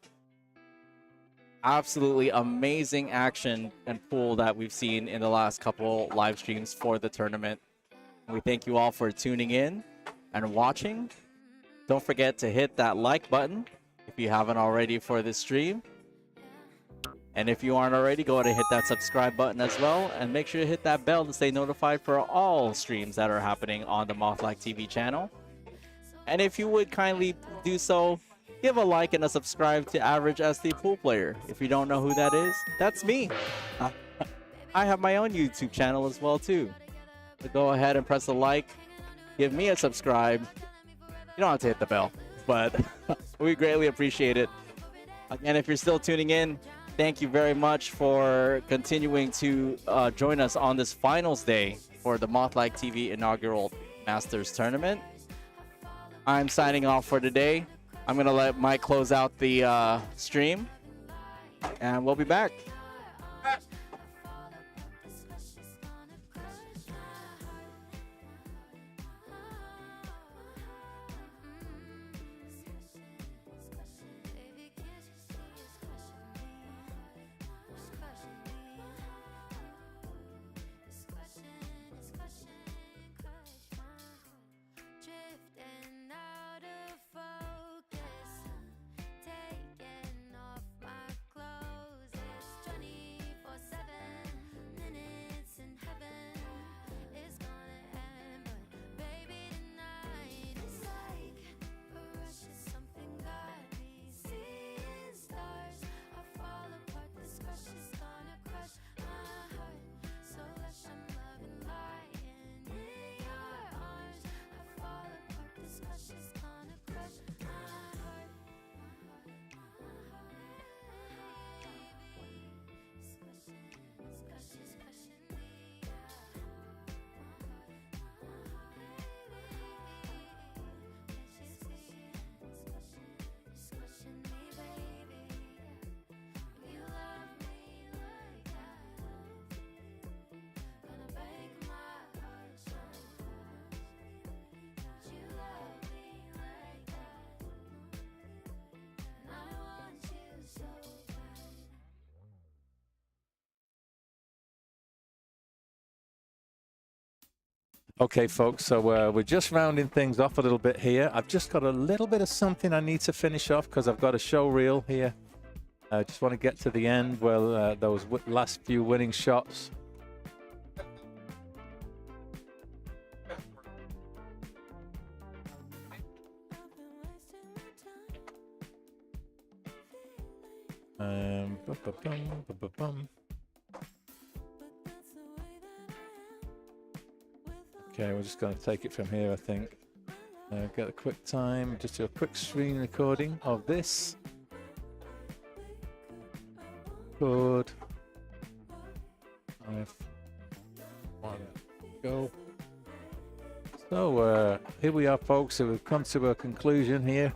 Absolutely amazing action and pool that we've seen in the last couple live streams for the tournament. We thank you all for tuning in and watching. Don't forget to hit that like button if you haven't already for this stream. And if you aren't already, go ahead and hit that subscribe button as well. And make sure to hit that bell to stay notified for all streams that are happening on the Mothlike TV channel. And if you would kindly do so, give a like and a subscribe to Average SD Pool Player. If you don't know who that is, that's me. I have my own YouTube channel as well too. So go ahead and press a like, give me a subscribe. You don't have to hit the bell, but we greatly appreciate it. Again, if you're still tuning in, thank you very much for continuing to join us on this finals day for the Mothlike TV inaugural Masters tournament. I'm signing off for today. I'm going to let Mike close out the stream, and we'll be back. Okay, folks, so we're just rounding things off a little bit here. I've just got a little bit of something I need to finish off because I've got a show reel here. I just want to get to the end, well, those last few winning shots. Okay, we're just going to take it from here, I think. Get a quick time, just do a quick screen recording of this. Good. Go. So here we are, folks. So we've come to a conclusion here.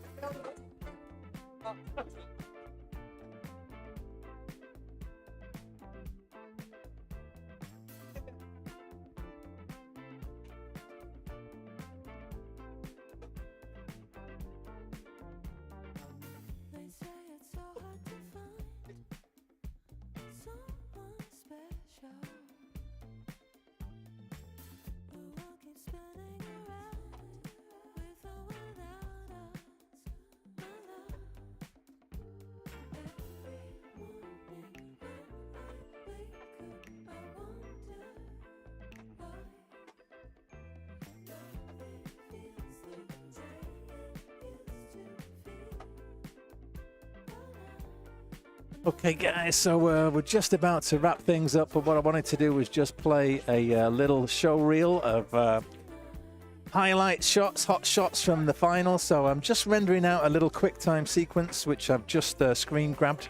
They say it's so hard to find someone special. The world keeps spinning around with or without us, my love. Every morning when I wake up, I wonder why nothing feels the way it used to feel. Okay, guys, so we're just about to wrap things up, but what I wanted to do was just play a little show reel of highlight shots, hot shots from the final. So I'm just rendering out a little quick time sequence, which I've just screen grabbed.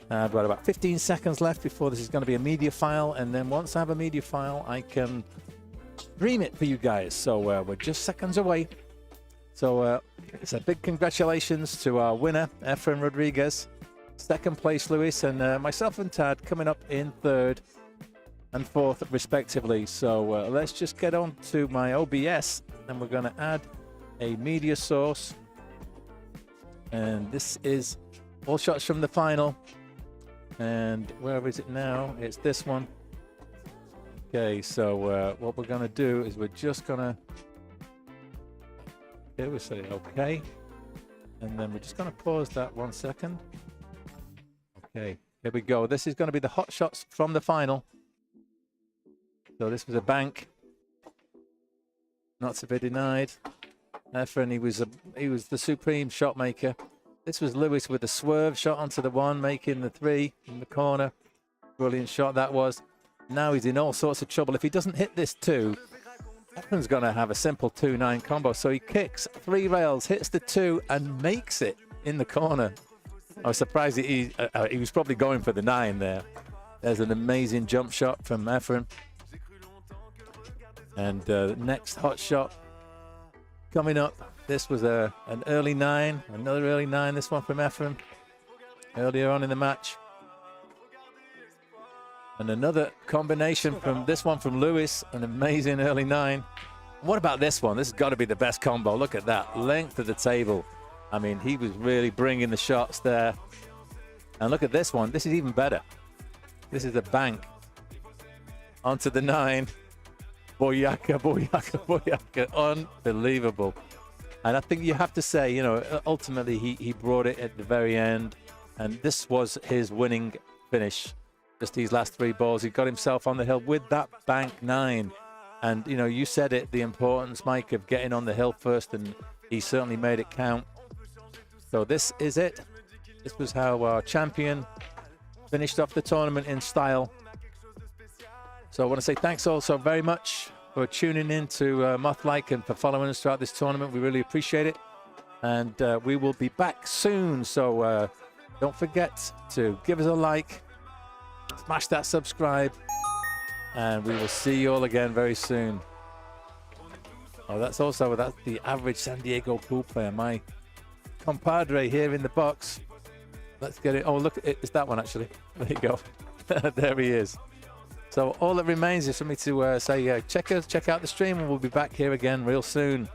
I've got about 15 seconds left before this is going to be a media file, and then once I have a media file, I can stream it for you guys. So we're just seconds away. So it's a big congratulations to our winner, Efrain Rodriguez. Second place, Lewis, and myself and Tad coming up in third and fourth, respectively. So let's just get on to my OBS, and we're going to add a media source. And this is all shots from the final. And where is it now? It's this one. Okay, so what we're going to do is we're just going to... Here we say okay. And then we're just going to pause that 1 second. Okay, here we go. This is going to be the hot shots from the final. So this was a bank. Not to be denied. Efrain, he was the supreme shot maker. This was Lewis with the swerve shot onto the one, making the three in the corner. Brilliant shot that was. Now he's in all sorts of trouble. If he doesn't hit this two, Efrain's going to have a simple 2-9 combo. So he kicks 3 rails, hits the 2, and makes it in the corner. I was surprised that he was probably going for the 9 there. There's an amazing jump shot from Efrain. And the next hot shot coming up. This was an early 9, another early 9. This one from Efrain earlier on in the match. And another combination from this one from Lewis, an amazing early 9. What about this one? This has got to be the best combo. Look at that length of the table. I mean, he was really bringing the shots there. And look at this one. This is even better. This is a bank onto the 9. Boyaka, boyaka, boyaka. Unbelievable. And I think you have to say, you know, ultimately he brought it at the very end. And this was his winning finish. Just these last 3 balls. He got himself on the hill with that bank 9. And, you know, you said it, the importance, Mike, of getting on the hill first. And he certainly made it count. So this is it. This was how our champion finished off the tournament in style. So I want to say thanks also very much for tuning in to Mothlike and for following us throughout this tournament. We really appreciate it. And we will be back soon. So don't forget to give us a like, smash that subscribe, and we will see you all again very soon. Oh, that's the average San Diego pool player, my compadre here in the box. Let's get it. Oh, look, it's that one actually. There you go. There he is. So all that remains is for me to say check out the stream, and we'll be back here again real soon.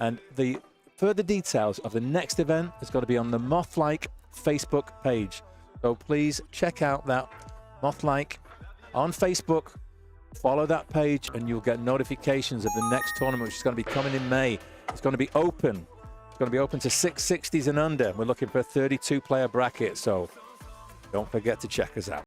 And the further details of the next event is going to be on the Mothlike Facebook page. So please check out that Mothlike on Facebook. Follow that page and you'll get notifications of the next tournament, which is going to be coming in May. It's going to be open It's going to be open to 660s and under. We're looking for a 32-player bracket, so don't forget to check us out.